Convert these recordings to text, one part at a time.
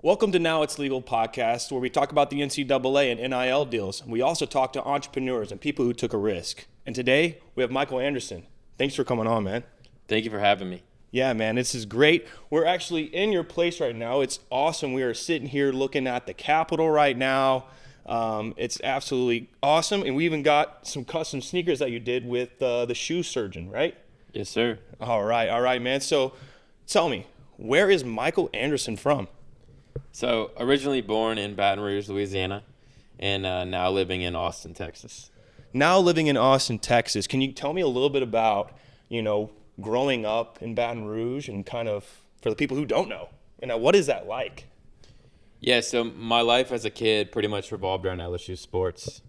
Welcome to Now It's Legal podcast, where we talk about the NCAA and NIL deals. We also talk to entrepreneurs and people who took a risk. And today, we have Michael Anderson. Thanks for coming on, man. Thank you for having me. Yeah, man, this is great. We're actually in your place right now. It's awesome. We are sitting here looking at the Capitol right now. It's absolutely awesome. And we even got some custom sneakers that you did with the shoe surgeon, right? Yes, sir. All right, man. So tell me, where is Michael Anderson from? So originally born in Baton Rouge, Louisiana, and now living in Austin, Texas. Now living in Austin, Texas. Can you tell me a little bit about, growing up in Baton Rouge and kind of, for the people who don't know, what is that like? Yeah, so my life as a kid pretty much revolved around LSU sports.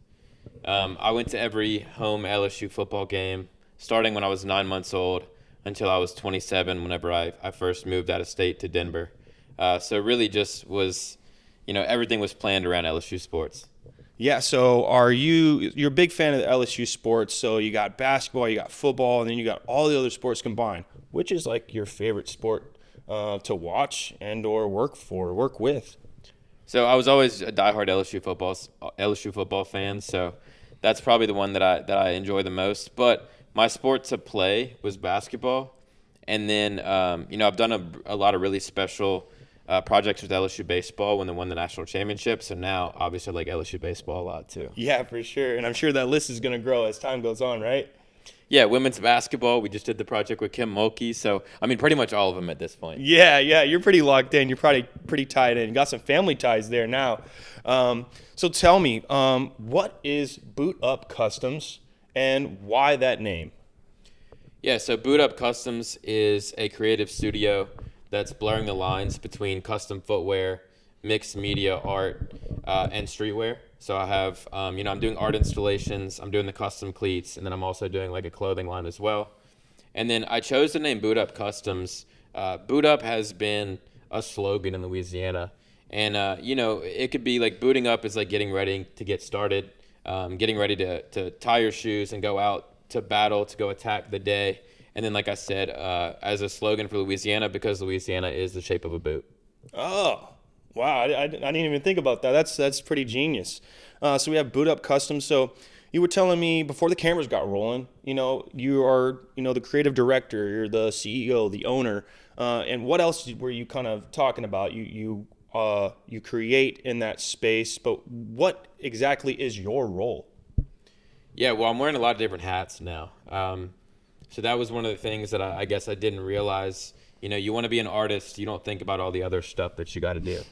I went to every home LSU football game, starting when I was 9 months old until I was 27 whenever I first moved out of state to Denver. So really just was, everything was planned around LSU sports. Yeah, so you're a big fan of the LSU sports, so you got basketball, you got football, and then you got all the other sports combined. Which is like your favorite sport to watch and or work with? So I was always a diehard LSU football fan, so that's probably the one that I enjoy the most. But my sport to play was basketball, and then I've done a lot of really special projects with LSU baseball when they won the national championship. So now, obviously, I like LSU baseball a lot too. Yeah, for sure. And I'm sure that list is going to grow as time goes on, right? Yeah, women's basketball. We just did the project with Kim Mulkey. So, pretty much all of them at this point. Yeah, you're pretty locked in. You're probably pretty tied in. You got some family ties there now. So tell me, what is Boot Up Customs and why that name? Yeah, so Boot Up Customs is a creative studio that's blurring the lines between custom footwear, mixed media art, and streetwear. So I have, I'm doing art installations, I'm doing the custom cleats, and then I'm also doing like a clothing line as well. And then I chose the name Boot Up Customs. Boot Up has been a slogan in Louisiana. And, it could be like booting up is like getting ready to get started, getting ready to tie your shoes and go out to battle, to go attack the day. And then, like I said, as a slogan for Louisiana, because Louisiana is the shape of a boot. Oh, wow. I didn't even think about that. That's pretty genius. So we have Boot Up Customs. So you were telling me before the cameras got rolling, you are, the creative director, you're the CEO, the owner. And what else were you kind of talking about? You create in that space, but what exactly is your role? Yeah, well, I'm wearing a lot of different hats now. So that was one of the things that I guess I didn't realize. You want to be an artist, you don't think about all the other stuff that you got to do.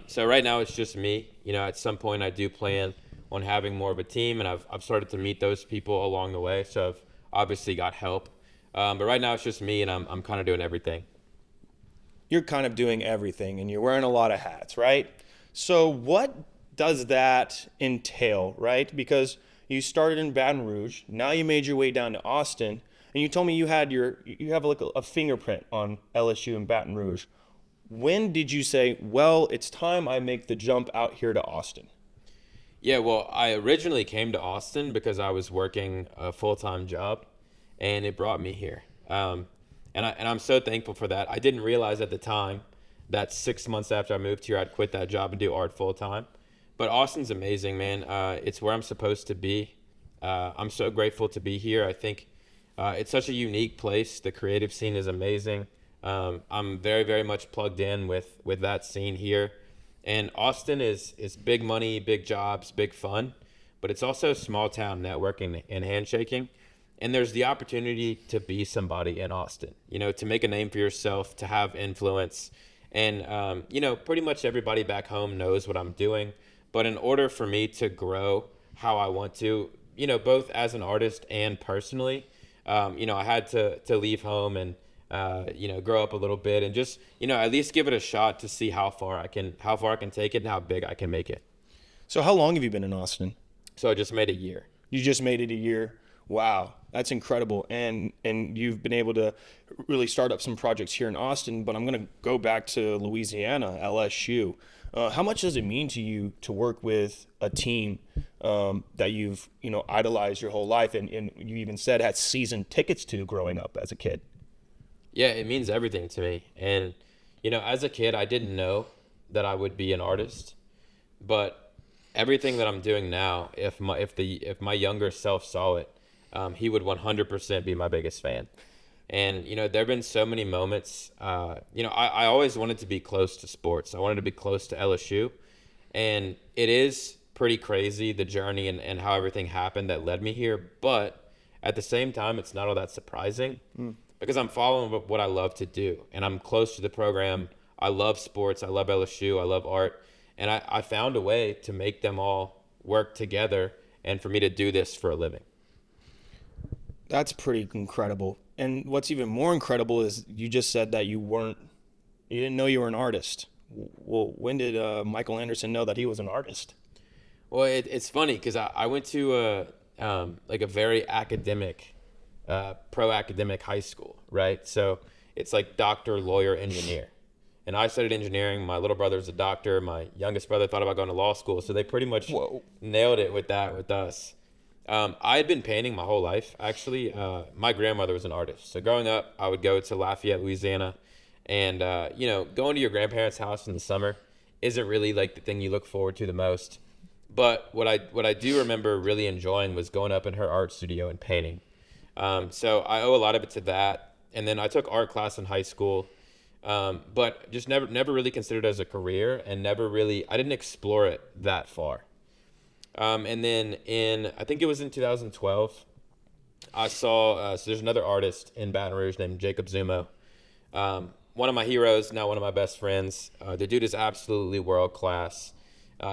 So right now it's just me. At some point I do plan on having more of a team, and I've started to meet those people along the way. So I've obviously got help. But right now it's just me, and I'm kind of doing everything. You're kind of doing everything, and you're wearing a lot of hats, right? So what does that entail, right? Because you started in Baton Rouge. Now you made your way down to Austin, and you told me you have like a fingerprint on LSU and Baton Rouge. When did you say, well, it's time I make the jump out here to Austin? Yeah, well, I originally came to Austin because I was working a full-time job, and it brought me here. And I'm so thankful for that. I didn't realize at the time that 6 months after I moved here, I'd quit that job and do art full-time. But Austin's amazing, man. It's where I'm supposed to be. I'm so grateful to be here. I think it's such a unique place. The creative scene is amazing. I'm very, very much plugged in with that scene here. And Austin is big money, big jobs, big fun. But it's also small town networking and handshaking. And there's the opportunity to be somebody in Austin, to make a name for yourself, to have influence. And, pretty much everybody back home knows what I'm doing. But in order for me to grow how I want to, both as an artist and personally, I had to leave home and, grow up a little bit and just, at least give it a shot to see how far I can take it and how big I can make it. So how long have you been in Austin? So I just made a year. You just made it a year. Wow, that's incredible. And you've been able to really start up some projects here in Austin, but I'm going to go back to Louisiana, LSU. How much does it mean to you to work with a team that you've idolized your whole life, and you even said had season tickets to growing up as a kid? Yeah, it means everything to me. And as a kid, I didn't know that I would be an artist, but everything that I'm doing now, if my younger self saw it, he would 100% be my biggest fan. And there have been so many moments. I always wanted to be close to sports. I wanted to be close to LSU, and it is pretty crazy, the journey and how everything happened that led me here. But at the same time, it's not all that surprising because I'm following what I love to do, and I'm close to the program. I love sports. I love LSU. I love art. And I found a way to make them all work together and for me to do this for a living. That's pretty incredible. And what's even more incredible is you just said that you didn't know you were an artist. Well, when did Michael Anderson know that he was an artist? Well, it's funny because I went to a very academic, pro-academic high school, right? So it's like doctor, lawyer, engineer. And I studied engineering. My little brother's a doctor. My youngest brother thought about going to law school. So they pretty much nailed it with us. I had been painting my whole life, actually. My grandmother was an artist. So growing up, I would go to Lafayette, Louisiana. And, going to your grandparents' house in the summer isn't really like the thing you look forward to the most. But what I do remember really enjoying was going up in her art studio and painting. So I owe a lot of it to that. And then I took art class in high school. But just never really considered it as a career, and I didn't explore it that far. And then I think it was in 2012, I saw, so there's another artist in Baton Rouge named Jacob Zumo. One of my heroes, now one of my best friends. The dude is absolutely world class.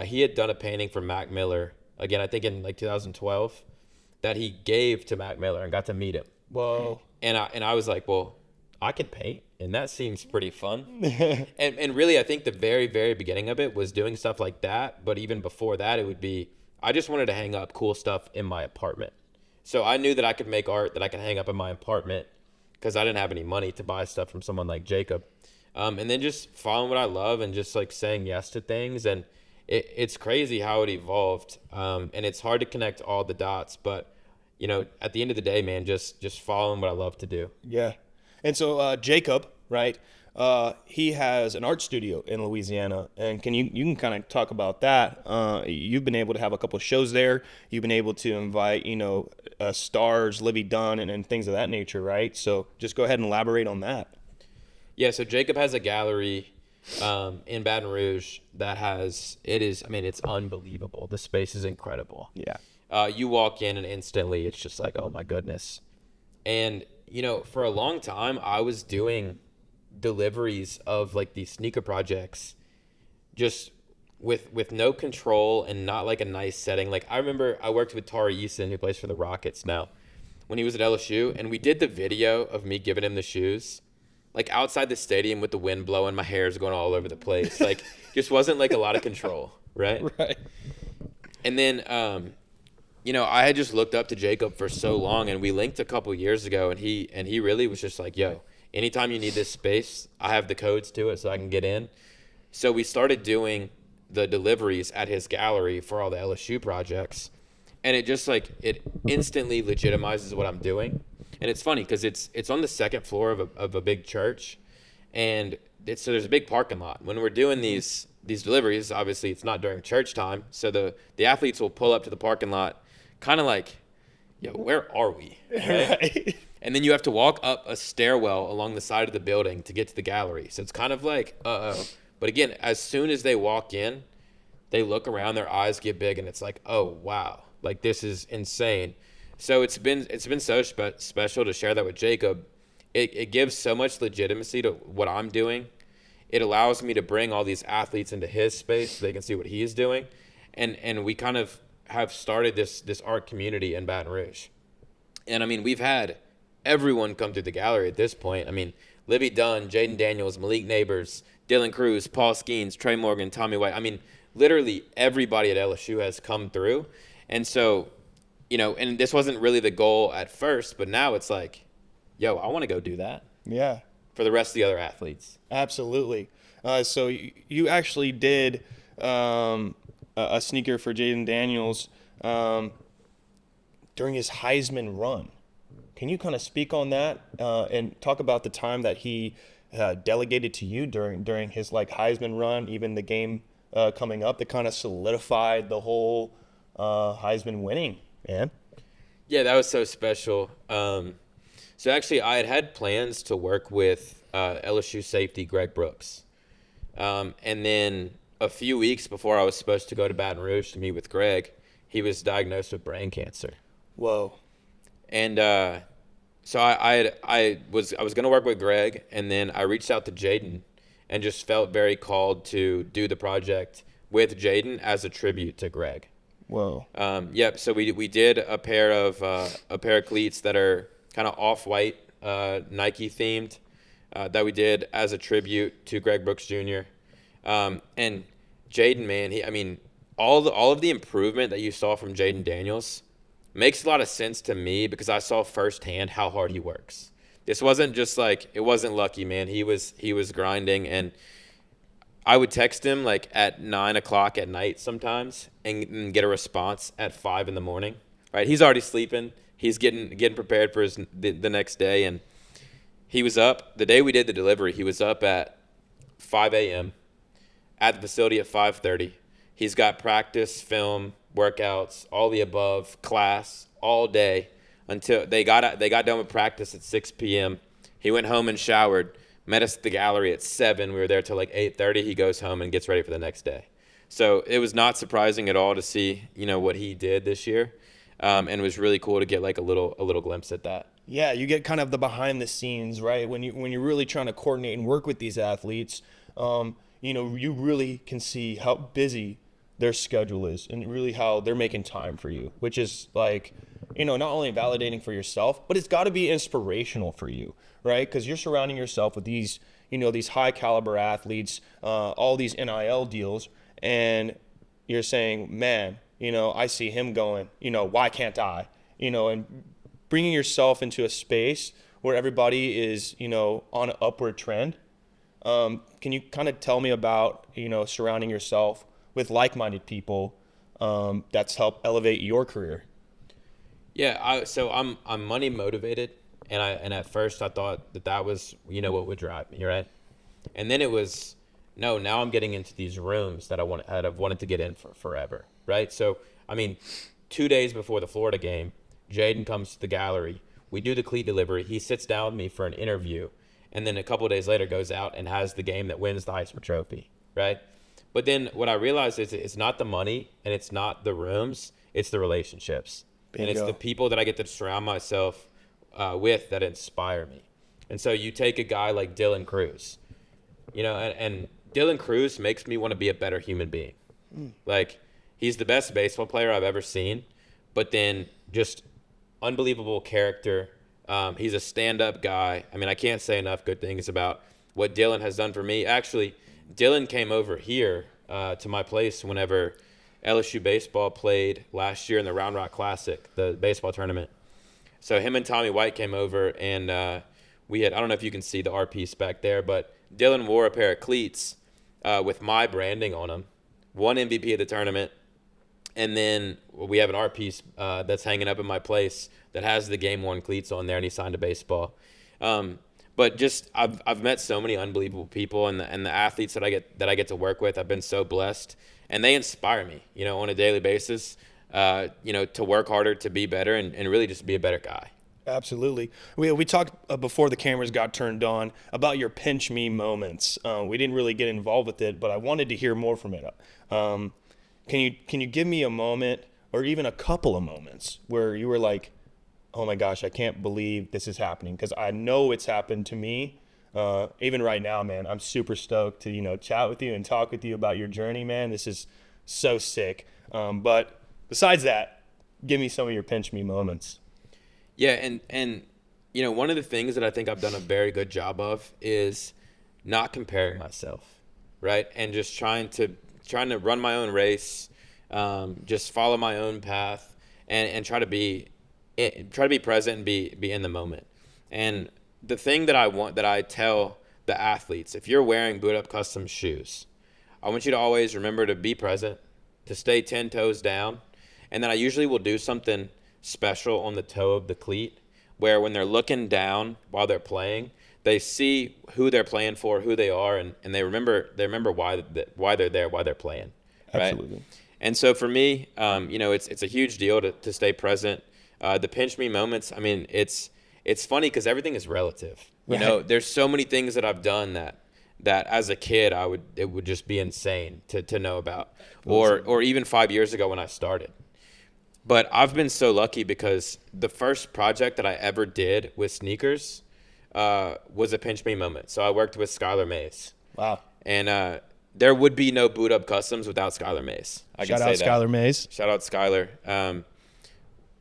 He had done a painting for Mac Miller, again, I think in like 2012, that he gave to Mac Miller and got to meet him. Whoa. And I was like, well, I could paint, and that seems pretty fun. and really, I think the very, very beginning of it was doing stuff like that. But even before that, it would be, I just wanted to hang up cool stuff in my apartment. So I knew that I could make art that I could hang up in my apartment because I didn't have any money to buy stuff from someone like Jacob. And then just following what I love and just like saying yes to things. And it's crazy how it evolved. And it's hard to connect all the dots. But, at the end of the day, man, just following what I love to do. Yeah. And so Jacob, right, he has an art studio in Louisiana. And you can kind of talk about that. You've been able to have a couple of shows there. You've been able to invite, stars, Livy Dunn, and things of that nature, right? So just go ahead and elaborate on that. Yeah, so Jacob has a gallery in Baton Rouge it's unbelievable. The space is incredible. Yeah. You walk in and instantly it's just like, oh my goodness. And for a long time, I was doing deliveries of like these sneaker projects just with no control and not like a nice setting. Like I remember I worked with Tari Eason, who plays for the Rockets now, when he was at LSU, and we did the video of me giving him the shoes like outside the stadium with the wind blowing, my hair's going all over the place. Like just wasn't like a lot of control, right? Right. And then I had just looked up to Jacob for so long, and we linked a couple years ago, and he really was just like, yo, anytime you need this space, I have the codes to it so I can get in. So we started doing the deliveries at his gallery for all the LSU projects, and it just like, it instantly legitimizes what I'm doing. And it's funny because it's on the second floor of a big church, and so there's a big parking lot. When we're doing these deliveries, obviously it's not during church time, so the athletes will pull up to the parking lot kind of like, yo, where are we? Right? And then you have to walk up a stairwell along the side of the building to get to the gallery. So it's kind of like, uh-oh. But again, as soon as they walk in, they look around, their eyes get big, and it's like, oh, wow. Like, this is insane. So it's been so special to share that with Jacob. It gives so much legitimacy to what I'm doing. It allows me to bring all these athletes into his space so they can see what he is doing. And we kind of have started this art community in Baton Rouge. And, I mean, we've had everyone come through the gallery at this point. I mean, Livy Dunn, Jaden Daniels, Malik Neighbors, Dylan Cruz, Paul Skeens, Trey Morgan, Tommy White. I mean, literally everybody at LSU has come through. And so, and this wasn't really the goal at first, but now it's like, yo, I want to go do that. Yeah. For the rest of the other athletes. Absolutely. So you actually did a sneaker for Jaden Daniels during his Heisman run. Can you kind of speak on that and talk about the time that he delegated to you during his like Heisman run, even the game coming up that kind of solidified the whole Heisman winning, man? Yeah, that was so special. So actually, I had plans to work with LSU safety Greg Brooks. And then a few weeks before I was supposed to go to Baton Rouge to meet with Greg, he was diagnosed with brain cancer. Whoa. And so I was going to work with Greg, and then I reached out to Jaden and just felt very called to do the project with Jaden as a tribute to Greg. Whoa. Yep. So we did a pair of cleats that are kind of off-white, Nike themed, that we did as a tribute to Greg Brooks Jr. And Jaden, man, all of the improvement that you saw from Jaden Daniels makes a lot of sense to me because I saw firsthand how hard he works. This wasn't just like, it wasn't lucky, man. He was grinding, and I would text him like at 9 o'clock at night sometimes and get a response at 5 in the morning. Right? He's already sleeping. He's getting prepared for the next day, and he was up the day we did the delivery. He was up at 5 a.m. at the facility at 5:30. He's got practice, film, workouts, all the above, class all day until they got done with practice at 6 p.m. He went home and showered. Met us at the gallery at 7. We were there till like 8:30. He goes home and gets ready for the next day. So it was not surprising at all to see, what he did this year, and it was really cool to get like a little glimpse at that. Yeah, you get kind of the behind the scenes, right? When you're really trying to coordinate and work with these athletes, you really can see how busy their schedule is and really how they're making time for you, which is like, not only validating for yourself, but it's got to be inspirational for you, right? Because you're surrounding yourself with these, these high caliber athletes, all these NIL deals, and you're saying, man, I see him going, why can't I? And bringing yourself into a space where everybody is, on an upward trend. Can you kind of tell me about, surrounding yourself with like-minded people that's helped elevate your career? Yeah, so I'm money motivated, and at first I thought that was what would drive me, right? And then it was no. Now I'm getting into these rooms that I've wanted to get in for forever, right? So 2 days before the Florida game, Jaden comes to the gallery. We do the cleat delivery. He sits down with me for an interview, and then a couple of days later goes out and has the game that wins the Heisman Trophy, right? But then what I realized is it's not the money and it's not the rooms, it's the relationships. Bingo. And it's the people that I get to surround myself with that inspire me. And so you take a guy like Dylan Cruz, and Dylan Cruz makes me want to be a better human being. Like, he's the best baseball player I've ever seen, but then just unbelievable character. He's a stand-up guy. I can't say enough good things about what Dylan has done for me. Actually, Dylan came over here to my place whenever LSU baseball played last year in the Round Rock Classic, the baseball tournament. So him and Tommy White came over, and we had, I don't know if you can see the art piece back there, but Dylan wore a pair of cleats with my branding on them, won MVP of the tournament, and then we have an art piece that's hanging up in my place that has the game worn cleats on there, and he signed a baseball. But just I've met so many unbelievable people, and the athletes that I get to work with. I've been so blessed, and they inspire me, on a daily basis. To work harder, to be better, and really just be a better guy. Absolutely. We talked before the cameras got turned on about your pinch me moments. We didn't really get involved with it, but I wanted to hear more from it. Can you give me a moment, or even a couple of moments, where you were like, oh my gosh, I can't believe this is happening? Because I know it's happened to me. Even right now, man, I'm super stoked to, chat with you and talk with you about your journey, man. This is so sick. But besides that, give me some of your pinch me moments. Yeah, and one of the things that I think I've done a very good job of is not comparing myself, right? And just trying to run my own race, just follow my own path, and try to be present and be in the moment. And the thing that I tell the athletes, if you're wearing boot up custom shoes, I want you to always remember to be present, to stay 10 toes down. And then I usually will do something special on the toe of the cleat where when they're looking down while they're playing, they see who they're playing for, who they are, and they remember why they're there, why they're playing. Right? Absolutely. And so for me, it's a huge deal to stay present. The pinch me moments. I mean, it's funny because everything is relative. Right. There's so many things that I've done that as a kid it would just be insane to know about, or even 5 years ago when I started. But I've been so lucky because the first project that I ever did with sneakers was a pinch me moment. So I worked with Skylar Mays. Wow. And there would be no Boot Up Customs without Skylar Mays. Shout out Skylar Mays. Shout out Skylar.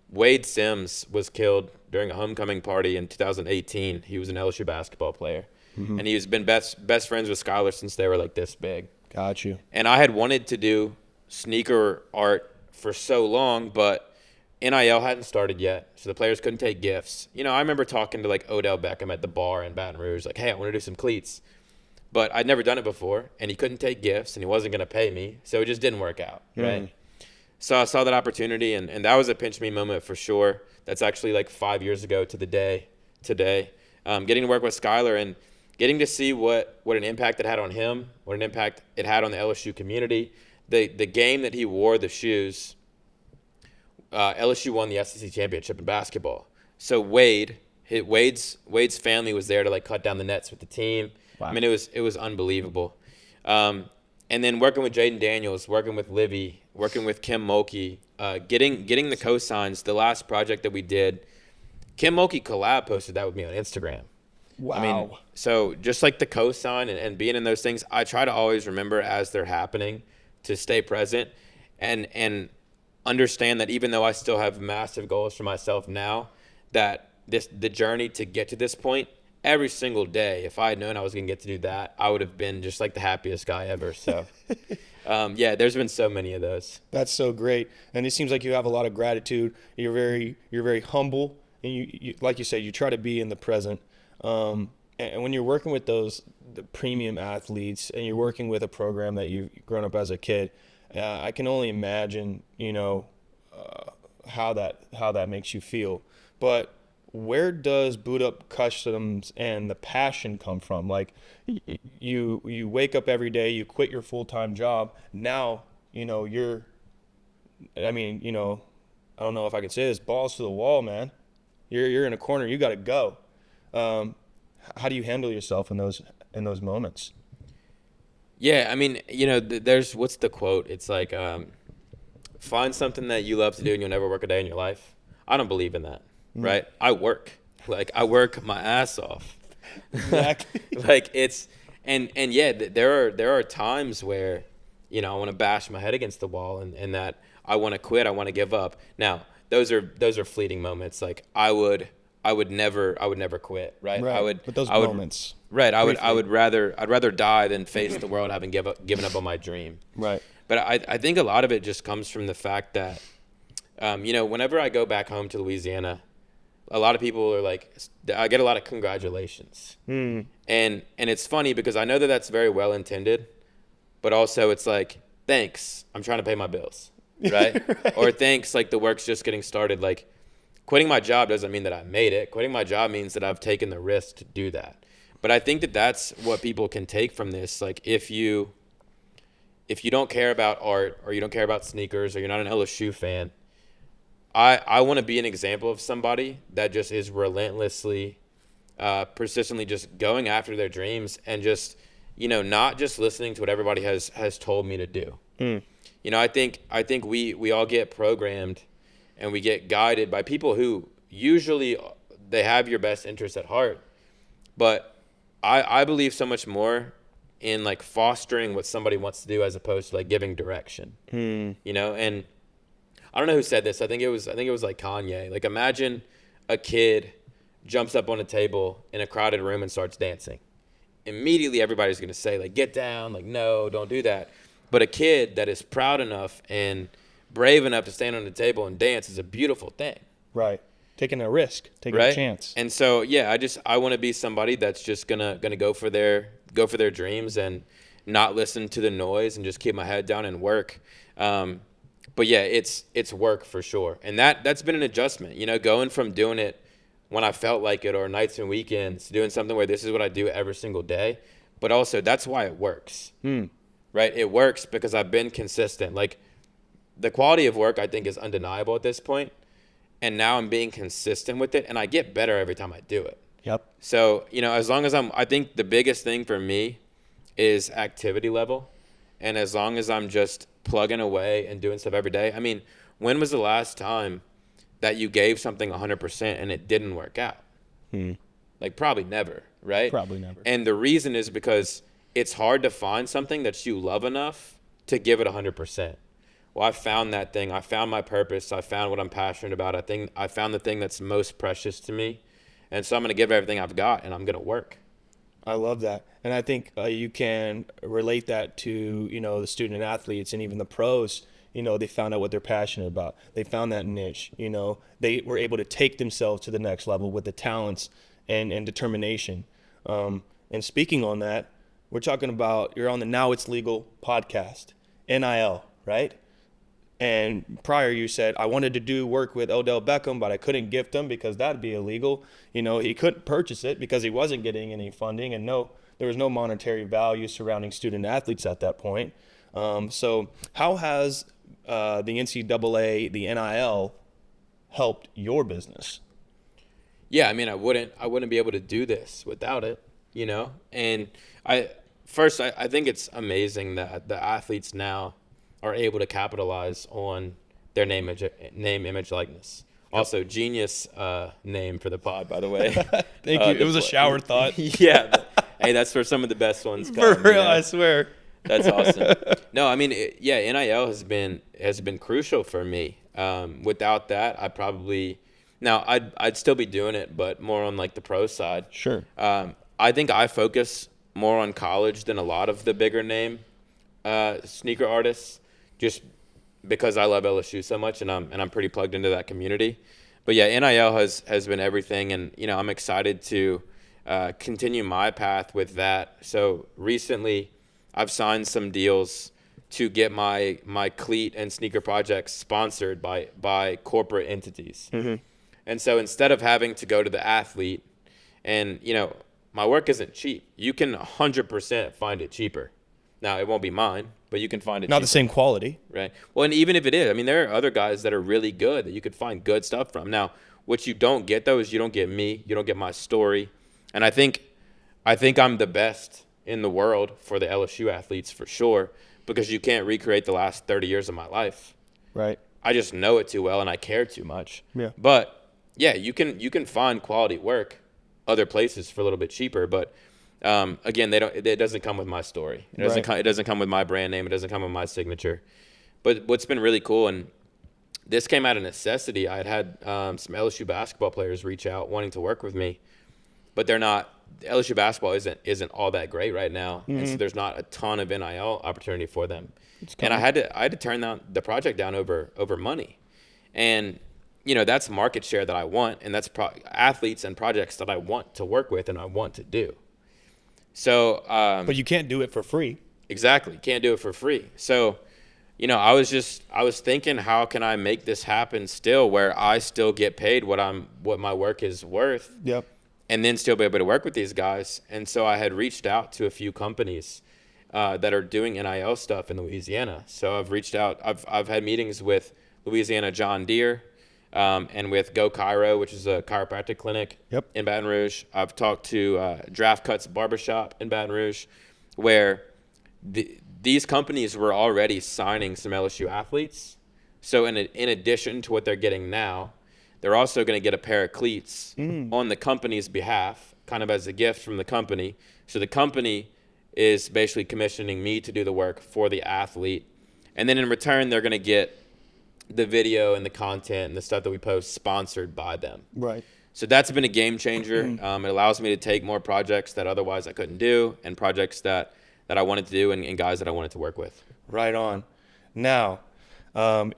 Wade Sims was killed during a homecoming party in 2018. He was an LSU basketball player. Mm-hmm. And he's been best friends with Skylar since they were like this big. Got you. And I had wanted to do sneaker art for so long, but NIL hadn't started yet, so the players couldn't take gifts. I remember talking to like Odell Beckham at the bar in Baton Rouge, like, hey, I want to do some cleats. But I'd never done it before, and he couldn't take gifts, and he wasn't going to pay me, so it just didn't work out, right? So I saw that opportunity, and that was a pinch me moment for sure. That's actually like 5 years ago to the day today. Getting to work with Skylar and getting to see what an impact it had on him, what an impact it had on the LSU community. The game that he wore the shoes, LSU won the SEC championship in basketball. So Wade's family was there to like cut down the nets with the team. Wow. I mean, it was unbelievable. And then working with Jaden Daniels, working with Livy, working with Kim Mulkey, getting the cosigns. The last project that we did, Kim Mulkey collab posted that with me on Instagram. Wow. I mean, so just like the cosign and being in those things, I try to always remember as they're happening to stay present and understand that even though I still have massive goals for myself now, that the journey to get to this point, every single day, if I had known I was going to get to do that, I would have been just like the happiest guy ever. So, there's been so many of those. That's so great. And it seems like you have a lot of gratitude. You're very humble, and you like you said, you try to be in the present. And when you're working with the premium athletes, and you're working with a program that you've grown up as a kid, I can only imagine, how that makes you feel. But where does Boot Up Customs and the passion come from? Like, you wake up every day, you quit your full-time job. Now, I don't know if I could say this, balls to the wall, man. You're in a corner, you got to go. How do you handle yourself in those moments? Yeah, I mean, there's what's the quote? It's like, find something that you love to do and you'll never work a day in your life. I don't believe in that, right? I work my ass off. Exactly. Like it's, and yeah, there are times where, I want to bash my head against the wall and that I want to quit, I want to give up. Now, those are fleeting moments. Like I would never quit, right? But those moments. Right. I'd rather die than face the world having given up on my dream. Right. But I think a lot of it just comes from the fact that, whenever I go back home to Louisiana, a lot of people are like, I get a lot of congratulations. And it's funny because I know that that's very well intended, but also it's like, thanks, I'm trying to pay my bills, right? Right. Or thanks, like the work's just getting started. Like quitting my job doesn't mean that I made it. Quitting my job means that I've taken the risk to do that. But I think that that's what people can take from this. Like if you don't care about art or you don't care about sneakers or you're not an LSU fan, I want to be an example of somebody that just is relentlessly, persistently just going after their dreams and just, not just listening to what everybody has told me to do. I think we all get programmed and we get guided by people who usually they have your best interests at heart. But I believe so much more in like fostering what somebody wants to do as opposed to like giving direction. And I don't know who said this. I think it was like Kanye. Like imagine a kid jumps up on a table in a crowded room and starts dancing. Immediately everybody's going to say like, get down, like, no, don't do that. But a kid that is proud enough and brave enough to stand on the table and dance is a beautiful thing. Right. Taking a risk, taking a chance. And so, yeah, I want to be somebody that's just gonna go for their dreams and not listen to the noise and just keep my head down and work. But yeah, it's work for sure. And that's been an adjustment, going from doing it when I felt like it, or nights and weekends, doing something where this is what I do every single day. But also, that's why it works, right? It works because I've been consistent. Like, the quality of work, I think, is undeniable at this point. And now I'm being consistent with it, and I get better every time I do it. Yep. So, as long as I think the biggest thing for me is activity level. And as long as I'm just plugging away and doing stuff every day. I mean, when was the last time that you gave something 100% and it didn't work out? Like, probably never, right? Probably never. And the reason is because it's hard to find something that you love enough to give it 100%. Well, I found that thing. I found my purpose. I found what I'm passionate about. I found the thing that's most precious to me. And so I'm going to give everything I've got, and I'm going to work. I love that. And I think you can relate that to, the student athletes and even the pros. They found out what they're passionate about. They found that niche. They were able to take themselves to the next level with the talents and determination. And speaking on that, we're talking about, you're on the Now It's Legal podcast, NIL, right? And prior you said, I wanted to do work with Odell Beckham, but I couldn't gift him because that'd be illegal. He couldn't purchase it because he wasn't getting any funding, and there was no monetary value surrounding student athletes at that point. So how has the NCAA, the NIL, helped your business? Yeah, I mean, I wouldn't be able to do this without it, And I think it's amazing that the athletes now are able to capitalize on their name, image, likeness. Also, genius name for the pod, by the way. Thank you. It was a shower thought. Yeah. Hey, that's where some of the best ones come. For real, I swear. That's awesome. No, I mean, NIL has been crucial for me. Without that, I'd still be doing it, but more on like the pro side. Sure. I think I focus more on college than a lot of the bigger name sneaker artists, just because I love LSU so much, and I'm pretty plugged into that community. But yeah, NIL has been everything, and I'm excited to continue my path with that. So recently, I've signed some deals to get my cleat and sneaker projects sponsored by corporate entities. And so instead of having to go to the athlete, and my work isn't cheap, you can 100% find it cheaper. Now, it won't be mine, but you can find it Not cheaper. the same quality. Right. Well, and even if it is, I mean, there are other guys that are really good that you could find good stuff from. Now, what you don't get, though, is you don't get me. You don't get my story. And I think I'm the best in the world for the LSU athletes for sure, because you can't recreate the last 30 years of my life. Right. I just know it too well, and I care too much. Yeah. But, yeah, you can find quality work other places for a little bit cheaper, but again, it doesn't come with my story. It doesn't come with my brand name. It doesn't come with my signature. But what's been really cool, and this came out of necessity. I had some LSU basketball players reach out wanting to work with me, but they're not. LSU basketball isn't all that great right now, and so there's not a ton of NIL opportunity for them. And I had to turn down the project down over money, and that's market share that I want, and that's athletes and projects that I want to work with and I want to do. So, but you can't do it for free. Exactly. Can't do it for free. So, I was thinking, how can I make this happen still, where I still get paid what my work is worth? Yep. And then still be able to work with these guys. And so I had reached out to a few companies that are doing NIL stuff in Louisiana. So I've reached out. I've had meetings with Louisiana John Deere, and with Go Chiro, which is a chiropractic clinic in Baton Rouge. I've talked to Draft Cuts Barbershop in Baton Rouge, where these companies were already signing some LSU athletes. So in addition to what they're getting now, they're also going to get a pair of cleats on the company's behalf, kind of as a gift from the company. So the company is basically commissioning me to do the work for the athlete. And then in return, they're going to get the video and the content and the stuff that we post sponsored by them. Right. So that's been a game changer. It allows me to take more projects that otherwise I couldn't do, and projects that I wanted to do, and guys that I wanted to work with. Right on. Now,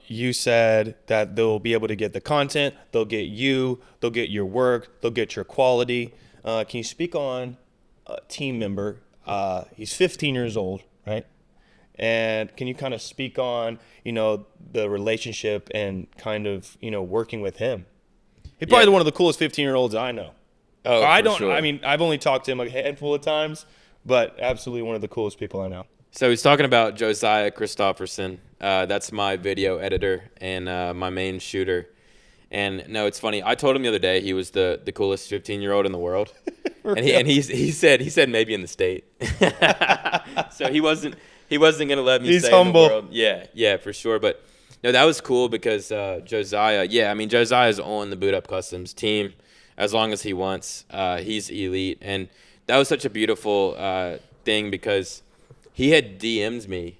you said that they'll be able to get the content, they'll get you, they'll get your work, they'll get your quality. Can you speak on a team member? He's 15 years old, right? And can you kind of speak on, the relationship and kind of, working with him? He's probably Yeah. one of the coolest 15-year-olds I know. Oh, I for don't. sure. I mean, I've only talked to him a handful of times, but absolutely one of the coolest people I know. So he's talking about Josiah Christopherson. That's my video editor and my main shooter. And no, it's funny. I told him the other day he was the coolest 15-year-old in the world, and he said maybe in the state. So he wasn't gonna let me He's say humble. in the world. Yeah, for sure. But no, that was cool because Josiah. Yeah, I mean Josiah's on the Boot Up Customs team as long as he wants. He's elite, and that was such a beautiful thing because he had DM'd me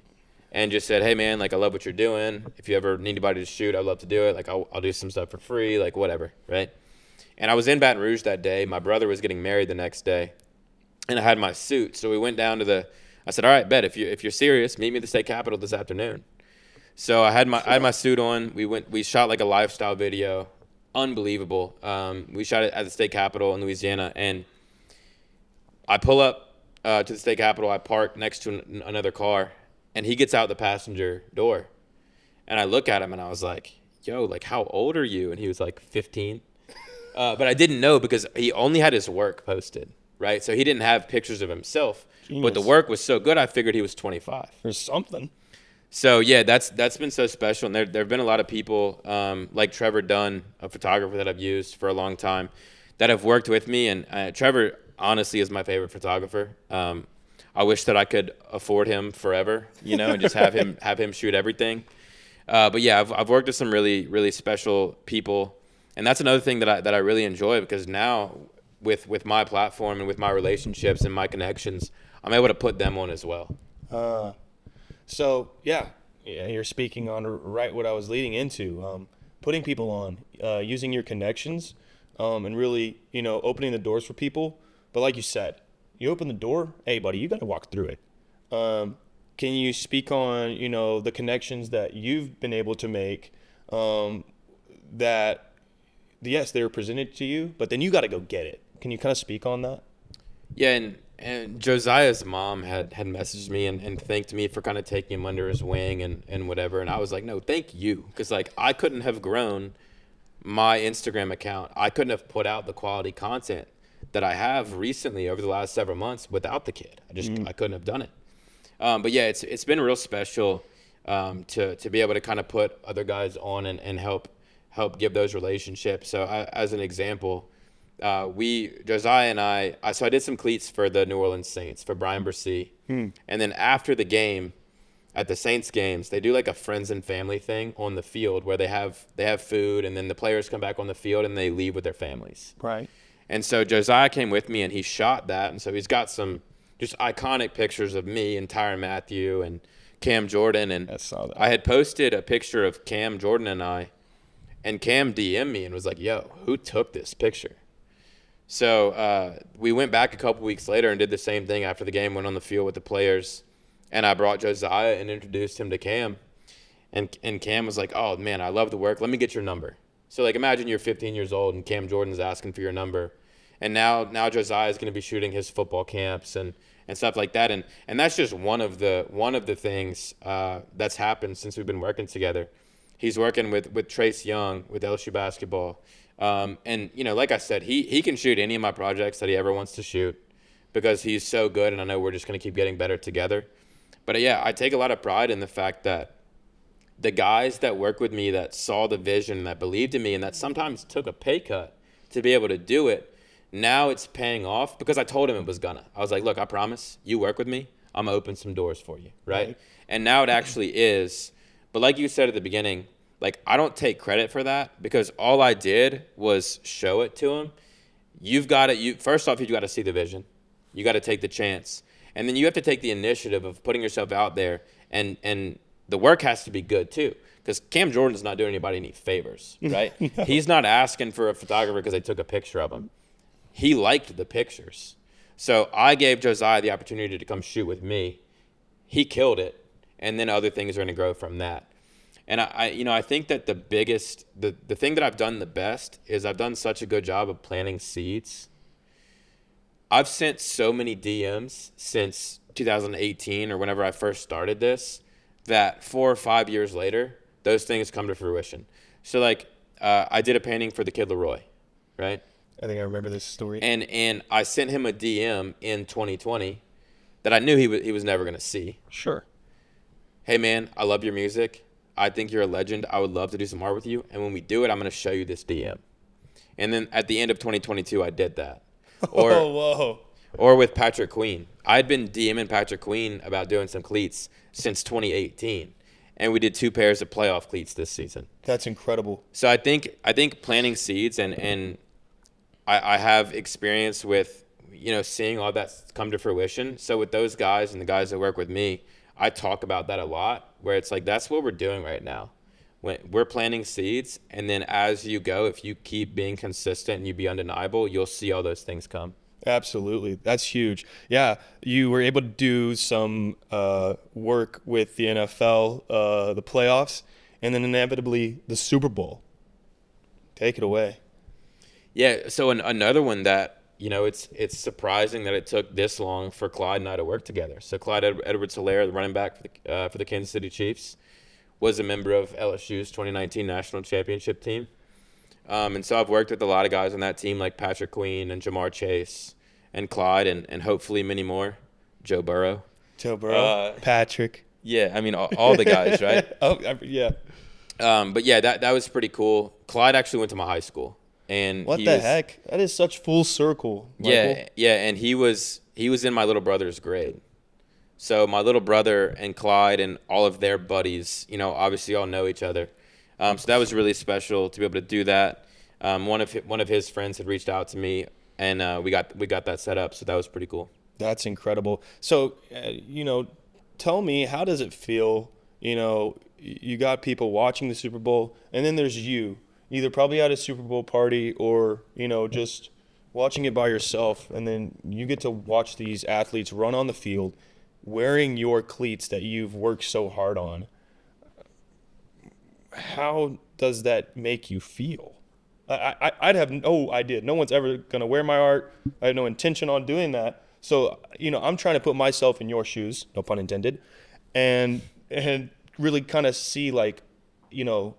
and just said, hey, man, like, I love what you're doing. If you ever need anybody to shoot, I'd love to do it. Like, I'll do some stuff for free, like, whatever, right? And I was in Baton Rouge that day. My brother was getting married the next day, and I had my suit. So we went down to I said, all right, bet, if you're serious, meet me at the state capitol this afternoon. So I had my suit on. We shot, like, a lifestyle video. Unbelievable. We shot it at the state capitol in Louisiana, and I pull up to the state capitol. I park next to another car, and he gets out the passenger door. And I look at him, and I was like, yo, like, how old are you? And he was like 15. But I didn't know because he only had his work posted, right? So he didn't have pictures of himself. But the Genius. work was so good, I figured he was 25. There's something. So, yeah, that's been so special. And there have been a lot of people like Trevor Dunn, a photographer that I've used for a long time, that have worked with me. And Trevor, honestly, is my favorite photographer. I wish that I could afford him forever, and just have him shoot everything. But yeah, I've worked with some really, really special people, and that's another thing that I really enjoy because now with my platform and with my relationships and my connections, I'm able to put them on as well. So yeah, you're speaking on right what I was leading into. Putting people on, using your connections, and really, opening the doors for people. But like you said, you open the door, hey buddy, you got to walk through it. Can you speak on, the connections that you've been able to make, that yes, they were presented to you, but then you got to go get it. Can you kind of speak on that? Yeah, and Josiah's mom had messaged me and thanked me for kind of taking him under his wing and whatever. And I was like, no, thank you. Because, like, I couldn't have grown my Instagram account. I couldn't have put out the quality content that I have recently over the last several months without the kid. I couldn't have done it. But, yeah, it's been real special to be able to kind of put other guys on and help give those relationships. So, as an example, Josiah and I did some cleats for the New Orleans Saints for Brian Bursey. And then after the game, at the Saints games, they do like a friends and family thing on the field where they have food, and then the players come back on the field and they leave with their families. Right. And so Josiah came with me and he shot that. And so he's got some just iconic pictures of me and Tyrann Mathieu and Cam Jordan. And I saw that. I had posted a picture of Cam Jordan and Cam DM'd me and was like, yo, who took this picture? So we went back a couple weeks later and did the same thing after the game, went on the field with the players, and I brought Josiah and introduced him to Cam. And Cam was like, oh, man, I love the work. Let me get your number. So, like, imagine you're 15 years old and Cam Jordan's asking for your number. And now Josiah is going to be shooting his football camps and stuff like that. And that's just one of the things that's happened since we've been working together. He's working with Trace Young with LSU basketball. And, like I said, he can shoot any of my projects that he ever wants to shoot because he's so good, and I know we're just going to keep getting better together. But, yeah, I take a lot of pride in the fact that the guys that work with me that saw the vision, that believed in me, and that sometimes took a pay cut to be able to do it, now it's paying off because I told him it was gonna. I was like, look, I promise, you work with me, I'm going to open some doors for you, right? And now it actually is. But like you said at the beginning, like, I don't take credit for that because all I did was show it to him. First off, you've got to see the vision. You got to take the chance. And then you have to take the initiative of putting yourself out there, and the work has to be good too. Because Cam Jordan's not doing anybody any favors, right? No. He's not asking for a photographer because they took a picture of him. He liked the pictures. So I gave Josiah the opportunity to come shoot with me. He killed it. And then other things are going to grow from that. And I think that the thing that I've done the best is I've done such a good job of planting seeds. I've sent so many DMs since 2018 or whenever I first started this that 4 or 5 years later, those things come to fruition. So like I did a painting for the Kid Leroy, right? I think I remember this story. And I sent him a DM in 2020 that I knew he was never gonna see. Sure. Hey man, I love your music. I think you're a legend. I would love to do some art with you. And when we do it, I'm gonna show you this DM. And then at the end of 2022, I did that. Or Oh, whoa. or with Patrick Queen. I'd been DMing Patrick Queen about doing some cleats since 2018, and we did 2 pairs of playoff cleats this season. That's incredible. So I think planting seeds, and I have experience with, you know, seeing all that come to fruition. So with those guys and the guys that work with me, I talk about that a lot, where it's like, that's what we're doing right now. When we're planting seeds, and then as you go, if you keep being consistent and you be undeniable, you'll see all those things come. Absolutely. That's huge. Yeah. You were able to do some work with the NFL, the playoffs, and then inevitably the Super Bowl. Take it away. Yeah. So another one that, you know, it's surprising that it took this long for Clyde and I to work together. So Clyde Edwards-Helaire, the running back for the Kansas City Chiefs, was a member of LSU's 2019 National Championship team. And so I've worked with a lot of guys on that team, like Patrick Queen and Jamar Chase and Clyde, and hopefully many more. Joe Burrow. Patrick. Yeah, I mean, all the guys, right? Yeah. But yeah, that was pretty cool. Clyde actually went to my high school. And What the heck? That is such full circle, Michael. Yeah, and he was in my little brother's grade. So my little brother and Clyde and all of their buddies, you know, obviously all know each other. So that was really special to be able to do that. One of his friends had reached out to me, and we got that set up. So that was pretty cool. That's incredible. So, you know, tell me, how does it feel? You know, you got people watching the Super Bowl, and then there's you, either probably at a Super Bowl party or, you know, just watching it by yourself, and then you get to watch these athletes run on the field wearing your cleats that you've worked so hard on. How does that make you feel? I'd have no idea. No one's ever going to wear my art. I had no intention on doing that. So, you know, I'm trying to put myself in your shoes, no pun intended, and really kind of see, like, you know,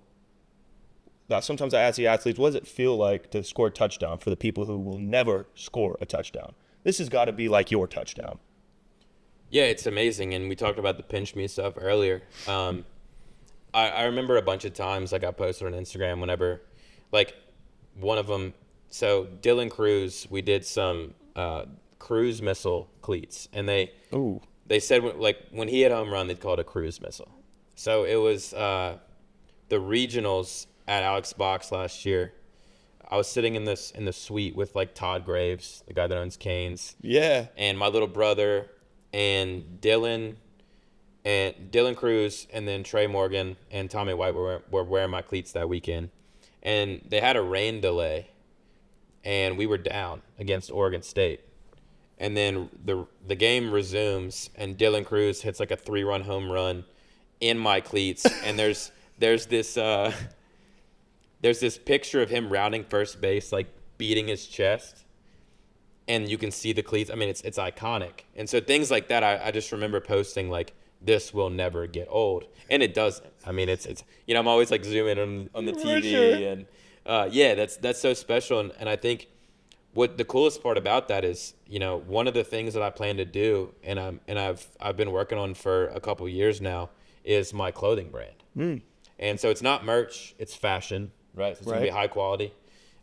that sometimes I ask the athletes, what does it feel like to score a touchdown for the people who will never score a touchdown? This has got to be like your touchdown. Yeah, it's amazing. And we talked about the pinch me stuff earlier. I remember a bunch of times, like, I posted on Instagram whenever, like, one of them, so Dylan Cruz, we did some cruise missile cleats, and they said, when he had home run, they'd call it a cruise missile. So it was the regionals at Alex Box last year. I was sitting in the suite with, like, Todd Graves, the guy that owns Canes. Yeah. And my little brother and Dylan Cruz, and then Trey Morgan and Tommy White were wearing my cleats that weekend. And they had a rain delay, and we were down against Oregon State. And then the game resumes, and Dylan Cruz hits like a 3-run home run in my cleats. And there's this picture of him rounding first base, like beating his chest, and you can see the cleats. I mean, it's iconic. And so things like that, I just remember posting, like, this will never get old, and it doesn't. I mean, it's you know, I'm always, like, zooming on the TV, sure. And yeah, that's so special. And I think what the coolest part about that is, you know, one of the things that I plan to do, and I've been working on for a couple of years now, is my clothing brand. And so it's not merch, it's fashion, right? So it's gonna be high quality.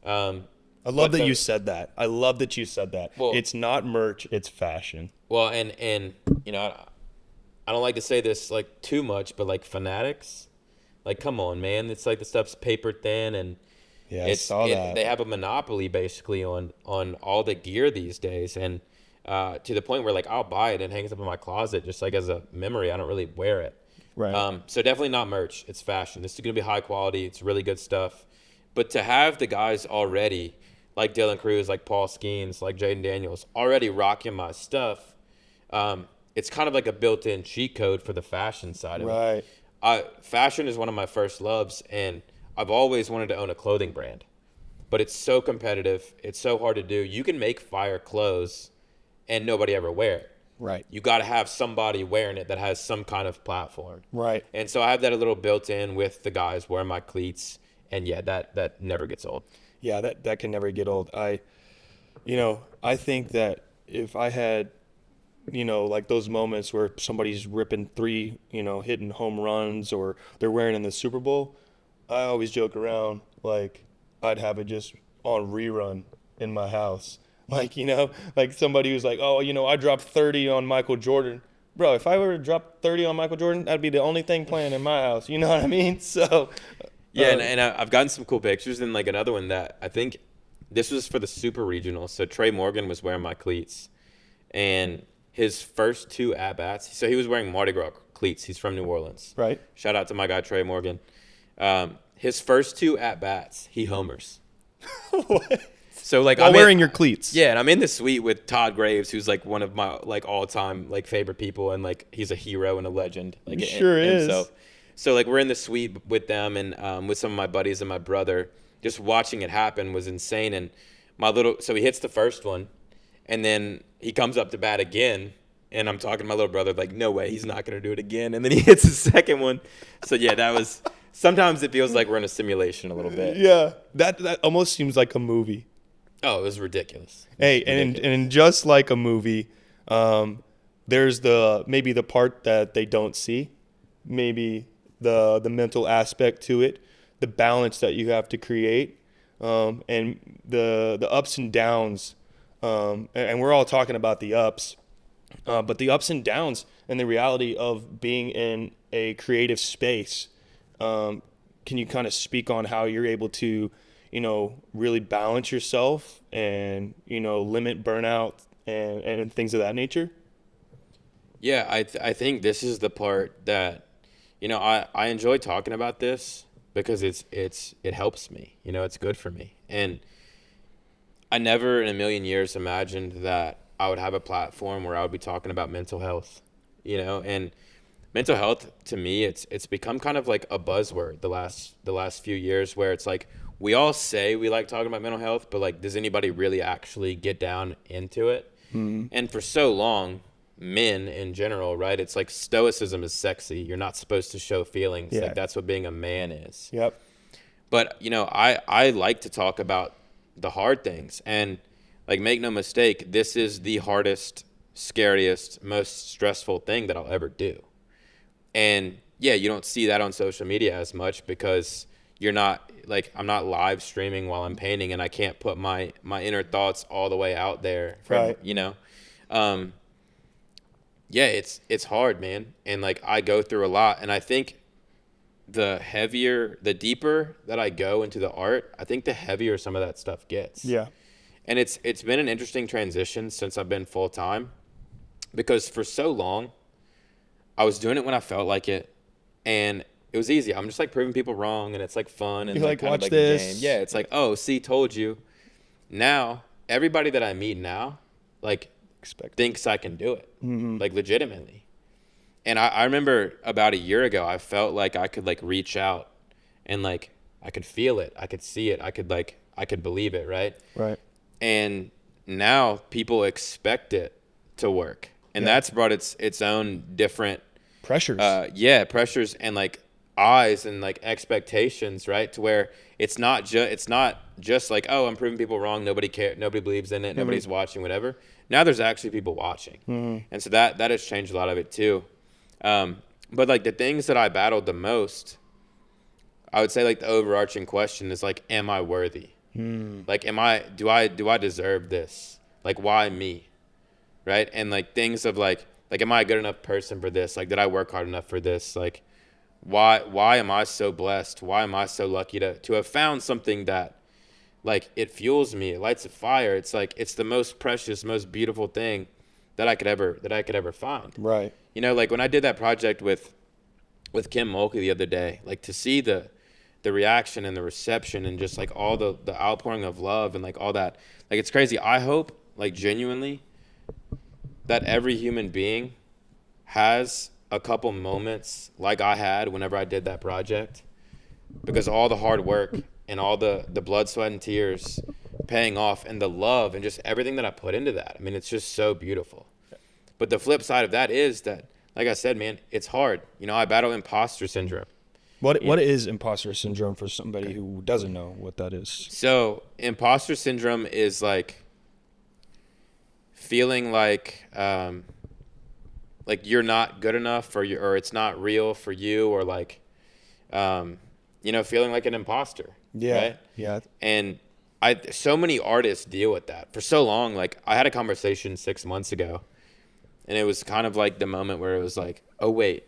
I love that you said that. I love that you said that. Well, it's not merch, it's fashion. Well, and you know, I don't like to say this, like, too much, but, like, fanatics, like, come on, man. It's like the stuff's paper thin, and yeah, I saw that. They have a monopoly basically on all the gear these days, and to the point where, like, I'll buy it and hang it up in my closet just, like, as a memory. I don't really wear it. Right. So definitely not merch. It's fashion. This is going to be high quality. It's really good stuff. But to have the guys already, like Dylan Cruz, like Paul Skeens, like Jaden Daniels, already rocking my stuff, it's kind of like a built-in cheat code for the fashion side of it. Right. Fashion is one of my first loves, and I've always wanted to own a clothing brand. But it's so competitive. It's so hard to do. You can make fire clothes, and nobody ever wear it. Right. You got to have somebody wearing it that has some kind of platform. Right. And so I have that a little built in with the guys wearing my cleats, and yeah, that never gets old. Yeah, that can never get old. I think that if I had, like those moments where somebody's ripping three, hitting home runs or they're wearing in the Super Bowl, I always joke around like I'd have it just on rerun in my house. Like, like somebody who's like, oh, I dropped 30 on Michael Jordan. Bro, if I were to drop 30 on Michael Jordan, that'd be the only thing playing in my house. You know what I mean? So, Yeah, and I've gotten some cool pictures, and like another one that I think this was for the Super Regional. So Trey Morgan was wearing my cleats, and his first two at bats. So he was wearing Mardi Gras cleats. He's from New Orleans. right. Shout out to my guy Trey Morgan. His first two at bats, he homers. What? So like While wearing your cleats. Yeah, and I'm in the suite with Todd Graves, who's like one of my like all time like favorite people, and like he's a hero and a legend. Like He sure is. himself. So like we're in the suite with them and with some of my buddies and my brother. Just watching it happen was insane. And so he hits the first one, and then he comes up to bat again. And I'm talking to my little brother like, no way, he's not gonna do it again. And then he hits the second one. So yeah, that was. Sometimes it feels like we're in a simulation a little bit. Yeah, that almost seems like a movie. Oh, it was ridiculous. Hey, and just like a movie, there's maybe the part that they don't see, maybe the mental aspect to it, the balance that you have to create, and the ups and downs. And we're all talking about the ups, but the ups and downs and the reality of being in a creative space. Can you kind of speak on how you're able to, really balance yourself and, limit burnout and things of that nature? Yeah, I think this is the part that, I enjoy talking about this because it helps me. It's good for me. And I never in a million years imagined that I would have a platform where I would be talking about mental health, and mental health to me, it's become kind of like a buzzword the last few years, where it's like we all say we like talking about mental health, but like, does anybody really actually get down into it? Mm-hmm. And for so long, men in general, right? It's like stoicism is sexy. You're not supposed to show feelings. Yeah. Like that's what being a man is. Yep. But I like to talk about the hard things, and like, make no mistake, this is the hardest, scariest, most stressful thing that I'll ever do. And yeah, you don't see that on social media as much because you're not like, I'm not live streaming while I'm painting, and I can't put my inner thoughts all the way out there. Right. Yeah, it's hard, man. And like, I go through a lot, and I think the deeper that I go into the art, I think the heavier some of that stuff gets. Yeah. And it's been an interesting transition since I've been full time, because for so long, I was doing it when I felt like it, and it was easy. I'm just like proving people wrong, and it's like fun, and You're like, kind watch of like this. a game. Yeah, it's like, oh, see, told you. Now, everybody that I meet now, like, thinks I can do it, like legitimately. And I remember about a year ago, I felt like I could like reach out, and like I could feel it, I could see it, I could believe it, right? Right. And now people expect it to work, and that's brought its own different Pressures. Pressures and like eyes and like expectations, right? To where it's not just like, oh, I'm proving people wrong, nobody cares, nobody believes in it, nobody's watching, whatever. Now there's actually people watching, and so that has changed a lot of it too. But like the things that I battled the most, I would say like the overarching question is like, am I worthy? Like, do I deserve this? Like, why me? Right? And like things of like, am I a good enough person for this? Like, did I work hard enough for this? Like, why am I so blessed? Why am I so lucky to have found something that, like, it fuels me, it lights a fire. It's like, it's the most precious, most beautiful thing that I could ever find. Right. Like when I did that project with Kim Mulkey the other day, like to see the reaction and the reception and just like all the outpouring of love and like all that, like, it's crazy. I hope, like, genuinely, that every human being has a couple moments like I had whenever I did that project, because all the hard work and all the blood, sweat, and tears paying off, and the love and just everything that I put into that. I mean, it's just so beautiful. But the flip side of that is that, like I said, man, it's hard. I battle imposter syndrome. What is imposter syndrome for somebody who doesn't know what that is? So imposter syndrome is like feeling like you're not good enough, or it's not real for you, or like feeling like an imposter. Yeah. Right? Yeah. And so many artists deal with that for so long. Like I had a conversation 6 months ago, and it was kind of like the moment where it was like, oh wait,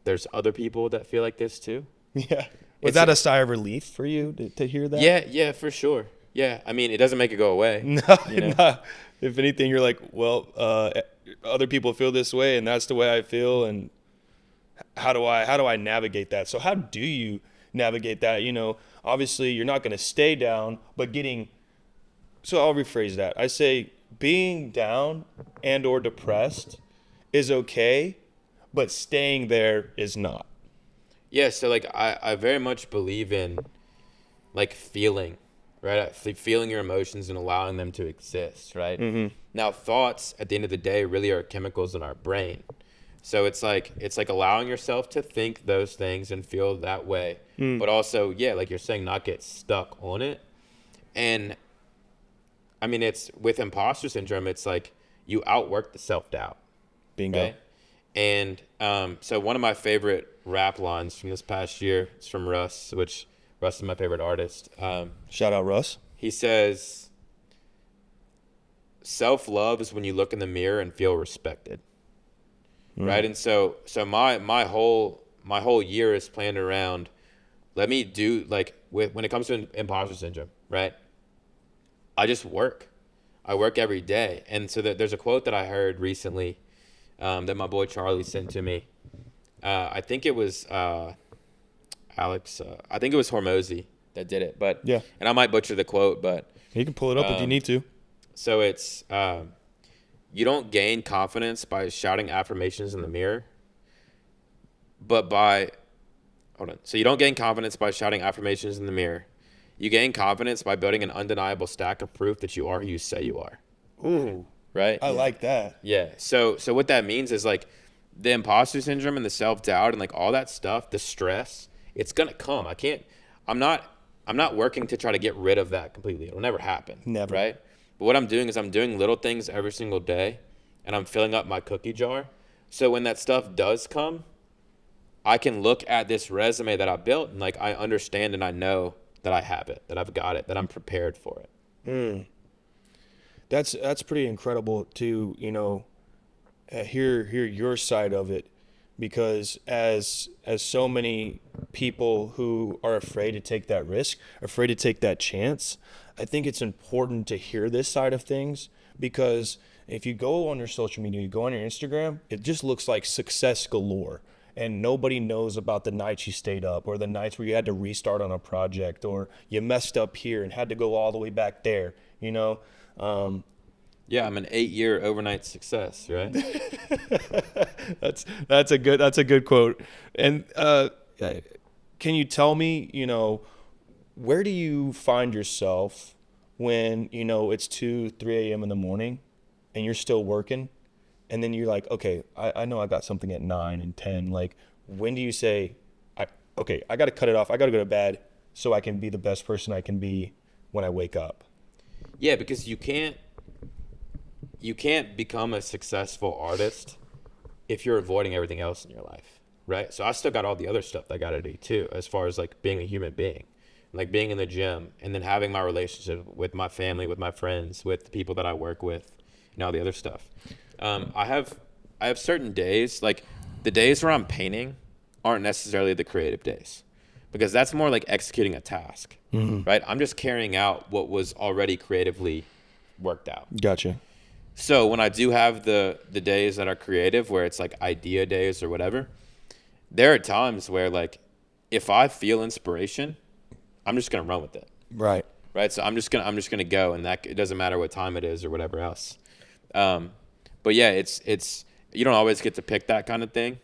there's other people that feel like this too. Yeah. Was that a sigh of relief for you to hear that? Yeah, for sure. Yeah, I mean, it doesn't make it go away. No, you know? no. If anything, you're like, well, other people feel this way, and that's the way I feel, and how do I navigate that? So how do you navigate that? Obviously, you're not going to stay down, but so I'll rephrase that. I say being down and or depressed is okay, but staying there is not. Yeah, so like I very much believe in like feeling, right? Feeling your emotions and allowing them to exist, right? Mm-hmm. Now, thoughts at the end of the day really are chemicals in our brain. So it's like allowing yourself to think those things and feel that way, but also, yeah, like you're saying, not get stuck on it. And I mean, it's with imposter syndrome, it's like you outwork the self-doubt. Bingo. Right? And so one of my favorite rap lines from this past year is from Russ, which Russ is my favorite artist. Shout out Russ. He says, self-love is when you look in the mirror and feel respected. Right? And so my whole year is planned around, let me do, like, when it comes to imposter syndrome, right? I just work. I work every day. And so there's a quote that I heard recently that my boy Charlie sent to me. I think it was Alex. I think it was Hormozy that did it. But yeah, and I might butcher the quote, but you can pull it up if you need to. So it's you don't gain confidence by shouting affirmations in the mirror, So you don't gain confidence by shouting affirmations in the mirror. You gain confidence by building an undeniable stack of proof that you are who you say you are. Ooh. Right? I like that. Yeah. So what that means is like the imposter syndrome and the self-doubt and like all that stuff, the stress, it's going to come. I'm not working to try to get rid of that completely. It'll never happen. Never. Right? But what I'm doing is I'm doing little things every single day, and I'm filling up my cookie jar. So when that stuff does come, I can look at this resume that I built and like I understand and I know that I have it, that I've got it, that I'm prepared for it. That's pretty incredible to hear your side of it, because as so many people who are afraid to take that risk, afraid to take that chance, I think it's important to hear this side of things, because if you go on your social media, you go on your Instagram, it just looks like success galore. And nobody knows about the nights you stayed up, or the nights where you had to restart on a project, or you messed up here and had to go all the way back there, Yeah, I'm an 8-year overnight success, right? That's a good quote. And can you tell me, where do you find yourself when it's 2-3 a.m. in the morning and you're still working? And then you're like, okay, I know I got something at 9 and 10. Like, when do you say, I got to cut it off. I got to go to bed so I can be the best person I can be when I wake up? Yeah, because you can't become a successful artist if you're avoiding everything else in your life, right? So I still got all the other stuff that I got to do too, as far as like being a human being, like being in the gym, and then having my relationship with my family, with my friends, with the people that I work with, and all the other stuff. I have certain days, like the days where I'm painting aren't necessarily the creative days, because that's more like executing a task, right? I'm just carrying out what was already creatively worked out. Gotcha. So when I do have the days that are creative, where it's like idea days or whatever, there are times where like if I feel inspiration, I'm just gonna run with it. Right. Right. So I'm just gonna go, and that it doesn't matter what time it is or whatever else. But yeah, it's you don't always get to pick that kind of thing,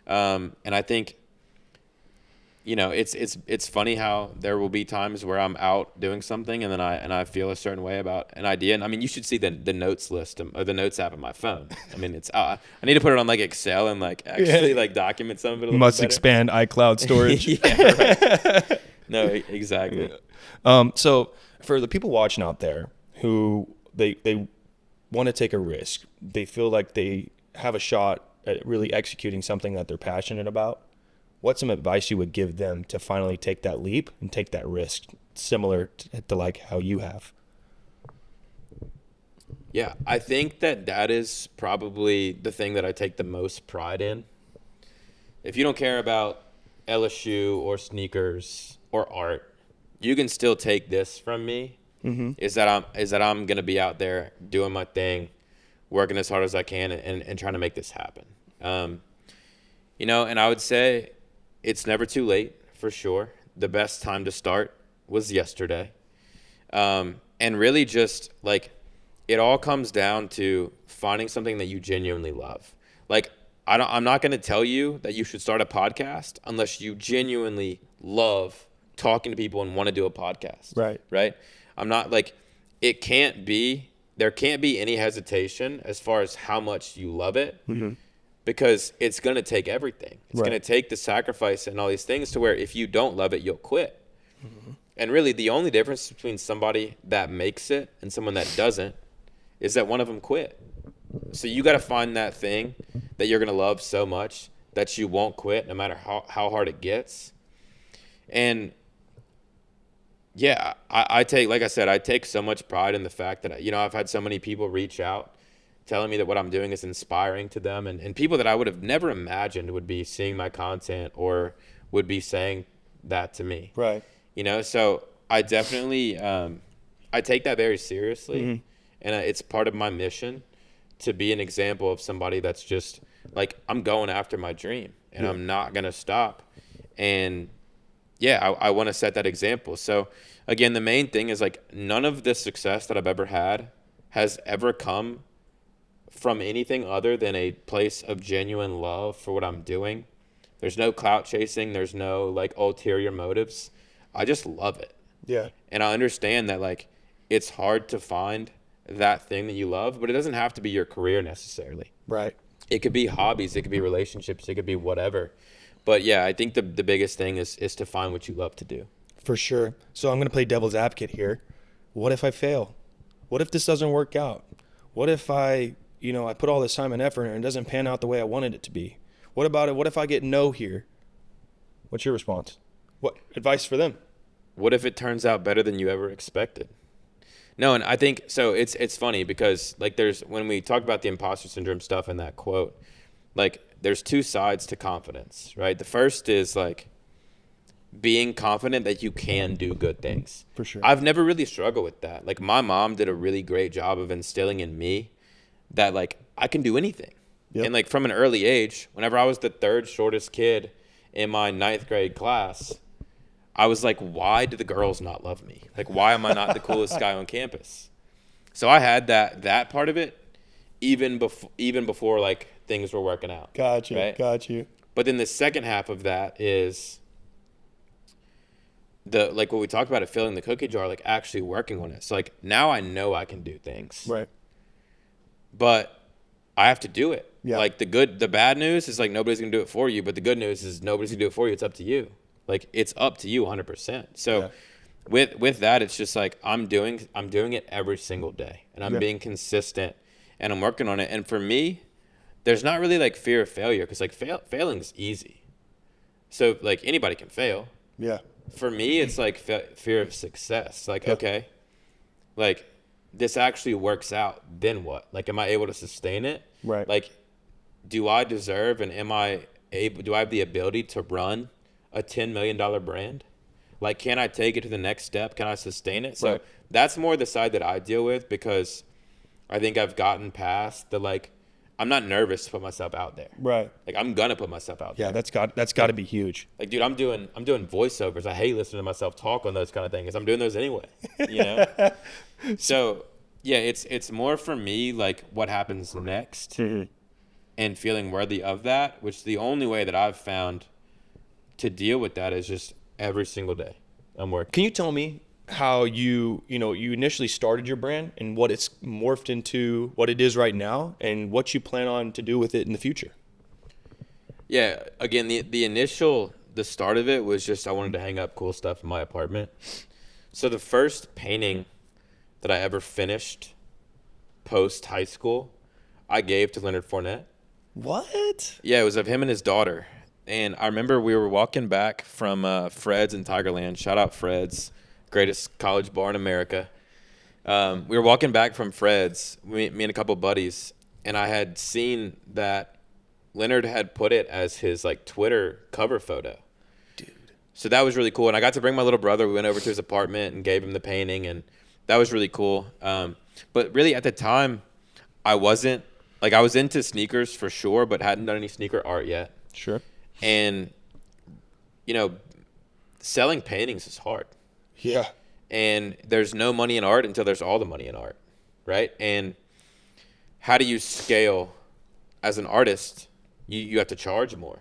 and I think you know, it's funny how there will be times where I'm out doing something and then I feel a certain way about an idea. And I mean, you should see the notes list or the notes app on my phone. I mean, it's I need to put it on like Excel and like actually like document some of it a little Must bit better. expand iCloud storage. Yeah, right. No, exactly. So for the people watching out there who they want to take a risk, they feel like they have a shot at really executing something that they're passionate about, what's some advice you would give them to finally take that leap and take that risk, similar to like how you have? Yeah, I think that is probably the thing that I take the most pride in. If you don't care about LSU or sneakers or art, you can still take this from me. Mm-hmm. Is that I'm gonna be out there doing my thing, working as hard as I can, and trying to make this happen. You know, and I would say it's never too late, for sure. The best time to start was yesterday. And really just, like, it all comes down to finding something that you genuinely love. Like, I'm not going to tell you that you should start a podcast unless you genuinely love talking to people and want to do a podcast. Right. Right? I'm not, like, there can't be any hesitation as far as how much you love it. Mm-hmm. Because it's going to take everything. It's going to take the sacrifice and all these things to where if you don't love it, you'll quit. Mm-hmm. And really the only difference between somebody that makes it and someone that doesn't is that one of them quit. So you got to find that thing that you're going to love so much that you won't quit no matter how hard it gets. And yeah, I take so much pride in the fact that, you know, I've had so many people reach out telling me that what I'm doing is inspiring to them, and people that I would have never imagined would be seeing my content or would be saying that to me. Right. You know, so I definitely, I take that very seriously. Mm-hmm. And it's part of my mission to be an example of somebody that's just like, I'm going after my dream and I'm not going to stop. And yeah, I want to set that example. So again, the main thing is like none of the success that I've ever had has ever come from anything other than a place of genuine love for what I'm doing. There's no clout chasing. There's no like ulterior motives. I just love it. Yeah. And I understand that like it's hard to find that thing that you love, but it doesn't have to be your career necessarily. Right. It could be hobbies. It could be relationships. It could be whatever. But yeah, I think the biggest thing is to find what you love to do. For sure. So I'm going to play devil's advocate here. What if I fail? What if this doesn't work out? What if I put all this time and effort and it doesn't pan out the way I wanted it to be? What about it? What if I get no here? What's your response? What advice for them? What if it turns out better than you ever expected? No, and I think so. It's funny because like when we talk about the imposter syndrome stuff in that quote, like there's two sides to confidence, right? The first is like being confident that you can do good things. For sure. I've never really struggled with that. Like my mom did a really great job of instilling in me that like I can do anything. Yep. And like from an early age, whenever I was the third shortest kid in my 9th grade class, I was like, why do the girls not love me? Like, why am I not the coolest guy on campus? So I had that part of it even before like things were working out. Got you. Right? Got you. But then the second half of that is like what we talked about, it filling the cookie jar, like actually working on it. So like now I know I can do things. Right. But I have to do it. Yeah. Like the bad news is like nobody's gonna do it for you, but the good news is nobody's gonna do it for you. It's up to you. Like it's up to you 100%. So with that, it's just like I'm doing it every single day, and I'm being consistent, and I'm working on it. And for me, there's not really like fear of failure because like failing is easy. So like anybody can fail. Yeah. For me, it's like fear of success. Like okay, like this actually works out. Then what? Like am I able to sustain it? Right. Like do I deserve and do I have the ability to run a $10 million brand? Like, can I take it to the next step? Can I sustain it? So that's more the side that I deal with because I think I've gotten past the, like, I'm not nervous to put myself out there. Right. Like, I'm going to put myself out there. Yeah, that's got to be huge. Like, dude, I'm doing voiceovers. I hate listening to myself talk on those kind of things. I'm doing those anyway, you know? So, yeah, it's more for me, like, what happens next and feeling worthy of that, which the only way that I've found to deal with that is just every single day I'm working. Can you tell me how you initially started your brand and what it's morphed into, what it is right now, and what you plan on to do with it in the future? Yeah, again, the start of it was just I wanted to hang up cool stuff in my apartment. So the first painting that I ever finished post high school, I gave to Leonard Fournette. What? Yeah, it was of him and his daughter. And I remember we were walking back from Fred's in Tigerland. Shout out Fred's, greatest college bar in America. We were walking back from Fred's, me and a couple buddies, and I had seen that Leonard had put it as his like Twitter cover photo. Dude. So that was really cool. And I got to bring my little brother. We went over to his apartment and gave him the painting, and that was really cool. But really at the time, I was into sneakers for sure, but hadn't done any sneaker art yet. Sure. And, selling paintings is hard. Yeah. And there's no money in art until there's all the money in art, right? And how do you scale as an artist? You have to charge more,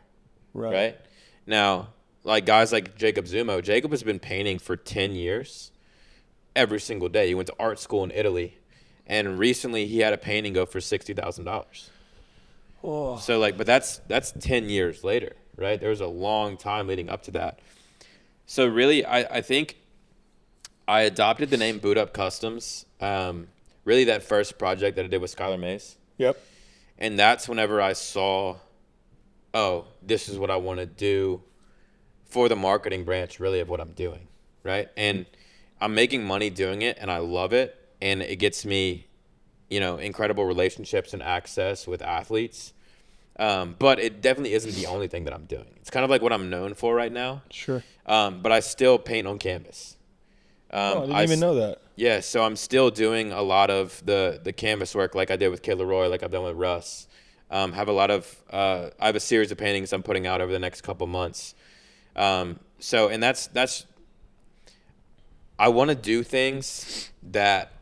right? Now, like guys like Jacob Zumo, Jacob has been painting for 10 years every single day. He went to art school in Italy, and recently he had a painting go for $60,000. Oh. So but that's 10 years later, right? There was a long time leading up to that. So really, I think I adopted the name Boot Up Customs. Really, that first project that I did with Skylar Mace. Yep. And that's whenever I saw, oh, this is what I want to do for the marketing branch, really, of what I'm doing, right? And I'm making money doing it, and I love it, and it gets me, incredible relationships and access with athletes. But it definitely isn't the only thing that I'm doing. It's kind of like what I'm known for right now. Sure. But I still paint on canvas. I didn't even know that. Yeah, so I'm still doing a lot of the canvas work like I did with Kid Leroy, like I've done with Russ. I have a series of paintings I'm putting out over the next couple months. And that's I want to do things that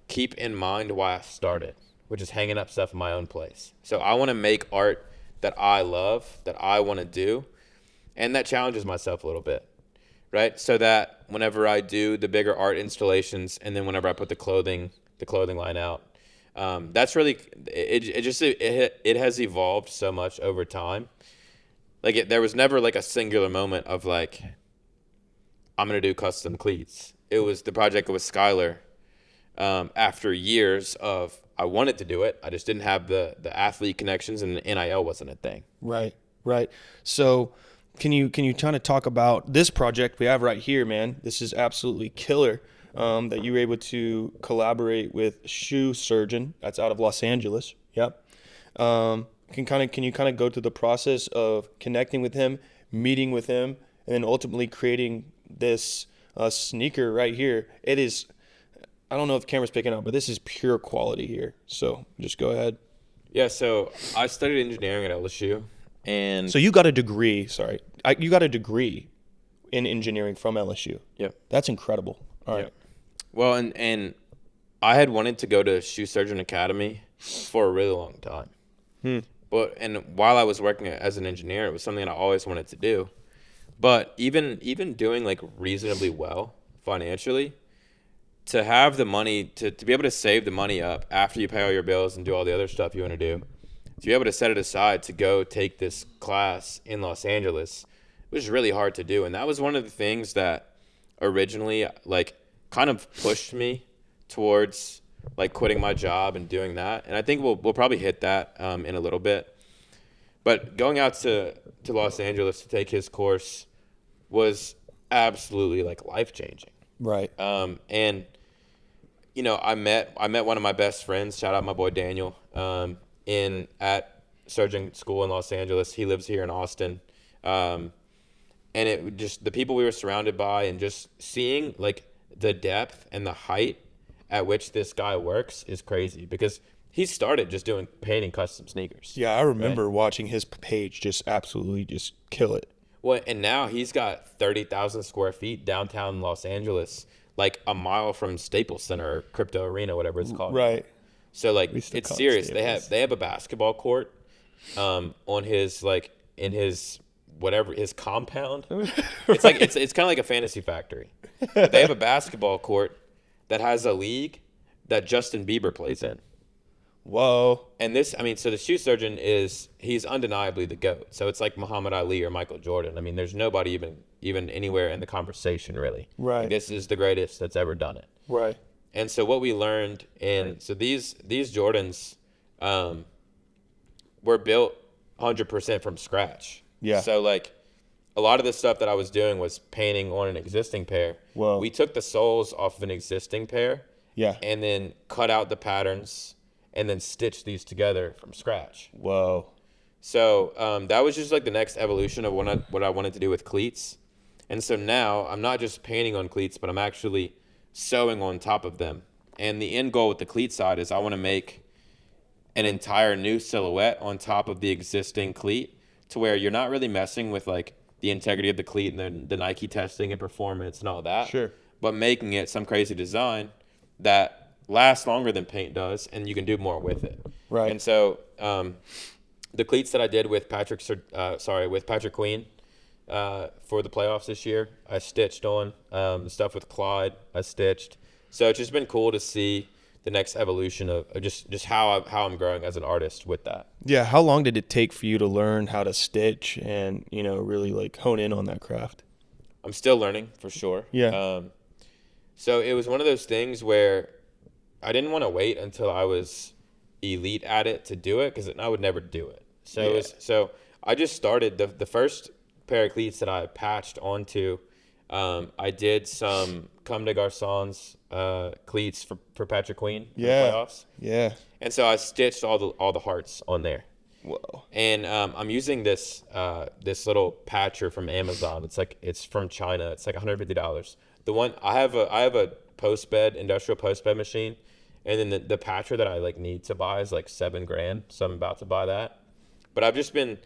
keep in mind why I started, which is hanging up stuff in my own place. So I want to make art that I love, that I want to do, and that challenges myself a little bit, right? So that whenever I do the bigger art installations, and then whenever I put the clothing line out, that's really it has evolved so much over time. There was never like a singular moment of like, I'm gonna do custom cleats. It was the project with Skylar. After years of I wanted to do it, I just didn't have the athlete connections, and the NIL wasn't a thing. Right. So can you kind of talk about this project we have right here, man? This is absolutely killer. That you were able to collaborate with Shoe Surgeon. That's out of Los Angeles. Yep. Can you kind of go through the process of connecting with him, meeting with him, and then ultimately creating this sneaker right here? It is, I don't know if the camera's picking up, but this is pure quality here. So just go ahead. Yeah, so I studied engineering at LSU. And so you got a degree, you got a degree in engineering from LSU. Yep. That's incredible. All right. Yep. Well, and I had wanted to go to Shoe Surgeon Academy for a really long time. And while I was working as an engineer, it was something that I always wanted to do. But even doing like reasonably well financially, to have the money to be able to save the money up after you pay all your bills and do all the other stuff you want to do, to be able to set it aside to go take this class in Los Angeles was really hard to do. And that was one of the things that originally like kind of pushed me towards like quitting my job and doing that. And I think we'll probably hit that in a little bit. But going out to Los Angeles to take his course was absolutely like life-changing. Right. And I met one of my best friends, shout out my boy Daniel, at surgeon school in Los Angeles. He lives here in Austin. And it just the people we were surrounded by, and just seeing like the depth and the height at which this guy works is crazy, because he started just painting custom sneakers. Yeah, I remember watching his page just absolutely just kill it. Well, and now he's got 30,000 square feet downtown Los Angeles, like a mile from Staples Center or Crypto Arena, whatever it's called. Right. So like it's serious. They have a basketball court on his like in his whatever his compound. It's like it's kind of like a fantasy factory. But they have a basketball court that has a league that Justin Bieber plays in. Whoa. And so the shoe surgeon he's undeniably the GOAT. So it's like Muhammad Ali or Michael Jordan. I mean, there's nobody even anywhere in the conversation really. Right. Like, this is the greatest that's ever done it. Right. And so what we learned so these Jordans were built 100% from scratch. Yeah. So like a lot of the stuff that I was doing was painting on an existing pair. Whoa. We took the soles off of an existing pair. Yeah. And then cut out the patterns and then stitched these together from scratch. Whoa. So that was just like the next evolution of what I wanted to do with cleats. And so now I'm not just painting on cleats, but I'm actually sewing on top of them. And the end goal with the cleat side is I want to make an entire new silhouette on top of the existing cleat, to where you're not really messing with like the integrity of the cleat and the Nike testing and performance and all that. Sure. But making it some crazy design that lasts longer than paint does, and you can do more with it. Right. And so the cleats that I did with Patrick Queen for the playoffs this year, I stitched on. The stuff with Clyde, I stitched. So it's just been cool to see the next evolution of just how I'm growing as an artist with that. Yeah. How long did it take for you to learn how to stitch and, really like hone in on that craft? I'm still learning for sure. Yeah. So it was one of those things where I didn't want to wait until I was elite at it to do it, because I would never do it. So I just started the first pair of cleats that I patched onto. I did some Comme des Garçons cleats for Patrick Queen for the playoffs. Yeah. And so I stitched all the hearts on there. Whoa. And I'm using this little patcher from Amazon. It's from China. It's like $150. The one I have a industrial post bed machine, and then the patcher that I like need to buy is like $7,000. So I'm about to buy that. But I've just been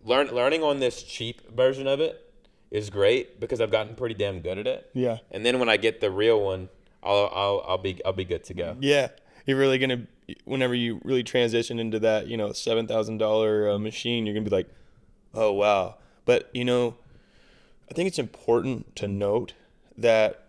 learning on this cheap version of it is great, because I've gotten pretty damn good at it. Yeah. And then when I get the real one, I'll be good to go. Yeah. You're really gonna, whenever you really transition into that, $7,000 machine, you're gonna be like, oh wow. But I think it's important to note that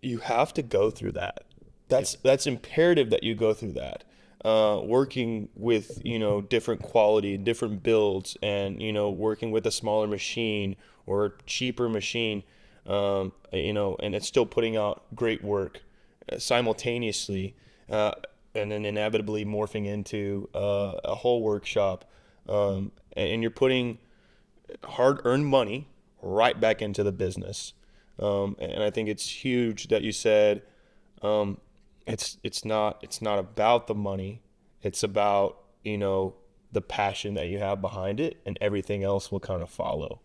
you have to go through that. That's imperative that you go through that. Working with different quality, different builds, and working with a smaller machine or a cheaper machine, and it's still putting out great work simultaneously, and then inevitably morphing into a whole workshop, and you're putting hard-earned money right back into the business. And I think it's huge that you said it's not about the money. It's about the passion that you have behind it, and everything else will kind of follow.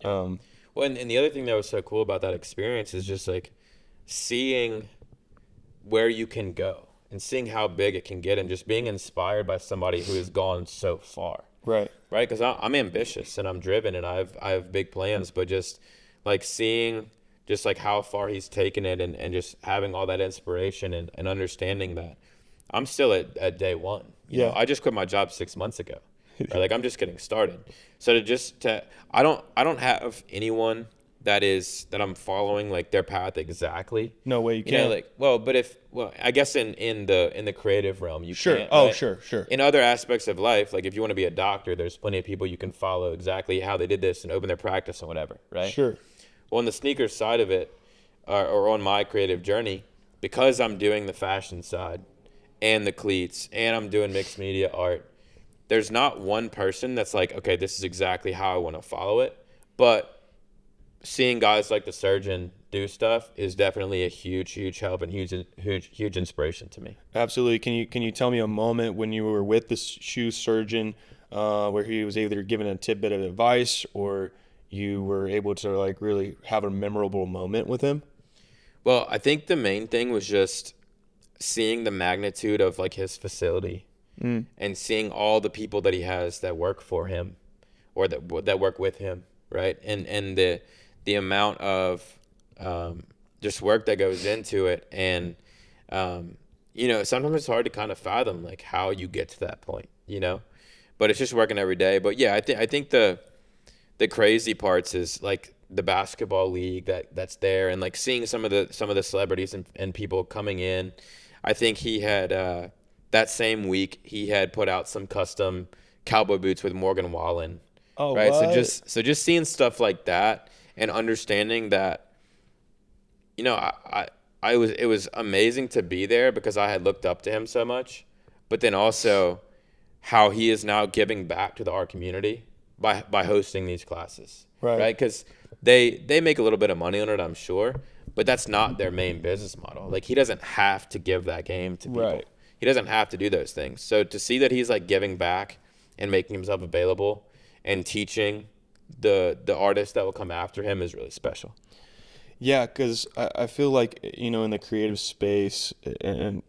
Well, and the other thing that was so cool about that experience is just like seeing where you can go and seeing how big it can get, and just being inspired by somebody who has gone so far. Right. Because I'm ambitious and I'm driven and I have big plans, but just like seeing just like how far he's taken it, and just having all that inspiration and understanding that I'm still at day one. You know, I just quit my job 6 months ago. Right? Like I'm just getting started. So I don't have anyone that I'm following like their path exactly. No way you can. I guess in the creative realm you sure. can't. Oh, right? sure. In other aspects of life, like if you want to be a doctor, there's plenty of people you can follow exactly how they did this and open their practice and whatever, right? Sure. Well, on the sneaker side of it, or on my creative journey, because I'm doing the fashion side and the cleats and I'm doing mixed media art, there's not one person that's like, okay, this is exactly how I want to follow it. But seeing guys like the surgeon do stuff is definitely a huge help and huge inspiration to me. Absolutely. Can you tell me a moment when you were with the shoe surgeon where he was either giving a tidbit of advice or you were able to like really have a memorable moment with him? Well, I think the main thing was just seeing the magnitude of like his facility and seeing all the people that he has that work for him or that work with him, right? And the amount of just work that goes into it, and sometimes it's hard to kind of fathom like how you get to that point, but it's just working every day. But yeah, I think the the crazy parts is like the basketball league that's there, and like seeing some of the celebrities and people coming in. I think he had that same week he had put out some custom cowboy boots with Morgan Wallen. Oh, Right. So what? just seeing stuff like that and understanding that, you know, I was it was amazing to be there because I had looked up to him so much, but then also how he is now giving back to the art community by hosting these classes. Right. Right? Because they make a little bit of money on it, I'm sure, but that's not their main business model. Like he doesn't have to give that game to people. Right. He doesn't have to do those things. So to see that he's like giving back and making himself available and teaching the artists that will come after him is really special. Yeah, because I feel like, in the creative space and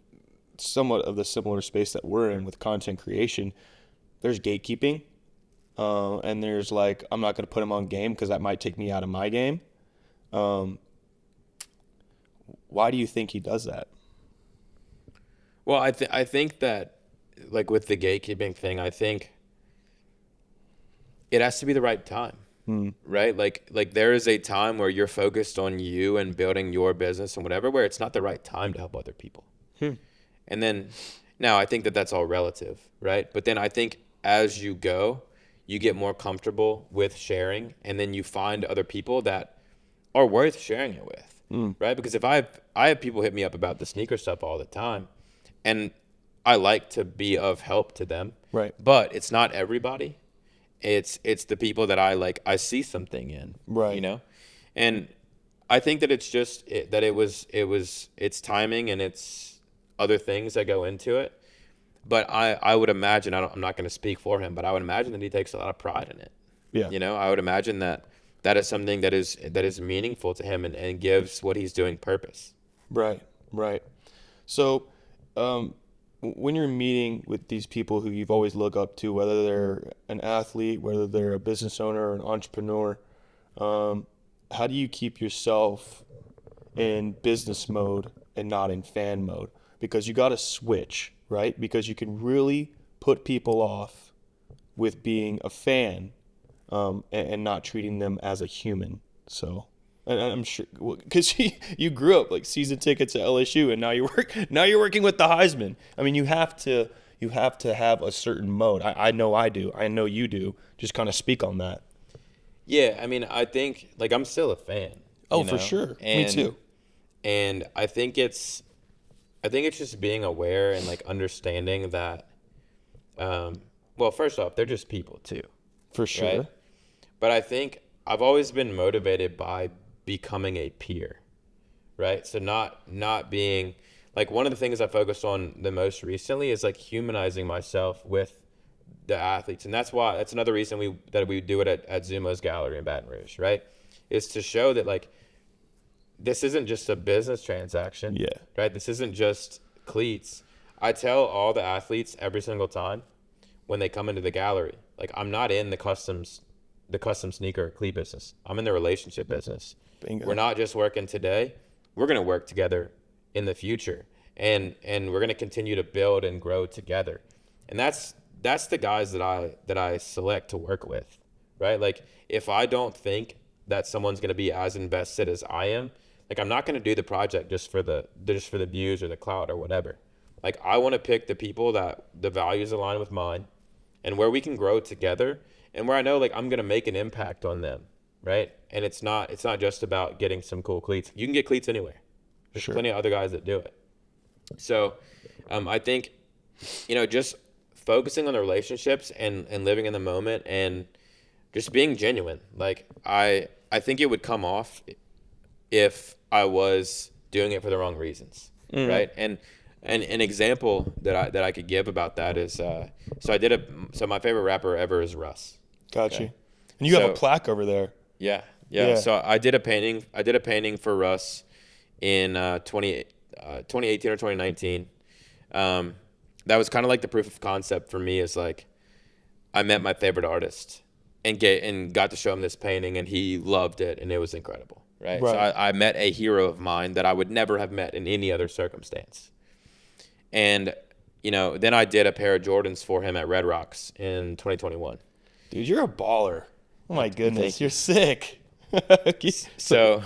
somewhat of the similar space that we're in with content creation, there's gatekeeping. And there's like, I'm not going to put him on game because that might take me out of my game. Why do you think he does that? Well, I think that like with the gatekeeping thing, I think it has to be the right time. Right? Like there is a time where you're focused on you and building your business and whatever, where it's not the right time to help other people. And then now I think that that's all relative, right? But then I think as you go, you get more comfortable with sharing, and then you find other people that are worth sharing it with, right? Because if I have people hit me up about the sneaker stuff all the time, and I like to be of help to them, Right. but it's not everybody. It's the people that I see something in, Right. And I think that it's just it's timing and it's other things that go into it. But I would imagine, I'm not going to speak for him, but I would imagine that he takes a lot of pride in it. Yeah. I would imagine that is something that is meaningful to him and gives what he's doing purpose. Right. Right. So, when you're meeting with these people who you've always looked up to, whether they're an athlete, whether they're a business owner or an entrepreneur, how do you keep yourself in business mode and not in fan mode? Because you got to switch, right? Because you can really put people off with being a fan, and not treating them as a human. So, and I'm sure because you grew up like season tickets at LSU, and now you're working with the Heisman. I mean, you have to have a certain mode. I know I do. I know you do. Just kind of speak on that. Yeah, I mean, I think like I'm still a fan. Oh, for sure. Me too. And I think it's just being aware and like understanding that. Well, first off, they're just people too. For sure. Right? But I think I've always been motivated by becoming a peer, right? So not being like, one of the things I focused on the most recently is like humanizing myself with the athletes, and that's another reason we do it at Zumo's Gallery in Baton Rouge, right? Is to show that like this isn't just a business transaction, Yeah. right? This isn't just cleats. I tell all the athletes every single time when they come into the gallery, like I'm not in the custom sneaker cleat business. I'm in the relationship business. Bingo. We're not just working today. We're going to work together in the future, and we're going to continue to build and grow together. And that's the guys that I select to work with, right? Like if I don't think that someone's going to be as invested as I am, like I'm not going to do the project just for the views or the clout or whatever. Like I want to pick the people that the values align with mine, and where we can grow together, and where I know like I'm going to make an impact on them, right? And it's not just about getting some cool cleats. You can get cleats anywhere. There's plenty of other guys that do it. So I think, just focusing on the relationships and living in the moment and just being genuine. Like I think it would come off if I was doing it for the wrong reasons, right? And an example that I could give about that is so my favorite rapper ever is Russ. Got Okay. you. And you have a plaque over there. Yeah. Yeah. So I did a painting for Russ in 2018 or 2019. That was kind of like the proof of concept for me, is like I met my favorite artist and got to show him this painting, and he loved it, and it was incredible, right? So I met a hero of mine that I would never have met in any other circumstance. And then I did a pair of Jordans for him at Red Rocks in 2021. Dude, you're a baller. Oh my goodness, Thank you're sick. So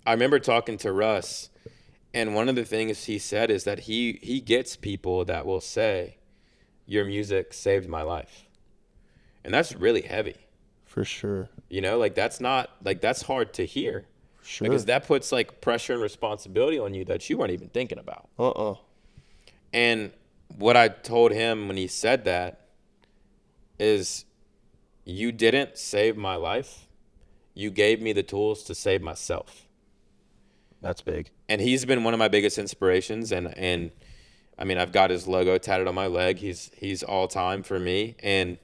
I remember talking to Russ, and one of the things he said is that he gets people that will say, "Your music saved my life," and that's really heavy. For sure. You know, like that's not like that's hard to hear. Sure. Because that puts like pressure and responsibility on you that you weren't even thinking about. And what I told him when he said that is, you didn't save my life. You gave me the tools to save myself. That's big. And he's been one of my biggest inspirations. And I mean, I've got his logo tatted on my leg. He's all time for me. And,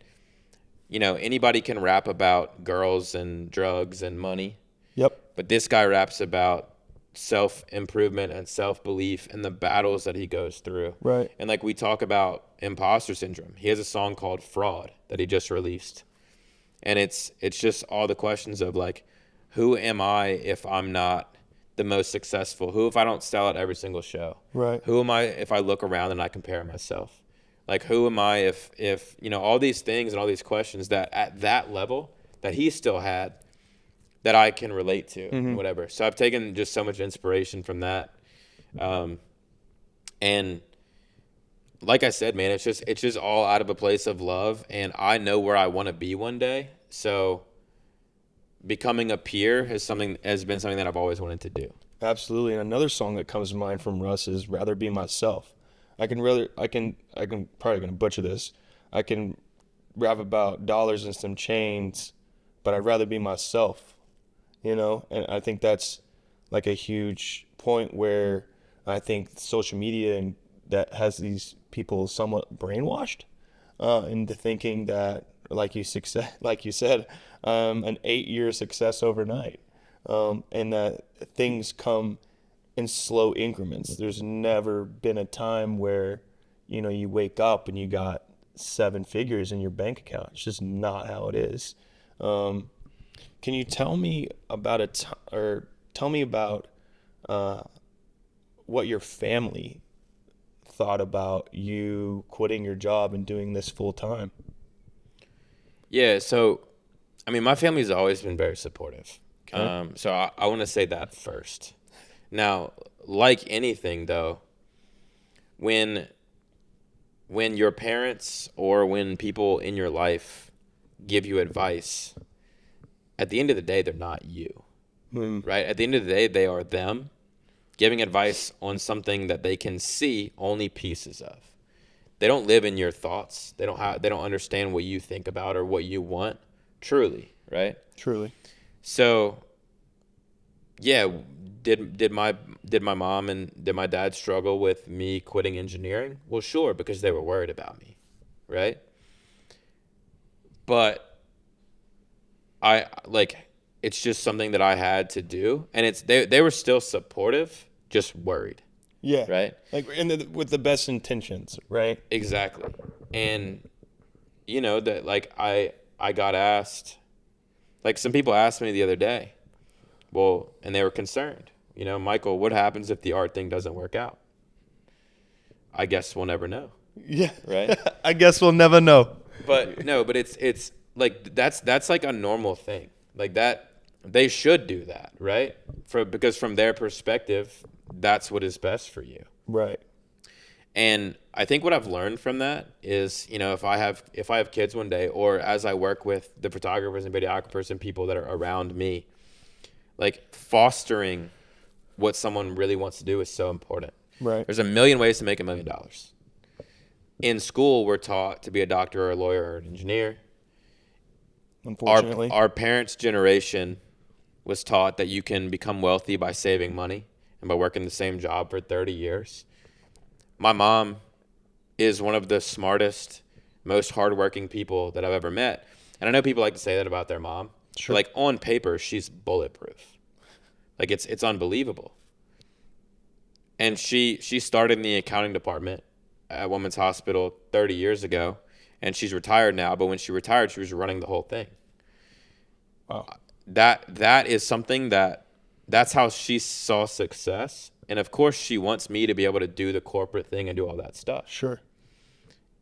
you know, anybody can rap about girls and drugs and money. Yep. But this guy raps about self-improvement and self-belief and the battles that he goes through. Right. And like we talk about imposter syndrome. He has a song called Fraud that he just released. And it's just all the questions of like, who am I if I'm not the most successful? Who if I don't sell at every single show? Right. Who am I if I look around and I compare myself? Like, who am I if you know, all these things and all these questions that at that level that he still had that I can relate to, whatever. So I've taken just so much inspiration from that. And like I said, man, it's just all out of a place of love, and I know where I want to be one day. So becoming a peer has been something that I've always wanted to do. Absolutely. And another song that comes to mind from Russ is Rather Be Myself. I'm probably going to butcher this. I can rap about dollars and some chains, but I'd rather be myself, you know? And I think that's like a huge point where I think social media and that has these people somewhat brainwashed into thinking that, like you said, an 8-year success overnight, and that things come in slow increments. There's never been a time where, you know, you wake up and you got 7 figures in your bank account. It's just not how it is. Can you tell me about what your family thought about you quitting your job and doing this full time? Yeah, so I mean, my family's always been very supportive. Okay. So I want to say that first. Now, like anything though, when your parents or when people in your life give you advice, at the end of the day, they're not you, right? At the end of the day, they are them giving advice on something that they can see only pieces of. They don't live in your thoughts. They don't understand what you think about or what you want truly, right? Truly. So, yeah, did my mom and did my dad struggle with me quitting engineering? Well, sure, because they were worried about me, right? But it's just something that I had to do, and they were still supportive, just worried. Yeah. Right? Like with the best intentions, right? Exactly. And you know that like I got asked, like some people asked me the other day, well, and they were concerned, you know, Michael, what happens if the art thing doesn't work out? I guess we'll never know. Yeah. Right? I guess we'll never know. But no, but it's like that's like a normal thing. Like that they should do that, right? Because from their perspective, that's what is best for you. Right. And I think what I've learned from that is, you know, if I have kids one day, or as I work with the photographers and videographers and people that are around me, like fostering what someone really wants to do is so important. Right. There's a million ways to make $1 million. In school, we're taught to be a doctor or a lawyer or an engineer. Unfortunately. Our parents' generation was taught that you can become wealthy by saving money and by working the same job for 30 years. My mom is one of the smartest, most hardworking people that I've ever met. And I know people like to say that about their mom. Sure. But like on paper, she's bulletproof. Like it's unbelievable. And she started in the accounting department at Women's Hospital 30 years ago, and she's retired now. But when she retired, she was running the whole thing. Wow. That is something that's how she saw success. And of course, she wants me to be able to do the corporate thing and do all that stuff. Sure.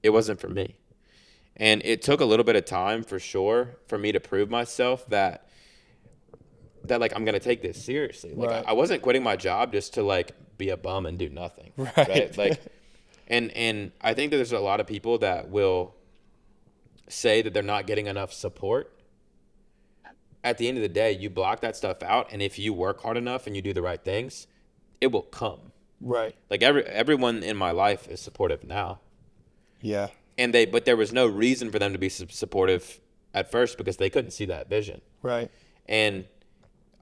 It wasn't for me. And it took a little bit of time for sure for me to prove myself that like I'm gonna take this seriously. Like Right. I wasn't quitting my job just to like be a bum and do nothing. Right. Like and I think that there's a lot of people that will say that they're not getting enough support. At the end of the day, you block that stuff out, and if you work hard enough and you do the right things, it will come. Right. Like everyone in my life is supportive now. Yeah. But there was no reason for them to be supportive at first because they couldn't see that vision. Right. And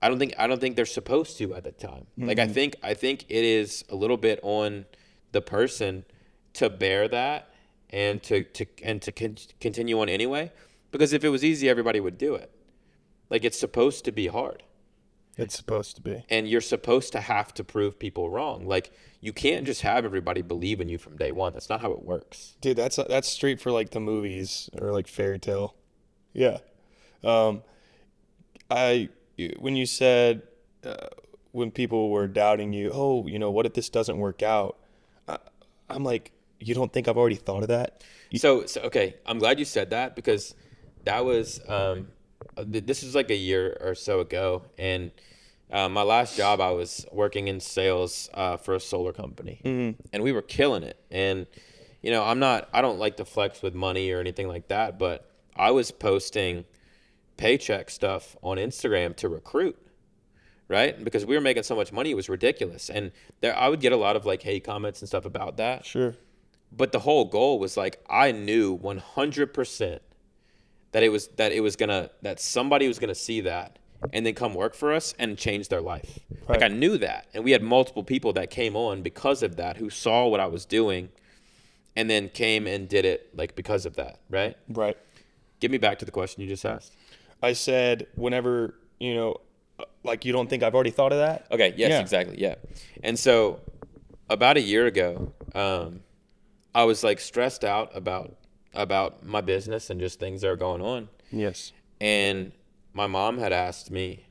I don't think they're supposed to at the time. Like I think it is a little bit on the person to bear that and to continue on anyway, because if it was easy, everybody would do it. Like it's supposed to be hard. It's supposed to be. And you're supposed to have to prove people wrong. Like you can't just have everybody believe in you from day one. That's not how it works. Dude, that's straight for like the movies or like fairy tale. Yeah. When you said when people were doubting you, oh, what if this doesn't work out? I'm like, you don't think I've already thought of that? So okay, I'm glad you said that because that was this was like a year or so ago, and my last job I was working in sales for a solar company, and we were killing it. And I don't like to flex with money or anything like that, but I was posting paycheck stuff on Instagram to recruit, right? Because we were making so much money, it was ridiculous. And I would get a lot of like hate comments and stuff about that. Sure. But the whole goal was like I knew 100% that somebody was gonna see that and then come work for us and change their life. Right. Like I knew that, and we had multiple people that came on because of that, who saw what I was doing, and then came and did it like because of that, right? Right. Get me back to the question you just asked. I said whenever, like you don't think I've already thought of that? Okay. Yes. Yeah. Exactly. Yeah. And so, about a year ago, I was like stressed out about my business and just things that are going on. Yes. And my mom had asked me,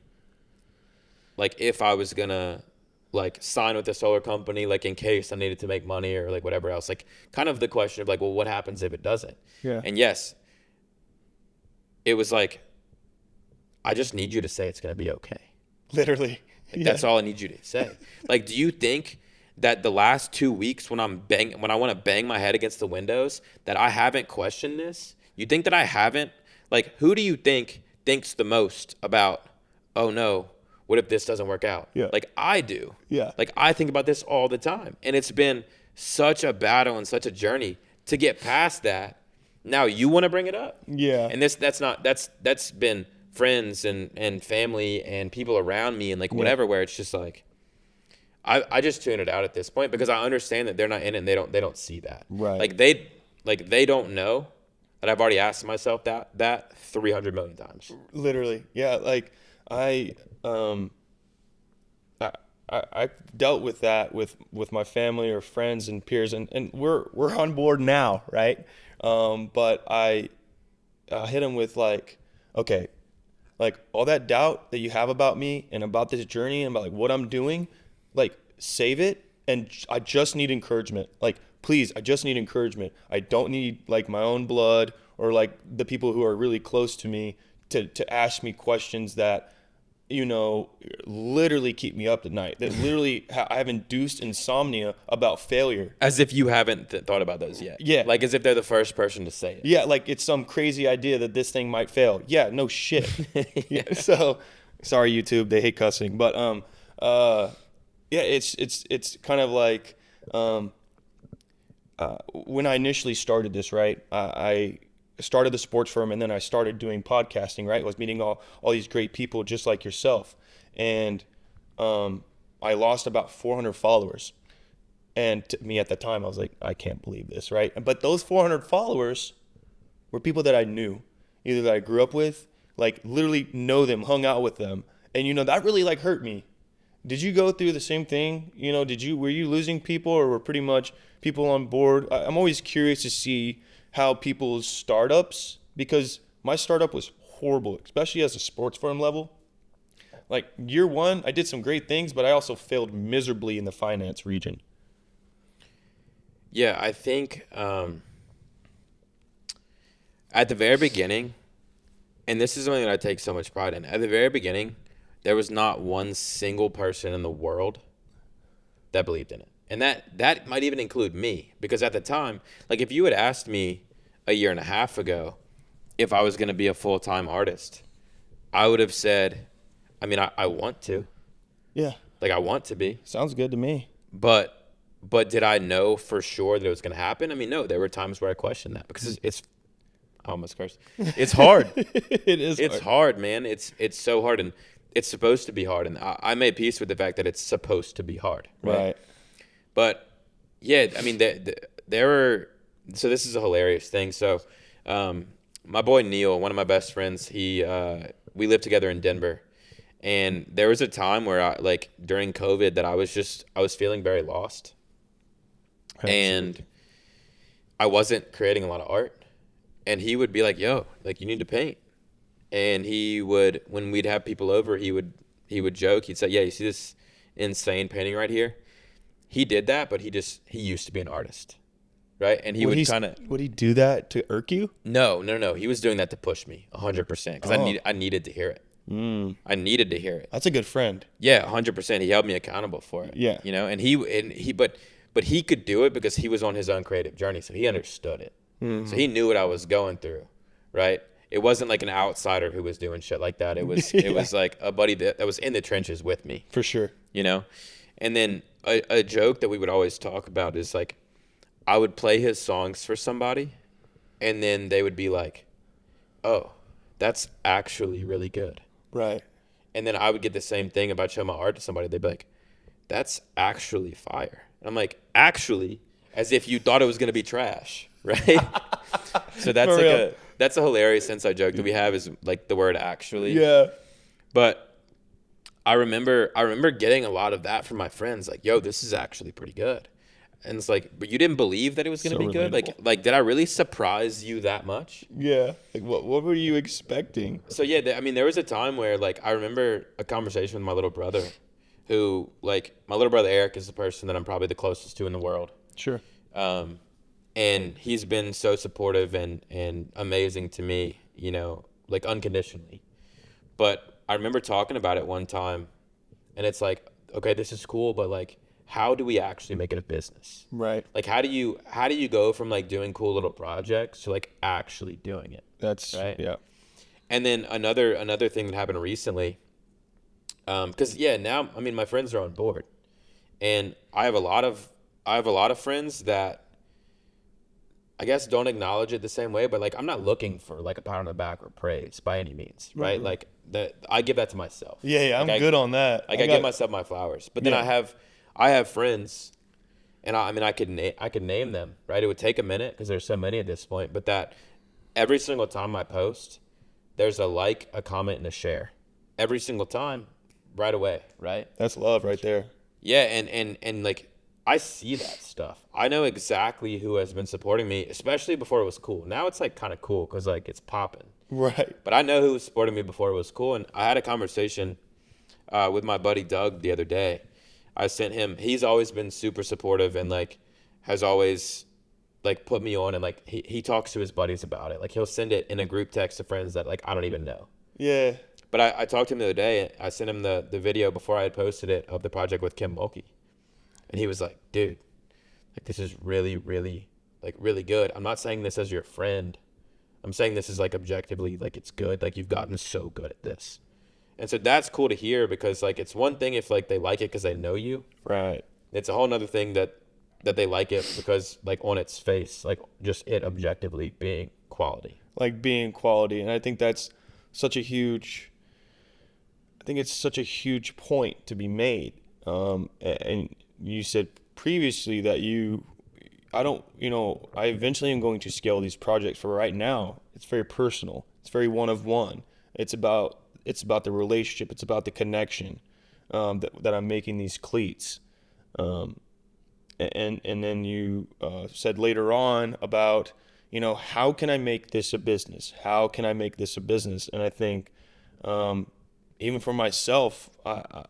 like, if I was gonna like sign with the solar company, like in case I needed to make money or like whatever else, like kind of the question of like, well, what happens if it doesn't? Yeah. And yes, it was like, I just need you to say it's gonna be okay. Literally. Like, that's all I need you to say. Like, do you think that the last 2 weeks when I want to bang my head against the windows, that I haven't questioned this? You think that I haven't? Like, who do you think thinks the most about, oh no, what if this doesn't work out? Yeah. Like I do. Yeah. Like I think about this all the time. And it's been such a battle and such a journey to get past that. Now you want to bring it up. Yeah. And that's been friends and family and people around me and like whatever, where it's just like, I just tune it out at this point because I understand that they're not in it and they don't see that. Right. Like they don't know that I've already asked myself that 300 million times. Literally. Yeah. Like I dealt with that with my family or friends and peers, and we're on board now, right? But I hit them with like, okay, like all that doubt that you have about me and about this journey and about like what I'm doing, like save it, and I just need encouragement. Like please, I just need encouragement. I don't need like my own blood or like the people who are really close to me to ask me questions that literally keep me up at night, that literally I have induced insomnia about failure. As if you haven't thought about those yet. Yeah. Like as if they're the first person to say it. Yeah, like it's some crazy idea that this thing might fail. Yeah, no shit. Yeah. So, sorry YouTube, they hate cussing, but yeah, it's kind of like when I initially started this, right? I started the sports firm, and then I started doing podcasting, right? I was meeting all these great people just like yourself. And I lost about 400 followers. And to me at the time, I was like, I can't believe this, right? But those 400 followers were people that I knew, either that I grew up with, like literally know them, hung out with them. And, that really like hurt me. Did you go through the same thing? Were you losing people, or were pretty much people on board? I'm always curious to see how people's startups, because my startup was horrible, especially as a sports firm level. Like year one, I did some great things, but I also failed miserably in the finance region. Yeah, I think At the very beginning, and this is something that I take so much pride in. At the very beginning, there was not one single person in the world that believed in it. And that might even include me, because at the time, like if you had asked me a year and a half ago if I was going to be a full-time artist, I would have said, I mean, I want to. Yeah. Like I want to be. Sounds good to me. But did I know for sure that it was going to happen? I mean, no, there were times where I questioned that because it's I almost cursed. It's hard. It is. It's hard, man. It's so hard, and it's supposed to be hard. And I made peace with the fact that it's supposed to be hard. Right. But yeah, I mean, there were. So this is a hilarious thing. So, my boy Neil, one of my best friends, we lived together in Denver, and there was a time where like during COVID that I was feeling very lost, and I wasn't creating a lot of art. And he would be like, yo, like you need to paint. And he would, when we'd have people over, he would joke. He'd say, yeah, you see this insane painting right here? He did that, but he used to be an artist. Right? And he would Would he do that to irk you? No. He was doing that to push me 100% because I needed to hear it. I needed to hear it. That's a good friend. Yeah, 100%. He held me accountable for it. Yeah. You know, but he could do it because he was on his own creative journey. So he understood it. So he knew what I was going through, right? It wasn't like an outsider who was doing shit like that. It was it was like a buddy that was in the trenches with me. For sure. You know? And then a joke that we would always talk about is like I would play his songs for somebody and then they would be like, oh, that's actually really good. Right. And then I would get the same thing if I show my art to somebody. They'd be like, that's actually fire. And I'm like, actually, as if you thought it was going to be trash. Right. So that's like that's a hilarious inside joke that we have is like the word actually. Yeah. But I remember getting a lot of that from my friends. Like, yo, this is actually pretty good. And it's like, but you didn't believe that it was going to be good. Like, did I really surprise you that much? Yeah. Like what were you expecting? So yeah, I mean, there was a time where like, I remember a conversation with my little brother who like my little brother, Eric, is the person that I'm probably the closest to in the world. Sure. And he's been so supportive and amazing to me, you know, like unconditionally. But I remember talking about it one time and it's like, okay, this is cool, but like, how do we actually make it a business? Right. Like, how do you go from like doing cool little projects to like actually doing it? That's right. Yeah. And then another thing that happened recently, because now, I mean, my friends are on board and I have a lot of friends that I guess don't acknowledge it the same way, but like I'm not looking for like a pat on the back or praise by any means, right? Like that I give that to myself. Yeah, I'm good on that. Like I give myself my flowers, but then I have friends, and I mean I could name them, right? It would take a minute because there's so many at this point, but that every single time I post, there's a like, a comment, and a share, every single time, right away, right? That's love right there. Yeah, and like. I see that stuff. I know exactly who has been supporting me, especially before it was cool. Now it's like kind of cool because like it's popping. Right. But I know who was supporting me before it was cool. And I had a conversation with my buddy Doug the other day. I sent him. He's always been super supportive and like has always like put me on and like he talks to his buddies about it. Like he'll send it in a group text to friends that like I don't even know. Yeah. But I talked to him the other day. I sent him the video before I had posted it of the project with Kim Mulkey. And he was like, dude, like this is really, really, like really good. I'm not saying this as your friend. I'm saying this is like objectively, like it's good. Like you've gotten so good at this. And so that's cool to hear because like it's one thing if like they like it because they know you. Right. It's a whole nother thing that they like it because like on its face, like just it objectively being quality. Like being quality. And I think that's such a huge point to be made. And you said previously that I eventually am going to scale these projects. For right now, it's very personal. It's very one of one. It's about the relationship. It's about the connection that I'm making these cleats. And then you said later on about, how can I make this a business? How can I make this a business? And I think even for myself,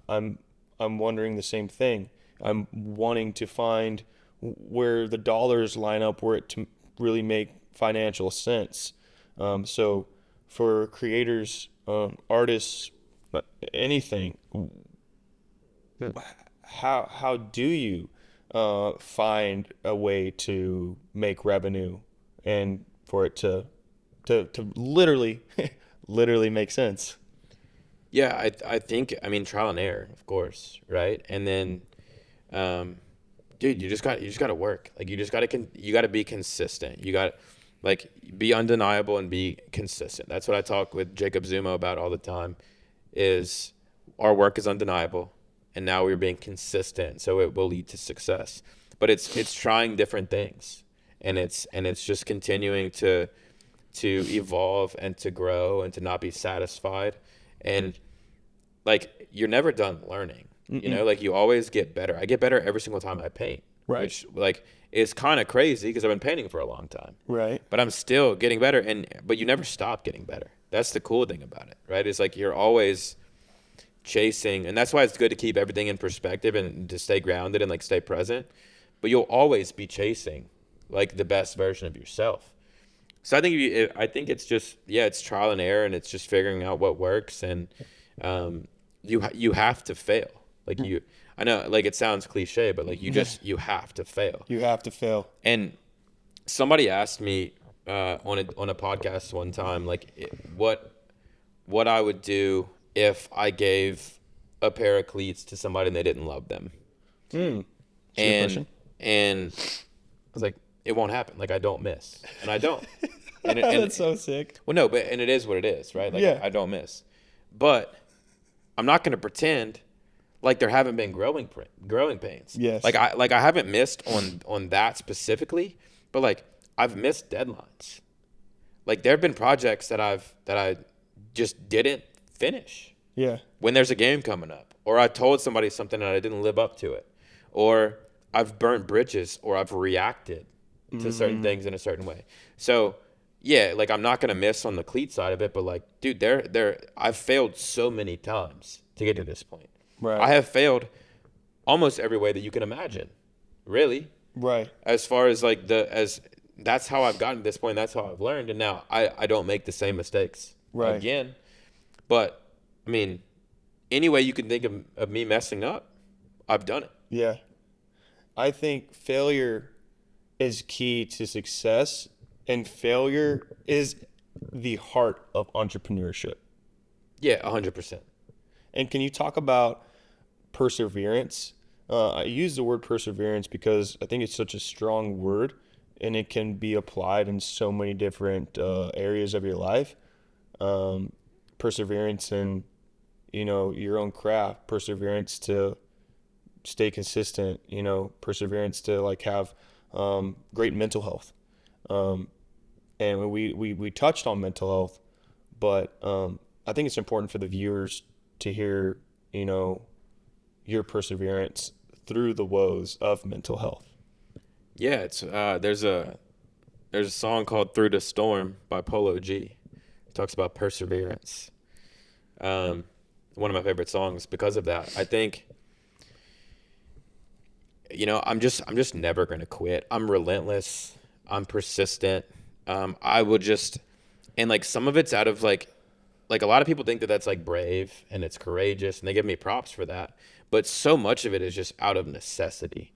I'm wondering the same thing. I'm wanting to find where the dollars line up, where it to really make financial sense. So for creators, artists, anything, how do you find a way to make revenue and for it to literally literally make sense? Yeah, I think, I mean, trial and error, of course, right? And then, dude, you just got to work. Like, you got to be consistent. You got like be undeniable and be consistent. That's what I talk with Jacob Zuma about all the time. Is our work is undeniable, and now we're being consistent, so it will lead to success. But it's trying different things, and it's just continuing to evolve and to grow and to not be satisfied. And like, you're never done learning. You know, like, you always get better. I get better every single time I paint. Right. Which, like, is kind of crazy because I've been painting for a long time. Right. But I'm still getting better, but you never stop getting better. That's the cool thing about it, right? It's like you're always chasing, and that's why it's good to keep everything in perspective and to stay grounded and like stay present. But you'll always be chasing like the best version of yourself. So I think it's just, yeah, it's trial and error, and it's just figuring out what works. And you have to fail. Like, I know, like, it sounds cliche, but like, you have to fail. You have to fail. And somebody asked me on a podcast one time, like, what I would do if I gave a pair of cleats to somebody and they didn't love them. And I was like, it won't happen. Like, I don't miss, and I don't. And That's so sick. Well, no, but it is what it is, right? Like, Yeah. I don't miss, but I'm not going to pretend like there haven't been growing pains. Yes. Like, I haven't missed on that specifically, but like, I've missed deadlines. Like, there have been projects that I just didn't finish. Yeah. When there's a game coming up, or I told somebody something and I didn't live up to it, or I've burnt bridges, or I've reacted to certain things in a certain way. So yeah, like, I'm not gonna miss on the cleat side of it, but like, dude, I've failed so many times to get to this point. Right. I have failed almost every way that you can imagine, really. Right. As far as like that's how I've gotten to this point. That's how I've learned, and now I don't make the same mistakes again. But I mean, any way you can think of me messing up, I've done it. Yeah. I think failure is key to success, and failure is the heart of entrepreneurship. Yeah, 100%. And can you talk about perseverance? I use the word perseverance because I think it's such a strong word, and it can be applied in so many different areas of your life. Perseverance in, your own craft, perseverance to stay consistent, perseverance to like have great mental health. And we touched on mental health, but I think it's important for the viewers to hear, your perseverance through the woes of mental health. Yeah, it's there's a song called "Through the Storm" by Polo G. It talks about perseverance. One of my favorite songs because of that. I think, I'm just never gonna quit. I'm relentless. I'm persistent. I will just, and like, some of it's out of like a lot of people think that that's like brave and it's courageous, and they give me props for that. But so much of it is just out of necessity,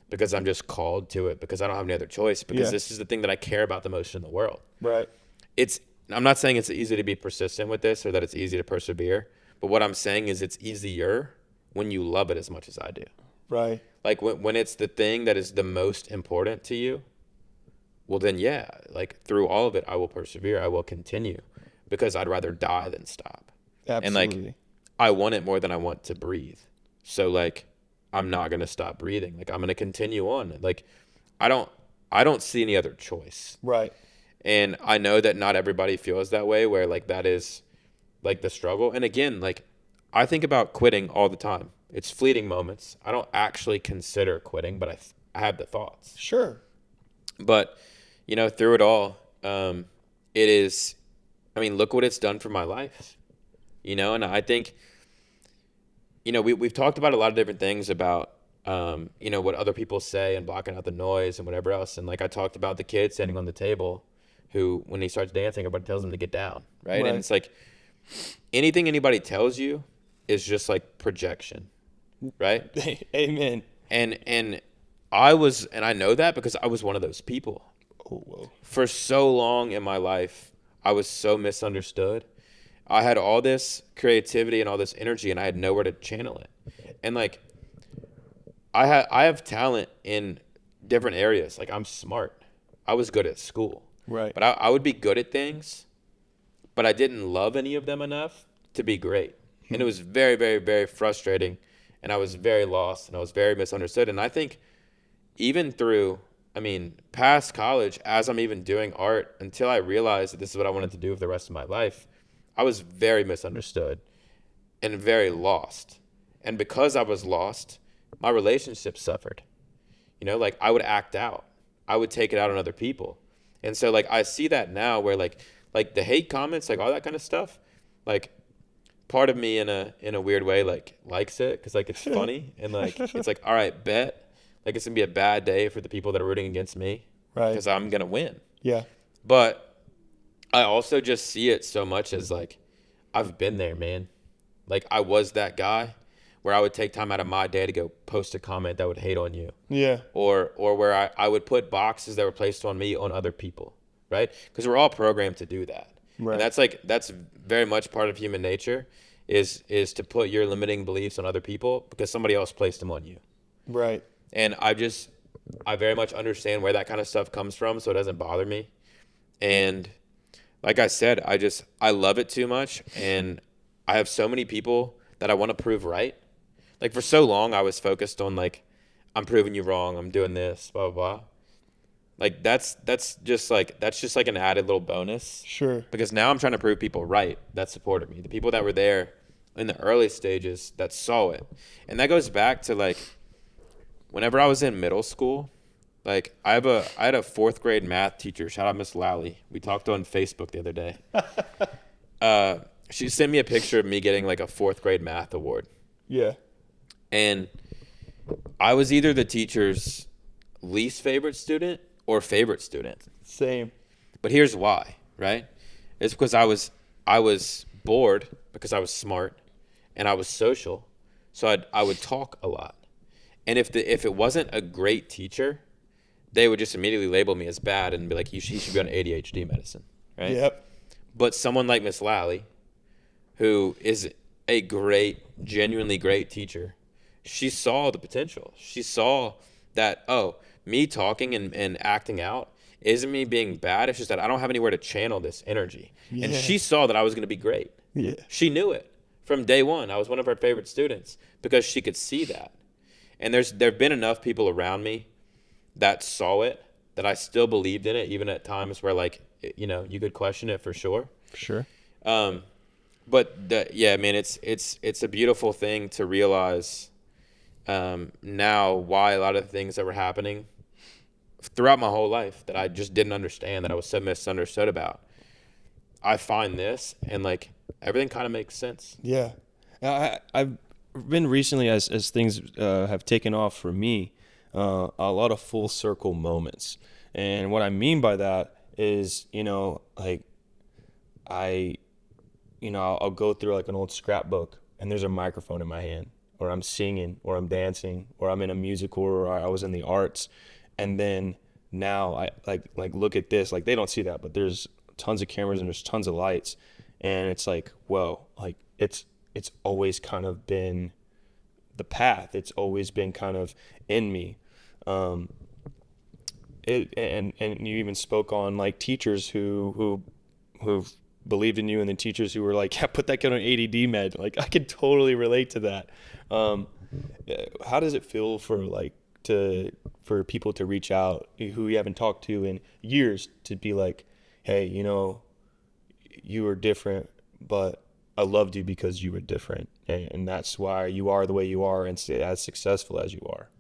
because I'm just called to it, because I don't have any other choice, because this is the thing that I care about the most in the world. Right. I'm not saying it's easy to be persistent with this or that it's easy to persevere, but what I'm saying is it's easier when you love it as much as I do. Right. Like, when it's the thing that is the most important to you, well then, yeah, like, through all of it, I will persevere. I will continue, because I'd rather die than stop. Absolutely. And like, I want it more than I want to breathe. So like, I'm not going to stop breathing. Like, I'm going to continue on. Like, I don't see any other choice. Right. And I know that not everybody feels that way, where like, that is like the struggle. And again, like, I think about quitting all the time. It's fleeting moments. I don't actually consider quitting, but I have the thoughts. Sure. But, through it all, it is, I mean, look what it's done for my life, and I think, we've talked about a lot of different things about, what other people say and blocking out the noise and whatever else. And like, I talked about the kid standing on the table who, when he starts dancing, everybody tells him to get down, right? Right. And it's like anything anybody tells you is just like projection, right? Amen. And I know that because I was one of those people. Oh, whoa. For so long in my life, I was so misunderstood. I had all this creativity and all this energy, and I had nowhere to channel it. And like, I have talent in different areas. Like, I'm smart. I was good at school. Right. But I would be good at things, but I didn't love any of them enough to be great. And it was very, very, very frustrating. And I was very lost, and I was very misunderstood. And I think even through, past college, as I'm even doing art, until I realized that this is what I wanted to do for the rest of my life, I was very misunderstood and very lost. And because I was lost, my relationships suffered. Like, I would act out. I would take it out on other people. And so, like, I see that now where, like the hate comments, like, all that kind of stuff, like, part of me in a weird way, like, likes it because, like, it's funny. And, like, it's like, all right, bet. Like, it's going to be a bad day for the people that are rooting against me. Right. Because I'm going to win. Yeah. But I also just see it so much as, like, I've been there, man. Like, I was that guy where I would take time out of my day to go post a comment that would hate on you. Yeah. Or where I would put boxes that were placed on me on other people, right? Because we're all programmed to do that. Right. And that's very much part of human nature is to put your limiting beliefs on other people because somebody else placed them on you. Right. And I very much understand where that kind of stuff comes from, so it doesn't bother me. And like I said, I love it too much, and I have so many people that I want to prove right. Like, for so long, I was focused on, like, I'm proving you wrong, I'm doing this, blah, blah, blah. Like, that's just like an added little bonus. Sure. Because now I'm trying to prove people right that supported me, the people that were there in the early stages that saw it. And that goes back to, like, whenever I was in middle school, like, I had a fourth grade math teacher. Shout out Miss Lally. We talked on Facebook the other day. She sent me a picture of me getting, like, a fourth grade math award. Yeah. And I was either the teacher's least favorite student or favorite student. Same. But here's why, right? It's because I was bored because I was smart and I was social. So I would talk a lot. And if it wasn't a great teacher, they would just immediately label me as bad and be like, he should be on ADHD medicine, right? Yep. But someone like Miss Lally, who is a genuinely great teacher, she saw the potential. She saw that, me talking and acting out isn't me being bad. It's just that I don't have anywhere to channel this energy. Yeah. And she saw that I was going to be great. Yeah. She knew it from day one. I was one of her favorite students because she could see that. And there've been enough people around me that saw it, that I still believed in it, even at times where, like, you could question it for sure. Sure. But it's a beautiful thing to realize now why a lot of the things that were happening throughout my whole life that I just didn't understand, that I was so misunderstood about. I find this, and, like, everything kind of makes sense. Yeah. I've been recently, as things have taken off for me, a lot of full circle moments. And what I mean by that is, like, I'll go through, like, an old scrapbook and there's a microphone in my hand, or I'm singing, or I'm dancing, or I'm in a musical, or I was in the arts. And then now I like look at this, like, they don't see that, but there's tons of cameras and there's tons of lights. And it's like, whoa, like, it's always kind of been the path. It's always been kind of in me. And you even spoke on, like, teachers who've believed in you, and then teachers who were like, yeah, put that kid on ADD med. Like, I could totally relate to that. How does it feel for people to reach out who you haven't talked to in years, to be like, hey, you were different, but I loved you because you were different, and that's why you are the way you are and as successful as you are?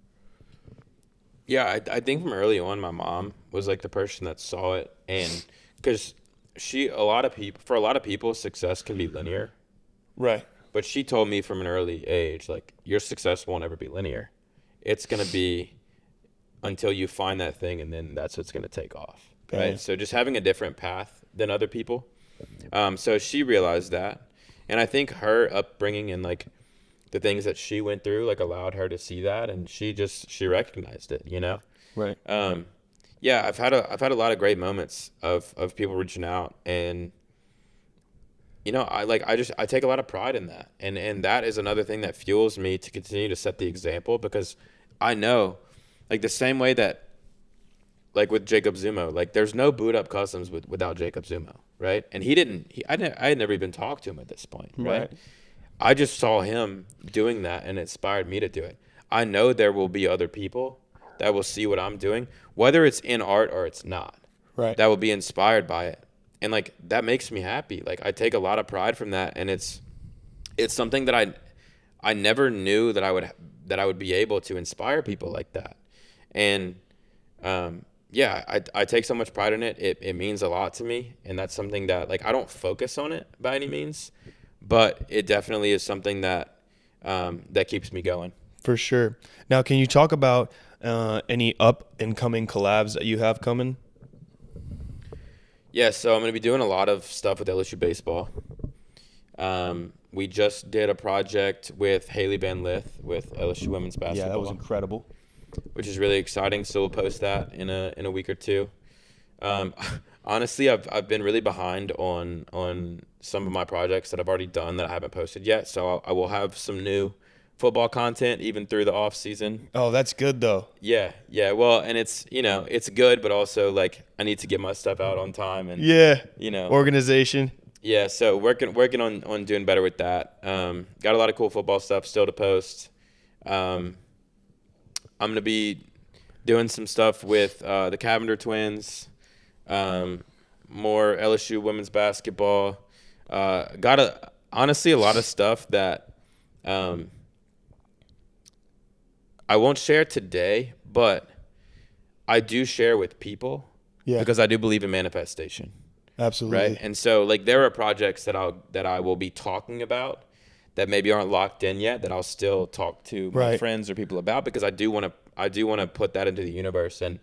Yeah, I think from early on, my mom was, like, the person that saw it, and because for a lot of people, success can be linear. Right. But she told me from an early age, like, your success won't ever be linear. It's going to be until you find that thing, and then that's what's going to take off. right? So just having a different path than other people. So she realized that, and I think her upbringing and like the things that she went through like allowed her to see that, and she recognized it, you know. Right. Yeah, I've had a lot of great moments of people reaching out, and you know, I take a lot of pride in that, and that is another thing that fuels me to continue to set the example, because I know, like the same way that, like with Jacob Zumo, like there's no boot up customs without Jacob Zumo, right? And I had never even talked to him at this point, right? I just saw him doing that and it inspired me to do it. I know there will be other people that will see what I'm doing, whether it's in art or it's not, Right. that will be inspired by it. And like, that makes me happy. Like I take a lot of pride from that. And it's something that I never knew that I would be able to inspire people like that. And, yeah, I take so much pride in it. It means a lot to me. And that's something that like, I don't focus on it by any means, but it definitely is something that, that keeps me going. For sure. Now, can you talk about any up and coming collabs that you have coming? Yeah, so I'm going to be doing a lot of stuff with LSU baseball. We just did a project with Haley Van Lith with LSU women's basketball. Yeah, that was incredible. Which is really exciting. So we'll post that in a week or two. Honestly, I've been really behind on some of my projects that I've already done that I haven't posted yet. So I will have some new football content even through the off season. Oh, that's good though. Yeah. Well, and it's, you know, it's good, but also like I need to get my stuff out on time and you know, organization. Yeah. So working on doing better with that. Got a lot of cool football stuff still to post. I'm gonna be doing some stuff with the Cavender twins. More LSU women's basketball. Honestly a lot of stuff that I won't share today, but I do share with people because I do believe in manifestation. Absolutely. Right. And so like there are projects that I will be talking about that maybe aren't locked in yet that I'll still talk to my friends or people about, because I do want to put that into the universe and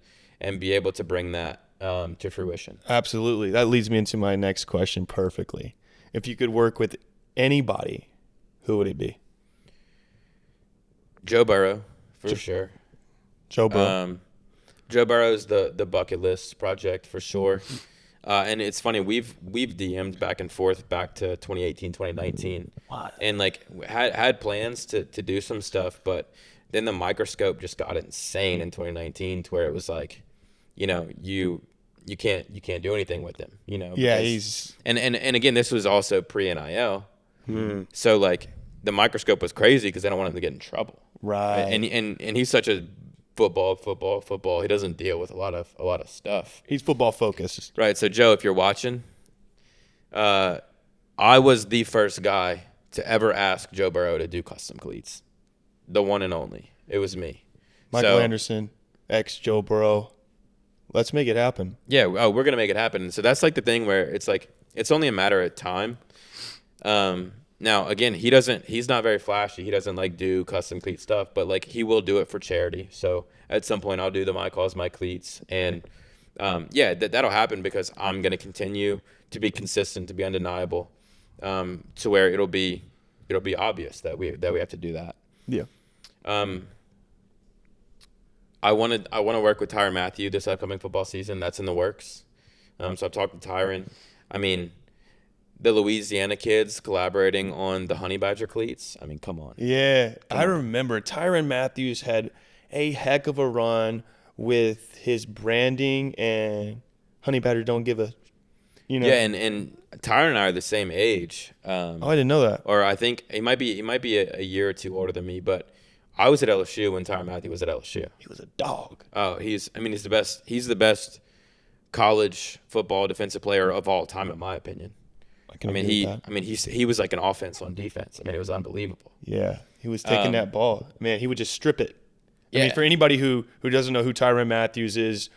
be able to bring that to fruition. Absolutely. That leads me into my next question perfectly. If you could work with anybody, who would it be? Joe Burrow, for sure. Joe Burrow. Joe Burrow's the bucket list project for sure. And it's funny, we've DM'd back and forth back to 2018, 2019. Wow. And like had plans to do some stuff, but then the microscope just got insane in 2019 to where it was like, you know, you can't do anything with him, you know. Yeah, and again, this was also pre-NIL. So like the microscope was crazy because they don't want him to get in trouble. Right. And he's such a football. He doesn't deal with a lot of stuff. He's football focused. Right. So Joe, if you're watching, I was the first guy to ever ask Joe Burrow to do custom cleats. The one and only. It was me. Michael Anderson, ex Joe Burrow. Let's make it happen. Yeah. Oh, we're gonna make it happen. And so that's like the thing where it's like it's only a matter of time. Now again, he's not very flashy. He doesn't like do custom cleat stuff, but like he will do it for charity. So at some point I'll do the My Calls My Cleats, and that'll happen because I'm going to continue to be consistent, to be undeniable, to where it'll be obvious that we have to do that. Yeah. I want to work with Tyron Matthew this upcoming football season. That's in the works. So I've talked to Tyron. I mean, the Louisiana kids collaborating on the Honey Badger cleats. I mean, come on. Yeah, I remember Tyron Matthews had a heck of a run with his branding, and Honey Badger don't give a, you know. Yeah, and Tyron and I are the same age. I didn't know that. Or I think he might be a year or two older than me, but I was at LSU when Tyron Matthew was at LSU. He was a dog. Oh, he's the best. He's the best college football defensive player of all time, in my opinion. He was like an offense on defense. I mean, it was unbelievable. Yeah, he was taking that ball. Man, he would just strip it. Yeah. I mean, for anybody who doesn't know who Tyron Matthews is,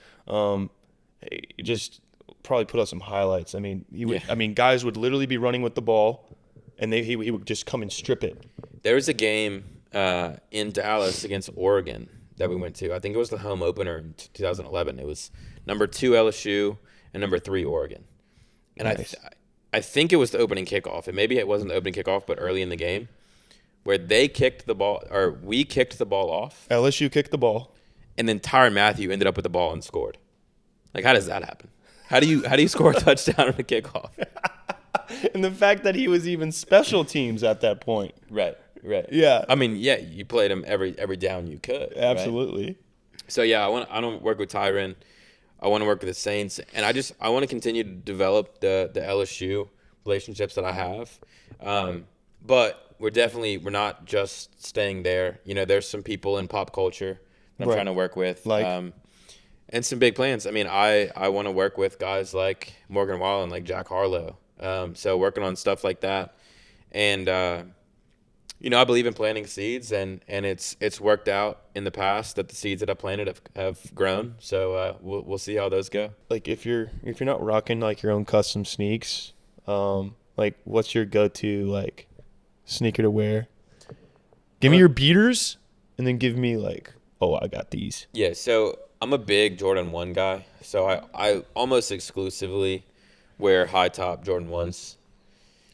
just probably put out some highlights. I mean, guys would literally be running with the ball, and he would just come and strip it. There was a game in Dallas against Oregon that we went to. I think it was the home opener in 2011. It was number 2 LSU and number 3 Oregon. And Nice. I think it was the opening kickoff. And maybe it wasn't the opening kickoff, but early in the game where they kicked the ball, or we kicked the ball off, LSU kicked the ball. and then Tyrann Mathieu ended up with the ball and scored. Like, how does that happen? How do you score a touchdown on a kickoff? And the fact that he was even special teams at that point. Right. Yeah. I mean, yeah, you played him every down you could. Right? Absolutely. So yeah, I want to work with Tyrann. I want to work with the Saints, and I want to continue to develop the LSU relationships that I have. But we're not just staying there. You know, there's some people in pop culture that I'm Right. trying to work with. Like? And some big plans. I mean, I want to work with guys like Morgan Wallen, like Jack Harlow. So working on stuff like that, and you know, I believe in planting seeds, and it's worked out in the past that the seeds that I planted have grown. So we'll see how those go. Like if you're not rocking like your own custom sneaks, like what's your go-to like sneaker to wear? Give me your beaters, and then give me like, oh, I got these. Yeah, so I'm a big Jordan 1 guy. So I almost exclusively wear high top Jordan 1s.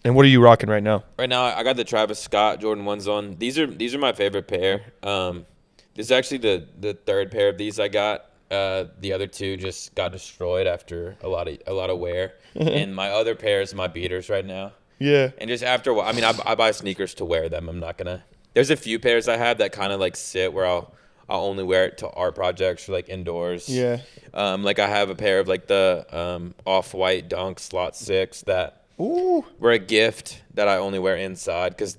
And what are you rocking right now? Right now, I got the Travis Scott Jordan 1s on. These are my favorite pair. This is actually the third pair of these I got. The other 2 just got destroyed after a lot of wear. And my other pair is my beaters right now. Yeah. And just after a while, I mean, I buy sneakers to wear them. I'm not gonna. There's a few pairs I have that kind of like sit where I'll only wear it to art projects or like indoors. Yeah. Like I have a pair of like the off-white Dunk Slot 6 that Ooh. were a gift that I only wear inside because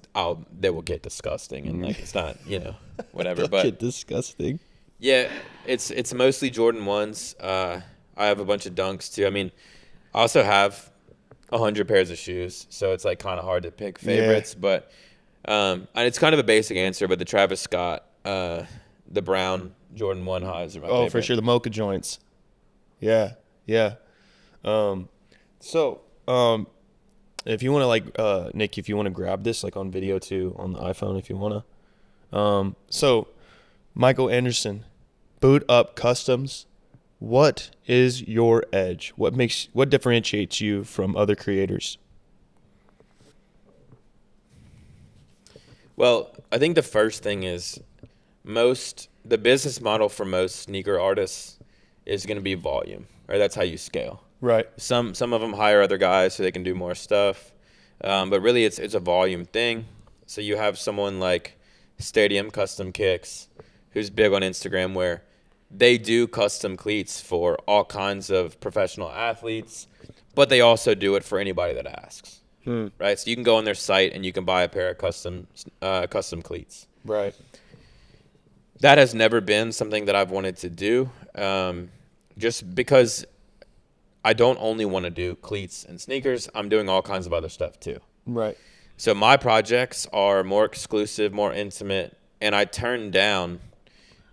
they will get disgusting and like it's not, you know, whatever. But Get disgusting. yeah, it's mostly Jordan 1s. I have a bunch of Dunks too. I mean, I also have 100 pairs of shoes, so it's like kind of hard to pick favorites. But and it's kind of a basic answer, but the Travis Scott, the brown Jordan 1 highs are my favorite. For sure, the mocha joints. Yeah. If you want to like Nick, if you want to grab this like on video too on the iPhone, if you want to. So Michael Anderson, Boot Up Customs. What is your edge? What differentiates you from other creators? Well, I think the first thing is the business model for most sneaker artists is going to be volume, right? That's how you scale. Right. Some of them hire other guys so they can do more stuff, but really it's a volume thing. So you have someone like Stadium Custom Kicks, who's big on Instagram, where they do custom cleats for all kinds of professional athletes, but they also do it for anybody that asks. Right? So you can go on their site and you can buy a pair of custom cleats. Right. That has never been something that I've wanted to do, just because I don't only want to do cleats and sneakers. I'm doing all kinds of other stuff too. Right. So my projects are more exclusive, more intimate, and I turn down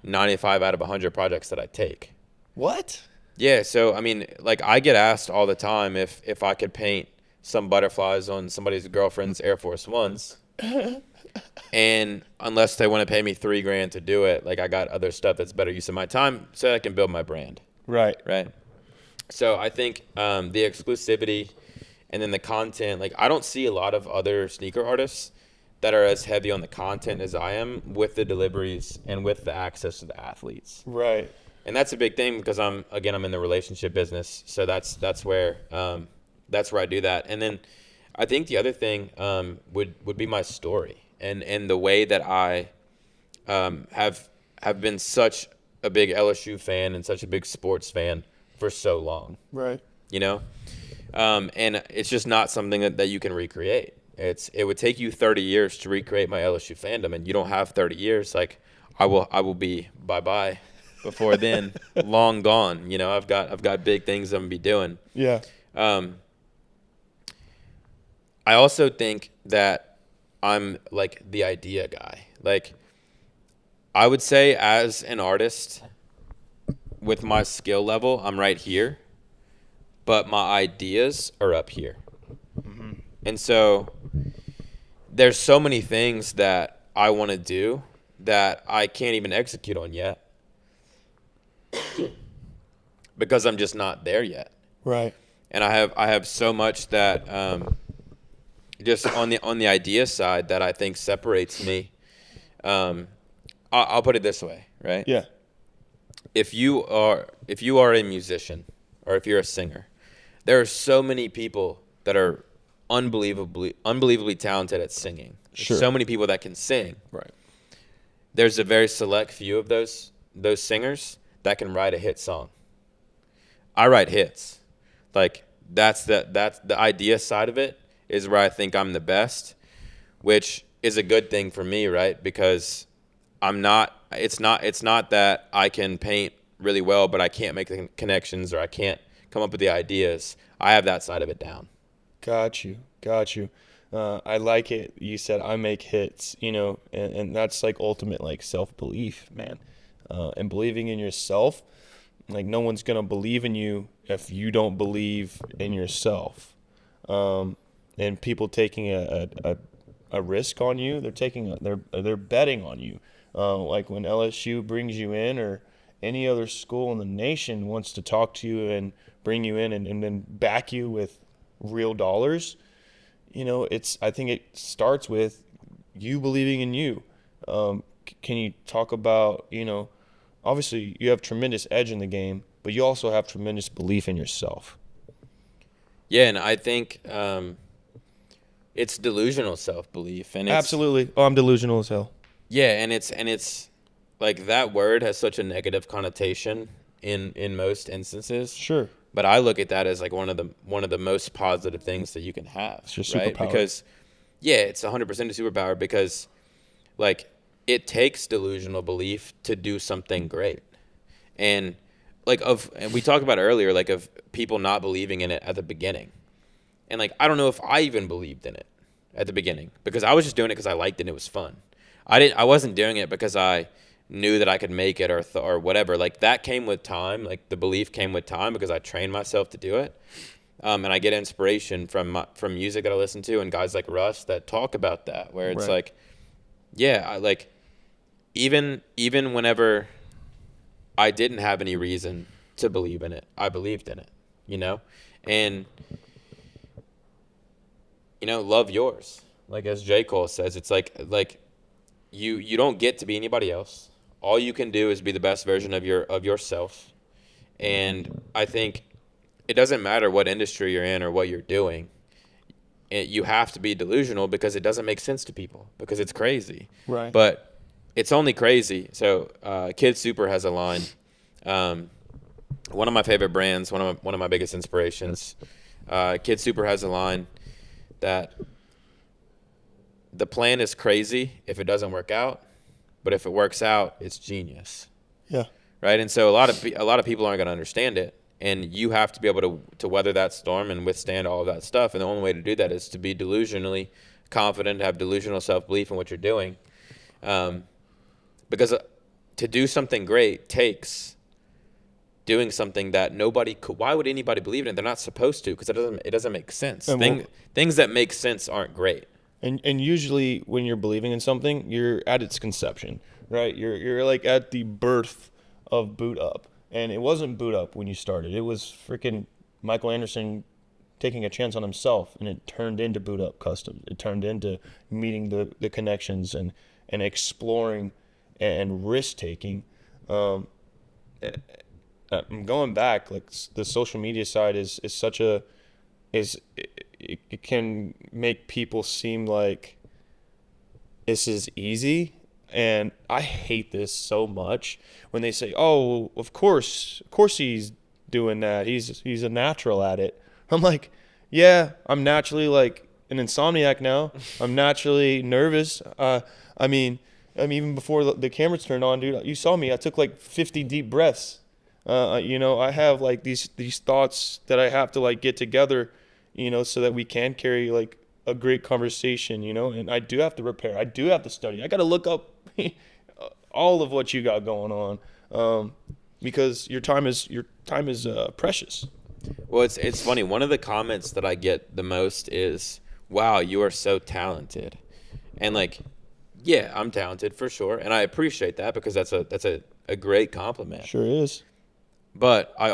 95 out of 100 projects that I take. What? Yeah, so I mean, like I get asked all the time if I could paint some butterflies on somebody's girlfriend's Air Force Ones. And unless they want to pay me $3,000 to do it, like I got other stuff that's better use of my time so I can build my brand. Right. So I think the exclusivity and then the content, like I don't see a lot of other sneaker artists that are as heavy on the content as I am with the deliveries and with the access to the athletes. Right. And that's a big thing because I'm in the relationship business. So that's where I do that. And then I think the other thing would be my story and the way that I have been such a big LSU fan and such a big sports fan for so long. Right. You know? And it's just not something that you can recreate. It would take you 30 years to recreate my LSU fandom, and you don't have 30 years. Like I will be bye-bye before then, long gone. You know, I've got big things I'm gonna be doing. Yeah. I also think that I'm like the idea guy. Like I would say as an artist with my skill level, I'm right here, but my ideas are up here. And so there's so many things that I want to do that I can't even execute on yet because I'm just not there yet. Right. And I have so much that just on the idea side that I think separates me. I'll put it this way, right? Yeah. If you are a musician or if you're a singer, there are so many people that are unbelievably talented at singing. There's Sure. so many people that can sing. Right. There's a very select few of those singers that can write a hit song. I write hits. Like that's the idea side of it is where I think I'm the best, which is a good thing for me, right? Because it's not that I can paint really well, but I can't make the connections or I can't come up with the ideas. I have that side of it down. Got you. I like it. You said I make hits, and that's like ultimate like self-belief, man. And believing in yourself. Like no one's gonna believe in you if you don't believe in yourself. And people taking a risk on you, they're betting on you. Like when LSU brings you in, or any other school in the nation wants to talk to you and bring you in and then back you with real dollars. I think it starts with you believing in you. Can you talk about, obviously you have tremendous edge in the game, but you also have tremendous belief in yourself. Yeah, and I think it's delusional self-belief, and Absolutely. Oh, I'm delusional as hell. yeah, and it's like that word has such a negative connotation in most instances. Sure. But I look at that as like one of the most positive things that you can have. It's your right? superpower. Because yeah, it's 100% a superpower because like it takes delusional belief to do something great. And and we talked about earlier, like of people not believing in it at the beginning. And like, I don't know if I even believed in it at the beginning because I was just doing it because I liked it and it was fun. I wasn't doing it because I knew that I could make it or whatever. Like that came with time. Like the belief came with time because I trained myself to do it. And I get inspiration from music that I listen to and guys like Russ that talk about that, where it's Right. like, yeah, even whenever I didn't have any reason to believe in it, I believed in it, and love yours. Like as J. Cole says, it's like you don't get to be anybody else. All you can do is be the best version of yourself. And I think it doesn't matter what industry you're in or what you're doing. You have to be delusional because it doesn't make sense to people because it's crazy. Right. But it's only crazy. So Kid Super has a line. One of my favorite brands, one of my biggest inspirations. Kid Super has a line that the plan is crazy if it doesn't work out, but if it works out, it's genius. Yeah. Right? And so a lot of people aren't going to understand it, and you have to be able to weather that storm and withstand all of that stuff. And the only way to do that is to be delusionally confident, have delusional self-belief in what you're doing. Because to do something great takes doing something that nobody could. Why would anybody believe in it? They're not supposed to because it doesn't make sense. Things that make sense aren't great. And usually when you're believing in something, you're at its conception, right? You're like at the birth of Boot Up. And it wasn't Boot Up when you started. It was freaking Michael Anderson taking a chance on himself, and it turned into Boot Up Custom. It turned into meeting the connections and exploring and risk taking. I'm going back, like the social media side is such a it can make people seem like this is easy, and I hate this so much when they say, "Oh, of course he's doing that. He's a natural at it." I'm like, "Yeah, I'm naturally like an insomniac now. I'm naturally nervous. I mean, even before the cameras turned on, dude, you saw me. I took like 50 deep breaths. I have like these thoughts that I have to like get together, so that we can carry like a great conversation, and I do have to prepare. I do have to study. I got to look up all of what you got going on, because your time is precious." Well, it's funny. One of the comments that I get the most is, "Wow, you are so talented," and like Yeah, I'm talented for sure, and I appreciate that because that's a great compliment. Sure is. But I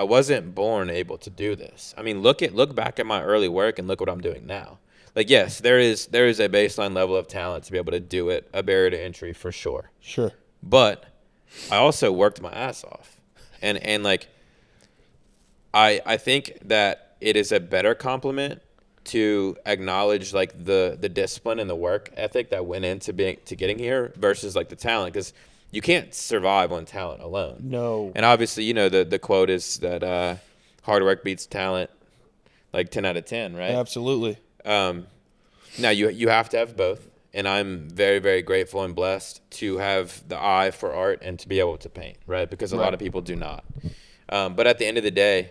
wasn't born able to do this. I mean, look back at my early work and look what I'm doing now. Like, yes, there is a baseline level of talent to be able to do it, a barrier to entry for sure. Sure. But I also worked my ass off, and like I think that it is a better compliment to acknowledge like the discipline and the work ethic that went into getting here versus like the talent, because you can't survive on talent alone. No. And obviously, the quote is that hard work beats talent like 10 out of 10, right? Absolutely. Now you have to have both, and I'm very, very grateful and blessed to have the eye for art and to be able to paint, right? Because a lot of people do not. But at the end of the day,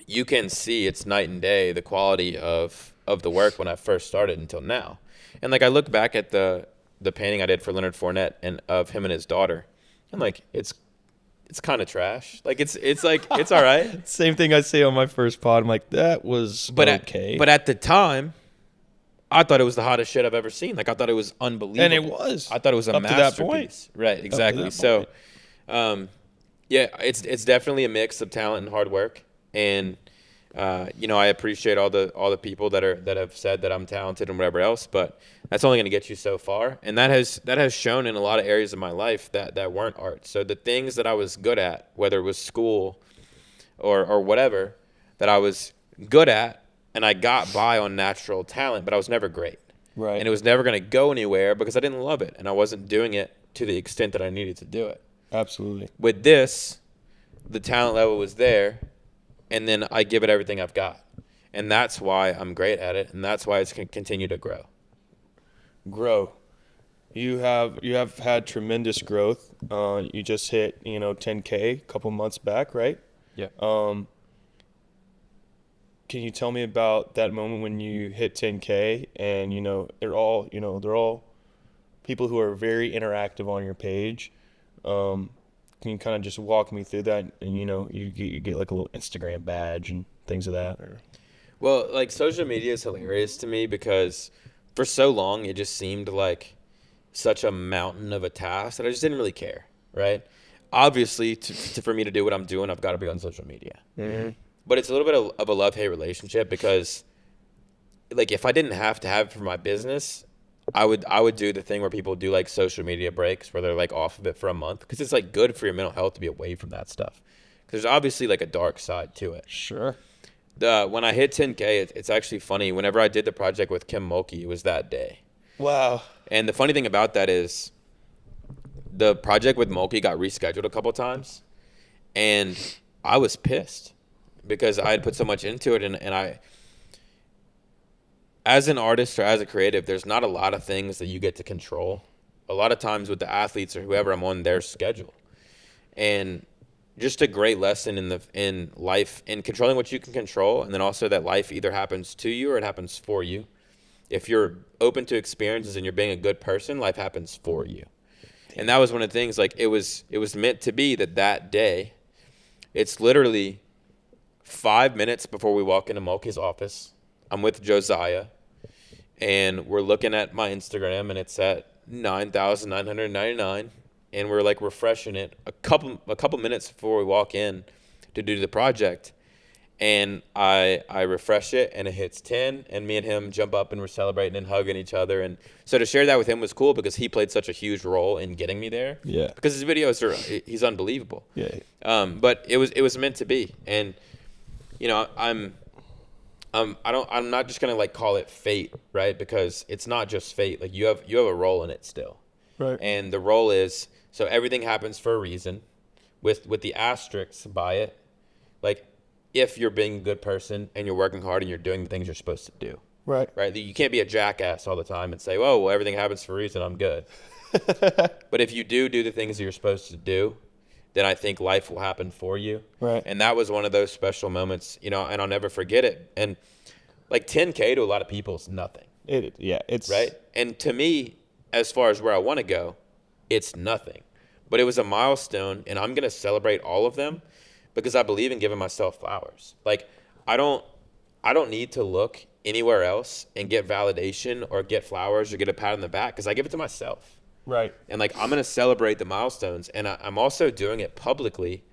you can see it's night and day the quality of the work when I first started until now. And like I look back at the painting I did for Leonard Fournette and of him and his daughter, and like it's kind of trash. Like it's like it's all right. Same thing I say on my first pod. I'm like, that was okay. But at the time, I thought it was the hottest shit I've ever seen. Like I thought it was unbelievable. And it was. I thought it was a up masterpiece. to that point. Right, exactly. So, yeah, it's definitely a mix of talent and hard work. And I appreciate all the people that have said that I'm talented and whatever else, but that's only going to get you so far. And that has shown in a lot of areas of my life that weren't art. So the things that I was good at, whether it was school or whatever, that I was good at, and I got by on natural talent, but I was never great. Right. And it was never going to go anywhere because I didn't love it, and I wasn't doing it to the extent that I needed to do it. Absolutely. With this, the talent level was there, and then I give it everything I've got. And that's why I'm great at it, and that's why it's going to continue to grow. Grow. You have had tremendous growth. You just hit 10K a couple months back, right? Yeah. Can you tell me about that moment when you hit 10K and they're all people who are very interactive on your page? Can you kind of just walk me through that? And you get like a little Instagram badge and things of that. Or... Well, like social media is hilarious to me because for so long it just seemed like such a mountain of a task that I just didn't really care, right? Obviously, for me to do what I'm doing, I've got to be on social media. Mm-hmm. But it's a little bit of a love-hate relationship because, like, if I didn't have to have it for my business, I would do the thing where people do, like, social media breaks where they're, like, off of it for a month because it's, like, good for your mental health to be away from that stuff. Because there's obviously, like, a dark side to it. Sure. When I hit 10K, it's actually funny. Whenever I did the project with Kim Mulkey, it was that day. Wow. And the funny thing about that is the project with Mulkey got rescheduled a couple times, and I was pissed because I had put so much into it, and I, as an artist or as a creative, there's not a lot of things that you get to control. A lot of times with the athletes or whoever, I'm on their schedule. And just a great lesson in life, in controlling what you can control, and then also that life either happens to you or it happens for you. If you're open to experiences and you're being a good person, life happens for you. And that was one of the things, like, it was meant to be that day, it's literally 5 minutes before we walk into Mulkey's office. I'm with Josiah, and we're looking at my Instagram, and it's at 9,999, and we're like refreshing it a couple minutes before we walk in to do the project. And I refresh it, and it hits 10, and me and him jump up, and we're celebrating and hugging each other. And so to share that with him was cool because he played such a huge role in getting me there. Yeah. Because his videos he's unbelievable. Yeah. But it was meant to be. And I'm not just gonna like call it fate, right? Because it's not just fate. Like you have a role in it still. Right. And the role is, so everything happens for a reason, with the asterisks by it. Like, if you're being a good person and you're working hard and you're doing the things you're supposed to do. Right. Right. You can't be a jackass all the time and say, "Oh, well, everything happens for a reason. I'm good." But if you do the things that you're supposed to do, then I think life will happen for you. Right. And that was one of those special moments, and I'll never forget it. And like 10K to a lot of people is nothing. It's right. And to me, as far as where I want to go, it's nothing. But it was a milestone, and I'm gonna celebrate all of them because I believe in giving myself flowers. Like I don't need to look anywhere else and get validation or get flowers or get a pat on the back, because I give it to myself. Right. And like, I'm going to celebrate the milestones. And I'm also doing it publicly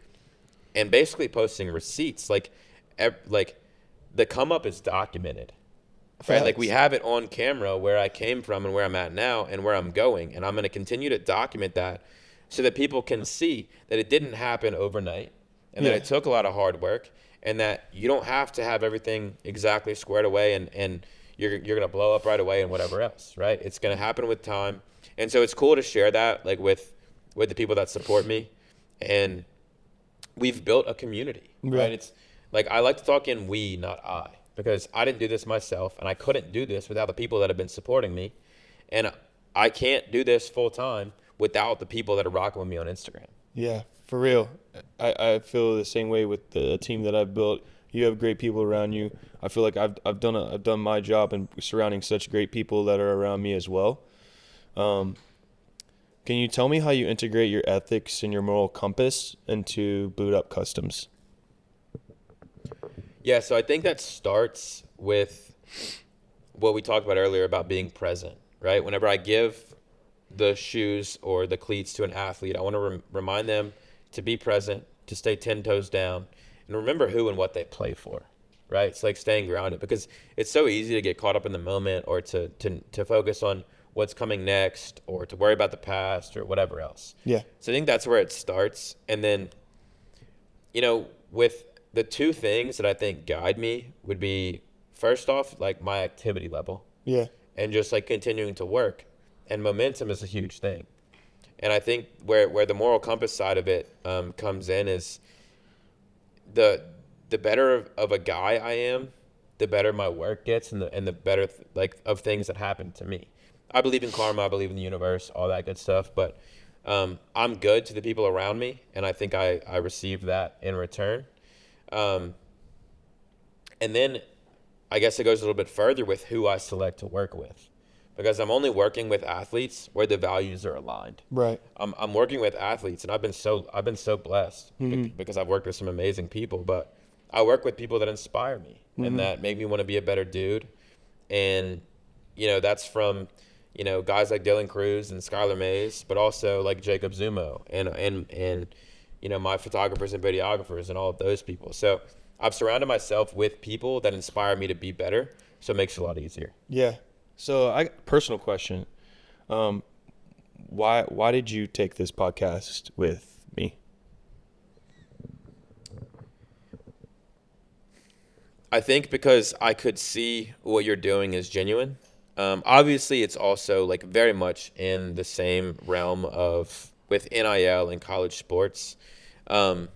and basically posting receipts. Like the come up is documented. Right? Like, we have it on camera where I came from and where I'm at now and where I'm going. And I'm going to continue to document that so that people can see that it didn't happen overnight and that it took a lot of hard work, and that you don't have to have everything exactly squared away and you're going to blow up right away and whatever else, right? It's going to happen with time. And so it's cool to share that, like, with the people that support me. And we've built a community, right? It's like, I like to talk in we, not I, because I didn't do this myself, and I couldn't do this without the people that have been supporting me. And I can't do this full time without the people that are rocking with me on Instagram. Yeah, for real. I feel the same way with the team that I've built. You have great people around you. I feel like I've done my job in surrounding such great people that are around me as well. Can you tell me how you integrate your ethics and your moral compass into Boot Up Customs? Yeah, so I think that starts with what we talked about earlier about being present, right? Whenever I give the shoes or the cleats to an athlete, I want to remind them to be present, to stay 10 toes down, and remember who and what they play for, right? It's like staying grounded, because it's so easy to get caught up in the moment, or to focus on what's coming next, or to worry about the past or whatever else. Yeah. So I think that's where it starts. And then, with the two things that I think guide me would be, first off, like, my activity level. Yeah. And just like continuing to work. And momentum is a huge thing. And I think where the moral compass side of it comes in is the better of a guy I am, the better my work gets, and the better of things that happen to me. I believe in karma, I believe in the universe, all that good stuff. But I'm good to the people around me, and I think I receive that in return. And then I guess it goes a little bit further with who I select to work with, because I'm only working with athletes where the values are aligned. Right. I'm working with athletes, and I've been so blessed because I've worked with some amazing people, but I work with people that inspire me and that make me want to be a better dude. And, that's from, guys like Dylan Cruz and Skylar Mays, but also like Jacob Zumo and my photographers and videographers and all of those people. So I've surrounded myself with people that inspire me to be better. So it makes it a lot easier. Yeah. So personal question. Why did you take this podcast with me? I think because I could see what you're doing is genuine. Obviously, it's also like very much in the same realm of with NIL and college sports. But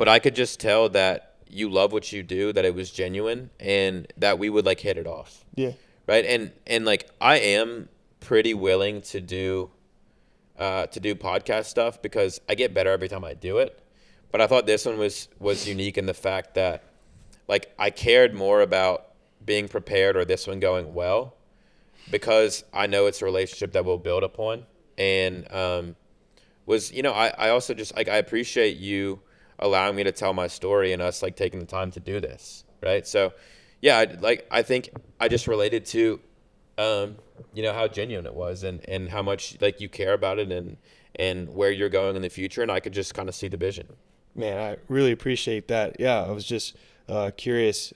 I could just tell that you love what you do, that it was genuine, and that we would like hit it off. Yeah. Right. And like, I am pretty willing to do podcast stuff because I get better every time I do it. But I thought this one was unique in the fact that, like, I cared more about being prepared or this one going well, because I know it's a relationship that we'll build upon. And I also just, like, I appreciate you allowing me to tell my story and us, like, taking the time to do this, right? So, yeah, I think I just related to, how genuine it was and how much, like, you care about it and where you're going in the future. And I could just kind of see the vision. Man, I really appreciate that. Yeah, I was just curious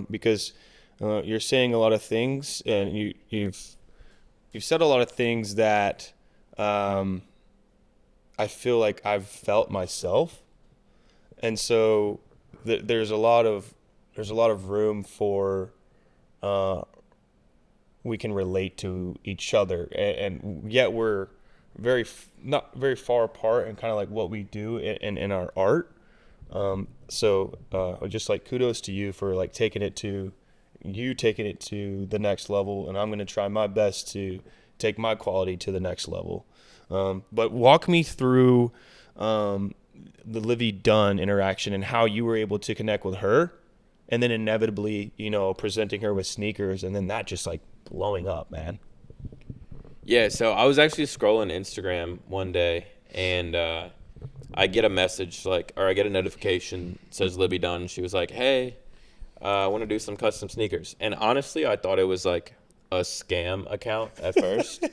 because you're saying a lot of things, and you've said a lot of things that I feel like I've felt myself, and so there's a lot of room for we can relate to each other, and yet we're not very far apart in kind of like what we do in our art. So just like kudos to you for like taking it to the next level, and I'm going to try my best to take my quality to the next level. But walk me through the Livy Dunn interaction and how you were able to connect with her, and then inevitably, presenting her with sneakers, and then that just like blowing up, man. Yeah, so I was actually scrolling Instagram one day, and I get a message, or I get a notification that says Livy Dunn. She was like, "Hey, I want to do some custom sneakers. And honestly, I thought it was like a scam account at first.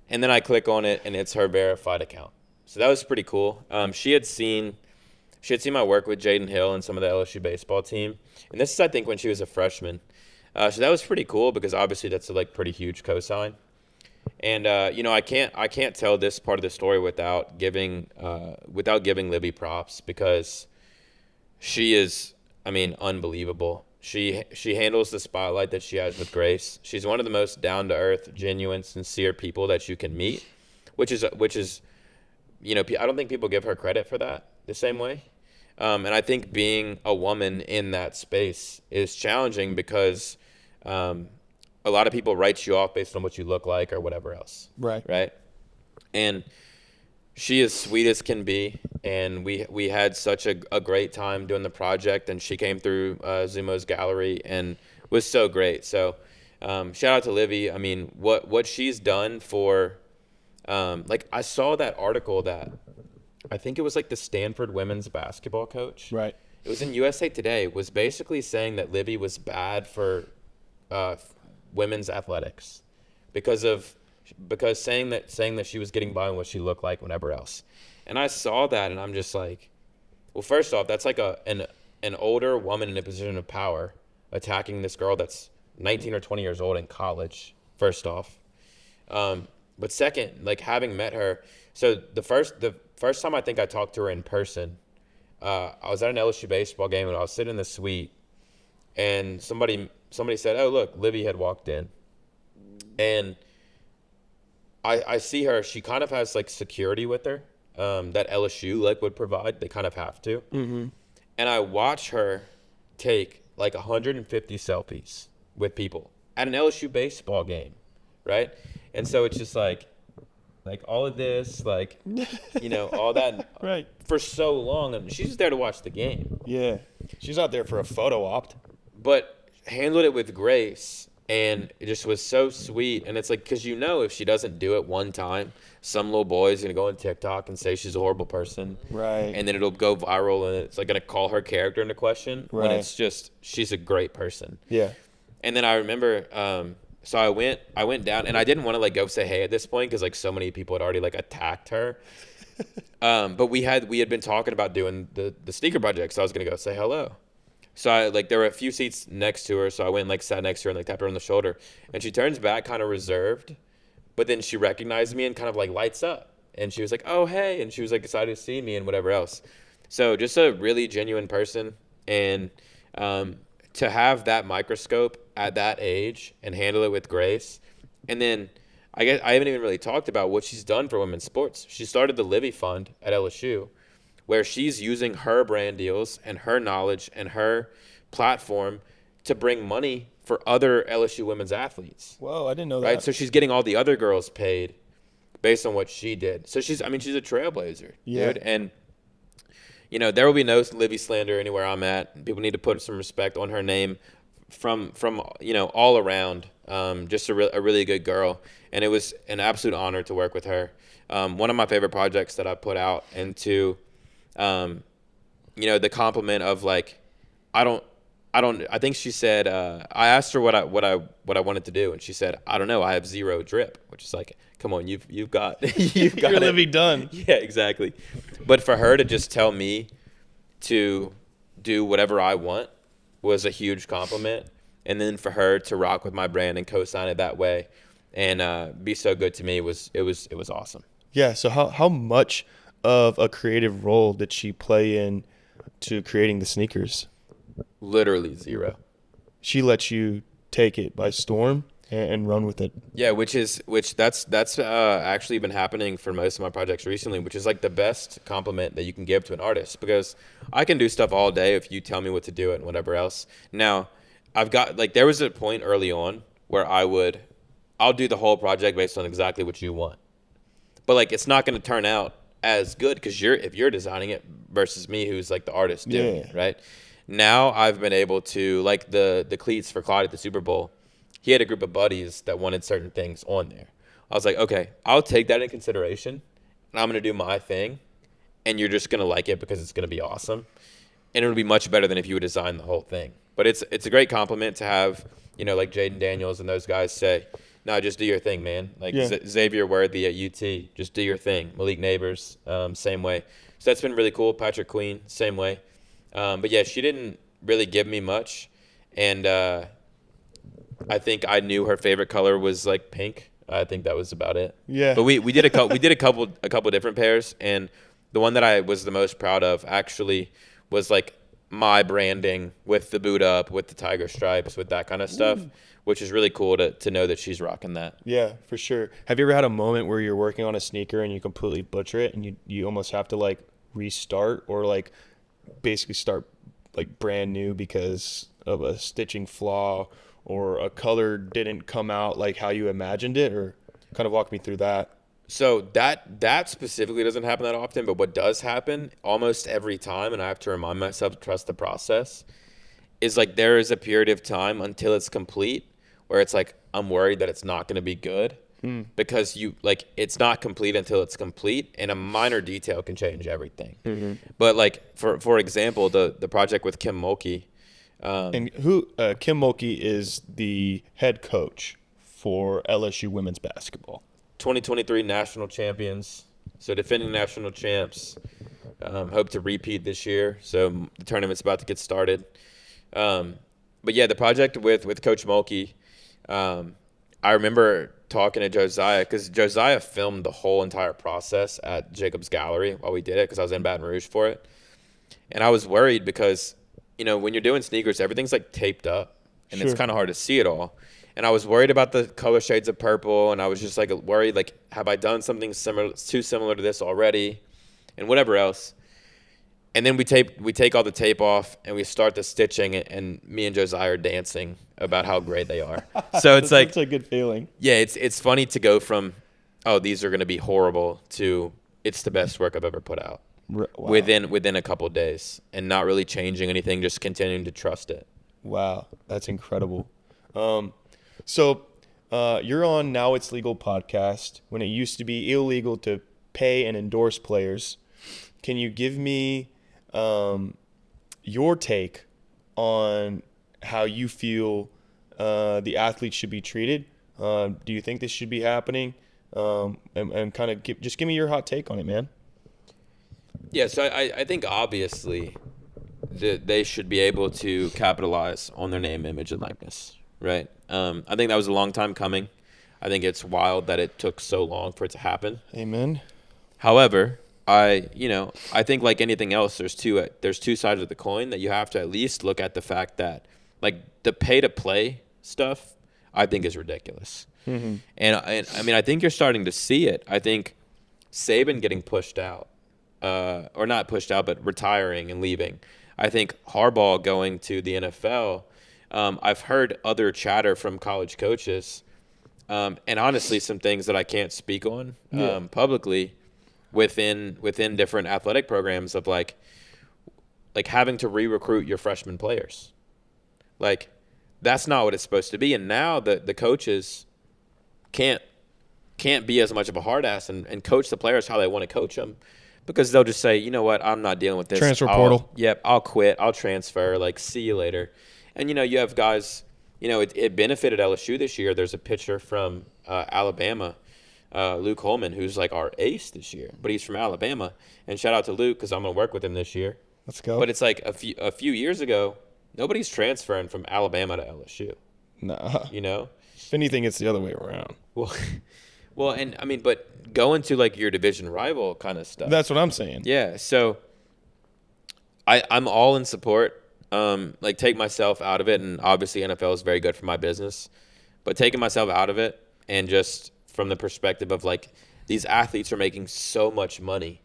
And then I click on it, and it's her verified account. So that was pretty cool. She had seen my work with Jaden Hill and some of the LSU baseball team. And this is, I think, when she was a freshman. So that was pretty cool because obviously that's a like pretty huge cosign. And I can't tell this part of the story without giving Libby props because she is, I mean, unbelievable. She handles the spotlight that she has with grace. She's one of the most down to earth, genuine, sincere people that you can meet, which is I don't think people give her credit for that the same way. And I think being a woman in that space is challenging because a lot of people write you off based on what you look like or whatever else. Right. And she is sweet as can be, and we had such a great time doing the project, and she came through Zumo's gallery and was so great. So shout out to Livy. I mean, what she's done for I saw that article that I think it was like the Stanford women's basketball coach. Right. It was in USA Today, was basically saying that Livy was bad for women's athletics because saying that she was getting by on what she looked like whenever else. And I saw that, and I'm just like, well, first off, that's like an older woman in a position of power attacking this girl that's 19 or 20 years old in college, first off. But second, like having met her, so the first time I think I talked to her in person, I was at an LSU baseball game, and I was sitting in the suite, and somebody said, "Oh, look, Livy had walked in." And I see her, she kind of has like security with her that LSU like would provide. They kind of have to. Mm-hmm. And I watch her take like 150 selfies with people at an LSU baseball game, right? And so it's just like all of this, like, all that Right. for so long. And she's just there to watch the game. Yeah. She's not there for a photo op. But handled it with grace, and it just was so sweet. And it's like, because if she doesn't do it one time, some little boy is going to go on TikTok and say she's a horrible person. Right. And then it'll go viral, and it's like going to call her character into question when it's just, she's a great person. Yeah. And then I remember, so I went down, and I didn't want to like go say hey at this point because like so many people had already like attacked her. But we had been talking about doing the sneaker project, so I was going to go say hello. So there were a few seats next to her, so I went and sat next to her and tapped her on the shoulder. And she turns back kind of reserved, but then she recognized me and kind of lights up. And she was like, "Oh, hey." And she was excited to see me and whatever else. So just a really genuine person. And to have that microscope at that age and handle it with grace. And then I guess I haven't even really talked about what she's done for women's sports. She started the Livy Fund at LSU, where she's using her brand deals and her knowledge and her platform to bring money for other LSU women's athletes. Whoa, I didn't know that. Right? So she's getting all the other girls paid based on what she did. So she's a trailblazer, dude. And, there will be no Livy slander anywhere I'm at. People need to put some respect on her name from all around. Just a really good girl. And it was an absolute honor to work with her. One of my favorite projects that I put out into the compliment of I think she said, I asked her what I wanted to do, and she said, "I don't know, I have zero drip," which is like, come on, you've got you've got You're it. Livy done. Yeah, exactly. But for her to just tell me to do whatever I want was a huge compliment, and then for her to rock with my brand and co-sign it that way and be so good to me was awesome. Yeah. So how much of a creative role did she play in to creating the sneakers? Literally zero. She lets you take it by storm and run with it. Yeah, that's actually been happening for most of my projects recently, which is the best compliment that you can give to an artist, because I can do stuff all day if you tell me what to do it and whatever else. Now, I've got there was a point early on where I'll do the whole project based on exactly what you want, but it's not going to turn out as good because if you're designing it versus me, who's the artist doing it, right? Now I've been able to the cleats for Clyde at the Super Bowl. He had a group of buddies that wanted certain things on there. I was like, okay, I'll take that into consideration, and I'm going to do my thing, and you're just going to like it because it's going to be awesome. and it would be much better than if you would design the whole thing. But it's a great compliment to have, like Jaden Daniels and those guys say, no, just do your thing, man. Like Xavier Worthy at UT, just do your thing. Malik Neighbors, same way. So that's been really cool. Patrick Queen, same way. But yeah, she didn't really give me much, and I think I knew her favorite color was like pink. I think that was about it. Yeah. But we did a couple different pairs, and the one that I was the most proud of actually was like my branding with the boot up, with the tiger stripes, with that kind of stuff, which is really cool to know that she's rocking that. Yeah, for sure. Have you ever had a moment where you're working on a sneaker and you completely butcher it and you almost have to like restart or like basically start like brand new because of a stitching flaw or a color didn't come out like how you imagined it? Or kind of walk me through that. So that specifically doesn't happen that often, but what does happen almost every time, and I have to remind myself to trust the process, is like there is a period of time until it's complete where it's like I'm worried that it's not going to be good because it's not complete until it's complete, and a minor detail can change everything. But like for example, the project with Kim Mulkey. And Kim Mulkey is the head coach for LSU women's basketball. 2023 national champions, so defending national champs. Hope to repeat this year, so the tournament's about to get started. But yeah, the project with Coach Mulkey, I remember talking to Josiah because Josiah filmed the whole entire process at Jacob's Gallery while we did it because I was in Baton Rouge for it. And I was worried because, when you're doing sneakers, everything's like taped up and it's kind of hard to see it all. And I was worried about the color shades of purple, and I was just like worried, like, have I done something too similar to this already, and whatever else. And then we take all the tape off, and we start the stitching, and me and Josiah are dancing about how great they are. So it's like, it's a good feeling. Yeah, it's funny to go from, oh, these are going to be horrible to it's the best work I've ever put out within a couple of days, and not really changing anything, just continuing to trust it. Wow, that's incredible. So you're on Now It's Legal podcast when it used to be illegal to pay and endorse players. Can you give me your take on how you feel the athletes should be treated? Do you think this should be happening? And kind of give me your hot take on it, man. Yeah, so I think obviously they should be able to capitalize on their name, image, and likeness, right? I think that was a long time coming. I think it's wild that it took so long for it to happen. Amen. However, I think like anything else, there's two sides of the coin that you have to at least look at the fact that like the pay to play stuff, I think is ridiculous. And I mean, I think you're starting to see it. I think Saban getting pushed out, or not pushed out, but retiring and leaving. I think Harbaugh going to the NFL. I've heard other chatter from college coaches, and honestly, some things that I can't speak on publicly within different athletic programs of like having to re-recruit your freshman players. Like, that's not what it's supposed to be. And now the coaches can't be as much of a hard ass and coach the players how they want to coach them, because they'll just say, you know what, I'm not dealing with this. Transfer portal. Yep, I'll quit. I'll transfer. Like, see you later. And, you have guys, it benefited LSU this year. There's a pitcher from Alabama, Luke Holman, who's like our ace this year, but he's from Alabama. And shout out to Luke because I'm going to work with him this year. Let's go. But it's like a few years ago, nobody's transferring from Alabama to LSU. Nah. If anything, it's the other way around. Well, and I mean, but going to like your division rival kind of stuff. That's what I'm saying. Yeah. So I'm all in support. Like, take myself out of it, and obviously NFL is very good for my business, but taking myself out of it and just from the perspective of like these athletes are making so much money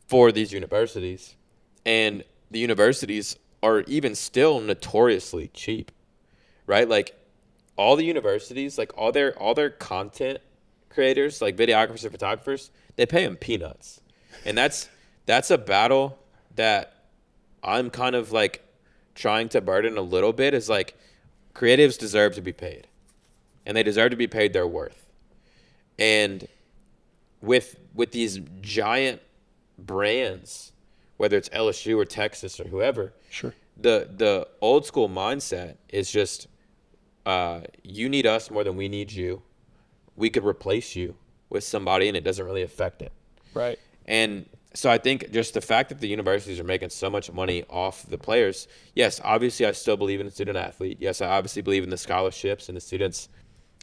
for these universities, and the universities are even still notoriously cheap, right? Like all the universities, like all their content creators, like videographers and photographers, they pay them peanuts. And that's a battle that I'm kind of like trying to burden a little bit, is like creatives deserve to be paid, and they deserve to be paid their worth. And with these giant brands whether it's LSU or Texas or whoever, Sure. the old school mindset is just you need us more than we need you. We could replace you with somebody, and it doesn't really affect it. Right. And so I think just the fact that the universities are making so much money off the players, yes, obviously I still believe in the student athlete. Yes, I obviously believe in the scholarships and the students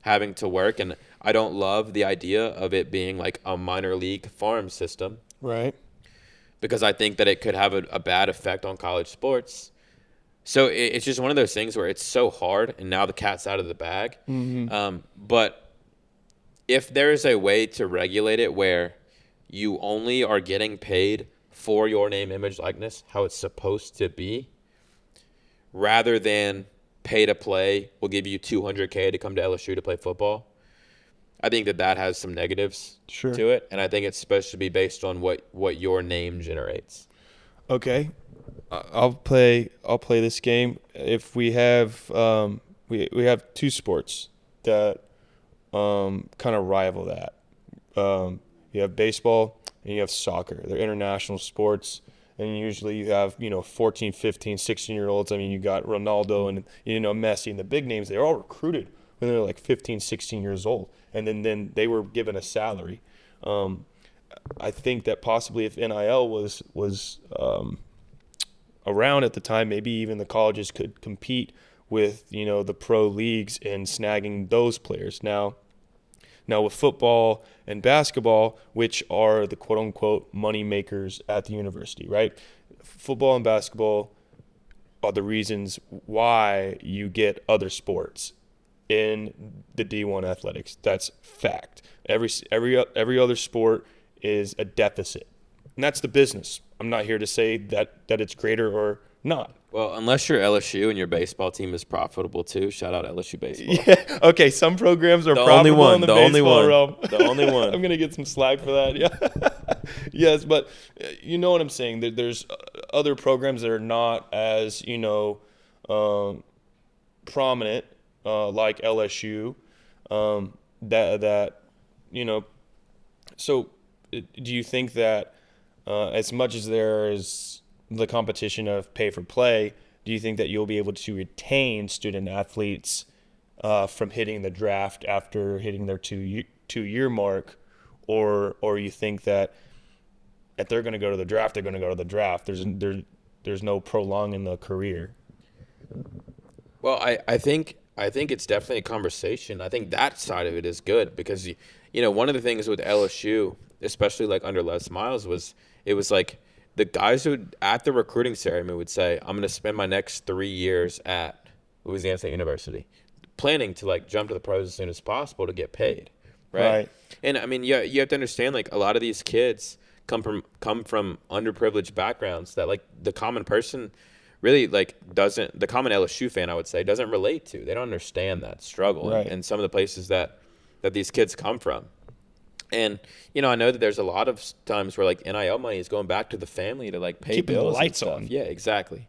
having to work. And I don't love the idea of it being like a minor league farm system. Right. Because I think that it could have a bad effect on college sports. So it's just one of those things where it's so hard, and now the cat's out of the bag. Mm-hmm. But if there is a way to regulate it where you only are getting paid for your name, image, likeness, how it's supposed to be, rather than pay to play, we'll give you $200K to come to LSU to play football, I think that has some negatives to it, and I think it's supposed to be based on what your name generates. Okay, I'll play this game. If we have we have two sports that kind of rival that. You have baseball and you have soccer. They're international sports, and usually you have 14, 15, 16-year-olds. I mean, you got Ronaldo and Messi and the big names. They're all recruited when they're like 15, 16 years old, and then they were given a salary. I think that possibly if NIL was around at the time, maybe even the colleges could compete with the pro leagues and snagging those players. Now with football and basketball, which are the quote unquote money makers at the university, right? Football and basketball are the reasons why you get other sports in the D1 athletics. That's fact. Every other sport is a deficit, and that's the business. I'm not here to say that it's greater or not. Well, unless you're LSU and your baseball team is profitable too. Shout out LSU baseball. Yeah. Okay. Some programs are profitable in the baseball realm. The only one. I'm gonna get some slack for that. Yeah. Yes, but you know what I'm saying. There's other programs that are not as prominent, like LSU. So, do you think that as much as there is the competition of pay for play, do you think that you'll be able to retain student athletes from hitting the draft after hitting their two-year mark, or you think that if they're going to go to the draft, they're going to go to the draft? There's no prolonging the career. Well, I think it's definitely a conversation. I think that side of it is good because one of the things with LSU, especially like under Les Miles, was like the guys who at the recruiting ceremony would say, I'm going to spend my next 3 years at Louisiana State University, planning to like jump to the pros as soon as possible to get paid. Right. And I mean, you have to understand, like, a lot of these kids come from underprivileged backgrounds that like the common person really doesn't, the common LSU fan, I would say, doesn't relate to. They don't understand that struggle and some of the places that these kids come from. And, I know that there's a lot of times where, like, NIL money is going back to the family to, like, pay bills. Keeping the lights and stuff. on. Yeah, exactly.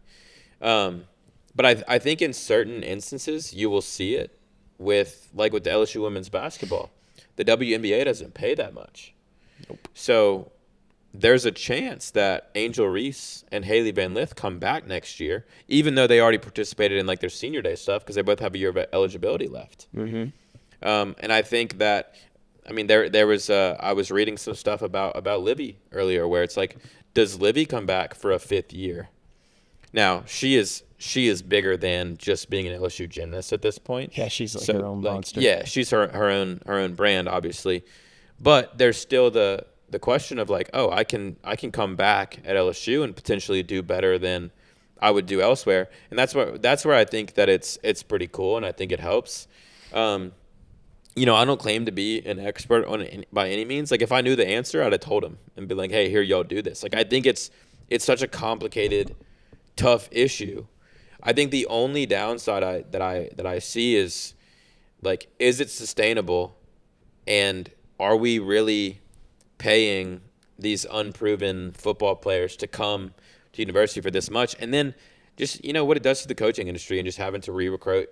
But I think in certain instances you will see it with the LSU women's basketball. The WNBA doesn't pay that much. Nope. So there's a chance that Angel Reese and Haley Van Lith come back next year, even though they already participated in, like, their senior day stuff because they both have a year of eligibility left. Mm-hmm. And I think that – I mean, there was I was reading some stuff about Livy earlier where it's like, does Livy come back for a 5th year? Now, she is bigger than just being an LSU gymnast at this point. Yeah, she's like her own monster. Yeah, she's her own brand, obviously. But there's still the question of like, oh, I can come back at LSU and potentially do better than I would do elsewhere. And that's where I think that it's pretty cool, and I think it helps. I don't claim to be an expert on it by any means. Like, if I knew the answer, I'd have told him and be like, hey, here, y'all do this. Like, I think it's such a complicated, tough issue. I think the only downside that I see is, like, is it sustainable? And are we really paying these unproven football players to come to university for this much? And then just, what it does to the coaching industry and just having to re-recruit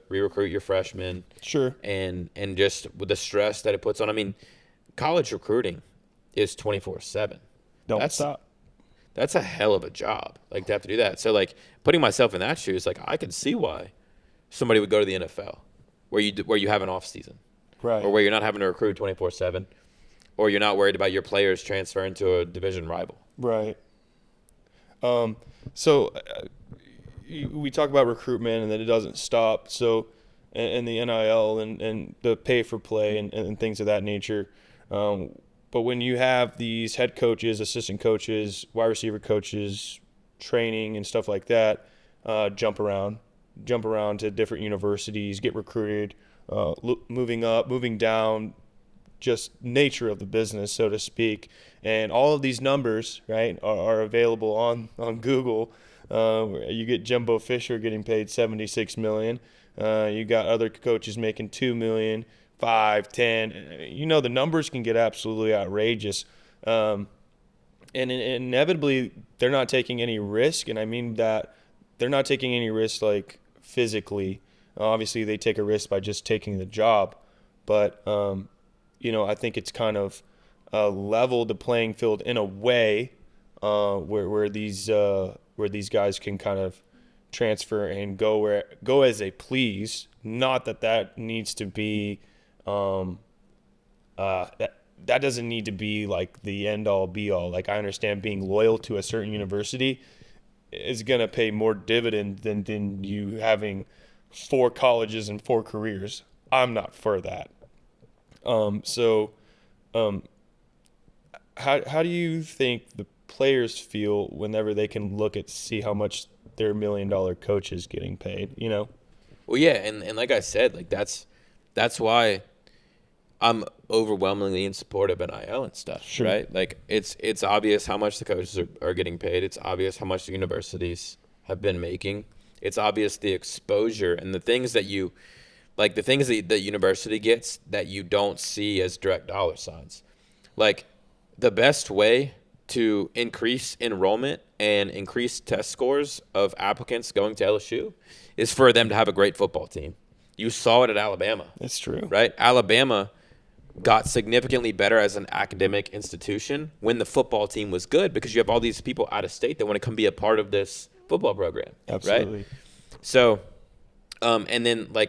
your freshmen. Sure. And just with the stress that it puts on. I mean, college recruiting is 24/7. Don't stop. That's a hell of a job, like to have to do that. So like putting myself in that shoes, like I could see why somebody would go to the NFL, where you have an off season, Right. or where you're not having to recruit 24/7, or you're not worried about your players transferring to a division rival. Right. So we talk about recruitment and that it doesn't stop. So, and the NIL and the pay for play and things of that nature. But when you have these head coaches, assistant coaches, wide receiver coaches, training and stuff like that, jump around to different universities, get recruited, moving up, moving down, just nature of the business, so to speak. And all of these numbers, right, are available on Google. You get Jumbo Fisher getting paid $76 million. You got other coaches making $2 million, 5, 10. You know, the numbers can get absolutely outrageous. And inevitably, they're not taking any risk. And I mean that they're not taking any risk like physically. Obviously, they take a risk by just taking the job. But, I think it's kind of leveled the playing field in a way where these guys can kind of transfer and go as they please. Not that needs to be that doesn't need to be like the end all be all. Like I understand being loyal to a certain university is gonna pay more dividend than you having 4 colleges and 4 careers. I'm not for that. How do you think the players feel whenever they can see how much their $1 million coach is getting paid, Well, yeah, and like I said, like that's why I'm overwhelmingly in support of NIL and stuff, Sure. right? Like it's obvious how much the coaches are getting paid. It's obvious how much the universities have been making. It's obvious the exposure and the things that you like, the things that the university gets that you don't see as direct dollar signs. Like the best way to increase enrollment and increase test scores of applicants going to LSU is for them to have a great football team. You saw it at Alabama. That's true. Right? Alabama got significantly better as an academic institution when the football team was good because you have all these people out of state that want to come be a part of this football program. Absolutely. Right? So, and then I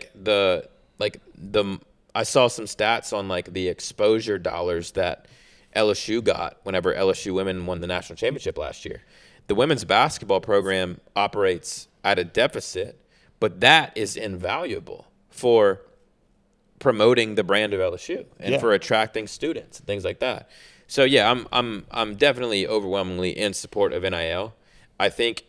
saw some stats on like the exposure dollars that LSU got whenever LSU women won the national championship last year. The women's basketball program operates at a deficit, but that is invaluable for promoting the brand of LSU and for attracting students and things like that. So yeah, I'm definitely overwhelmingly in support of NIL. I think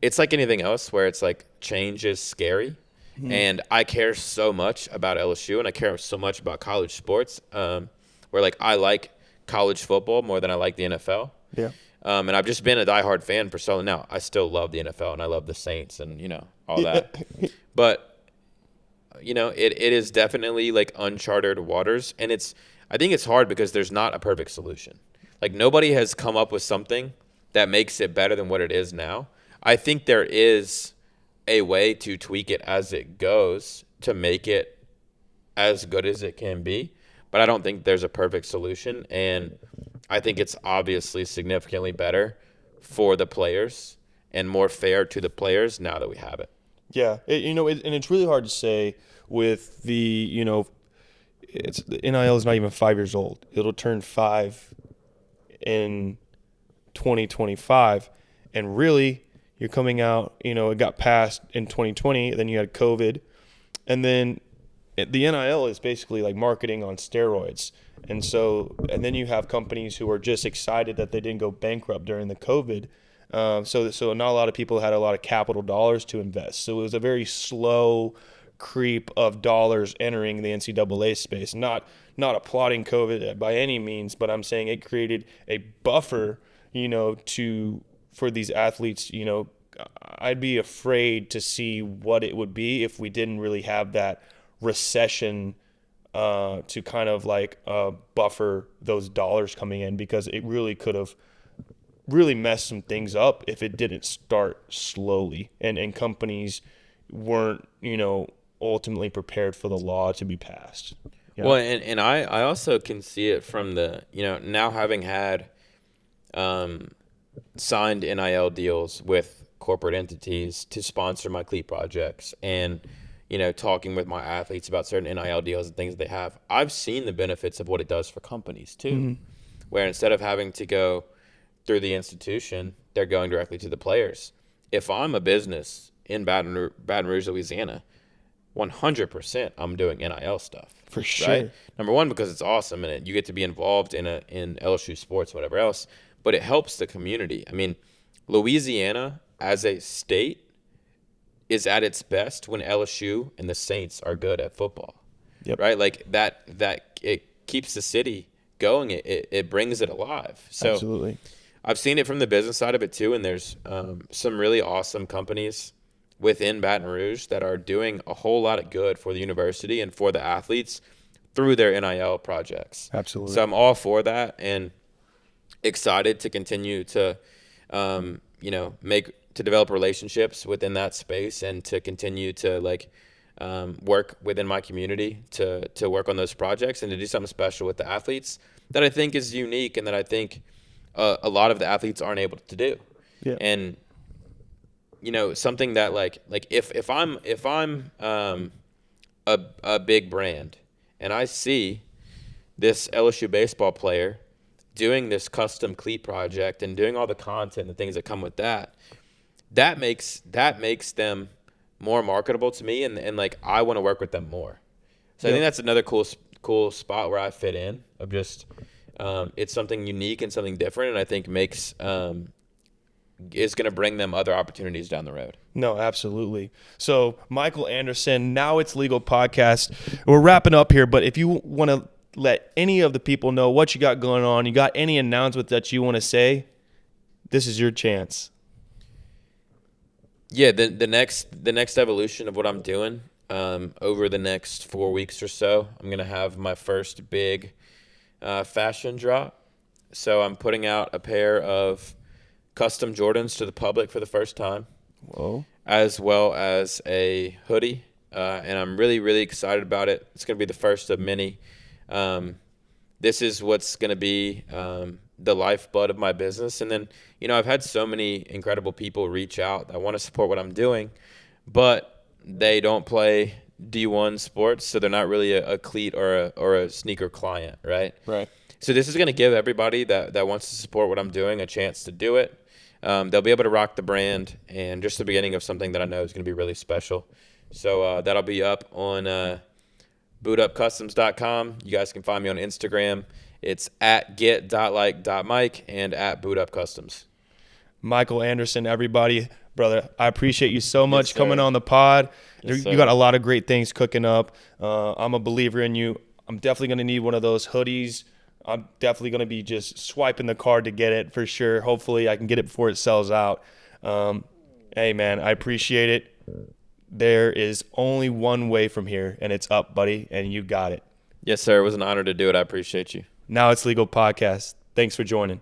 it's like anything else where it's like change is scary. Mm-hmm. And I care so much about LSU and I care so much about college sports, where like I like college football more than I like the NFL. Yeah. And I've just been a diehard fan for so long. Now I still love the NFL and I love the Saints and all that. But it is definitely like uncharted waters, and I think it's hard because there's not a perfect solution. Like nobody has come up with something that makes it better than what it is now. I think there is a way to tweak it as it goes to make it as good as it can be, but I don't think there's a perfect solution, and I think it's obviously significantly better for the players and more fair to the players now that we have it. Yeah, and it's really hard to say with the the NIL is not even 5 years old. It'll turn 5 in 2025, and really you're coming out. It got passed in 2020. Then you had COVID, and then the NIL is basically like marketing on steroids. And then you have companies who are just excited that they didn't go bankrupt during the COVID. So not a lot of people had a lot of capital dollars to invest. So it was a very slow creep of dollars entering the NCAA space. Not applauding COVID by any means, but I'm saying it created a buffer, for these athletes. I'd be afraid to see what it would be if we didn't really have that recession to kind of like buffer those dollars coming in, because it really could have really messed some things up if it didn't start slowly and companies weren't, ultimately prepared for the law to be passed. Well, and I also can see it from the, now having had signed NIL deals with corporate entities to sponsor my cleat projects, and talking with my athletes about certain NIL deals and things they have, I've seen the benefits of what it does for companies too, where instead of having to go through the institution, they're going directly to the players. If I'm a business in Baton Rouge, Louisiana, 100% I'm doing NIL stuff. For sure. Right? Number one, because it's awesome and you get to be involved in LSU sports, whatever else, but it helps the community. I mean, Louisiana as a state is at its best when LSU and the Saints are good at football. Yep. Right? Like that it keeps the city going. It brings it alive. So Absolutely. I've seen it from the business side of it too, and there's some really awesome companies within Baton Rouge that are doing a whole lot of good for the university and for the athletes through their NIL projects. Absolutely. So I'm all for that and excited to continue to, develop relationships within that space and to continue to work within my community to work on those projects and to do something special with the athletes that I think is unique and that I think a lot of the athletes aren't able to do. Yeah. And something that like if I'm a big brand and I see this LSU baseball player doing this custom cleat project and doing all the content and the things that come with that makes them more marketable to me and like I want to work with them more. So I think that's another cool spot where I fit in of just it's something unique and something different, and I think makes is going to bring them other opportunities down the road. No, absolutely. So, Michael Anderson, Now It's Legal podcast. We're wrapping up here, but if you want to let any of the people know what you got going on, you got any announcements that you want to say, this is your chance. Yeah, the next evolution of what I'm doing over the next 4 weeks or so, I'm going to have my first big fashion drop. So I'm putting out a pair of custom Jordans to the public for the first time. Whoa. As well as a hoodie. And I'm really, really excited about it. It's going to be the first of many. This is what's going to be the lifeblood of my business. And then, I've had so many incredible people reach out that want to support what I'm doing, but they don't play D1 sports, so they're not really a cleat or a sneaker client, right? Right. So this is going to give everybody that wants to support what I'm doing a chance to do it. They'll be able to rock the brand, and just the beginning of something that I know is going to be really special. So that'll be up on bootupcustoms.com. You guys can find me on Instagram. It's at get.like.mike and at bootupcustoms. Michael Anderson, everybody. Brother, I appreciate you so much coming on the pod. Yes, you got a lot of great things cooking up. I'm a believer in you. I'm definitely going to need one of those hoodies. I'm definitely going to be just swiping the card to get it for sure. Hopefully I can get it before it sells out. Hey, man, I appreciate it. There is only one way from here, and it's up, buddy, and you got it. Yes, sir. It was an honor to do it. I appreciate you. Now It's Legal podcast. Thanks for joining.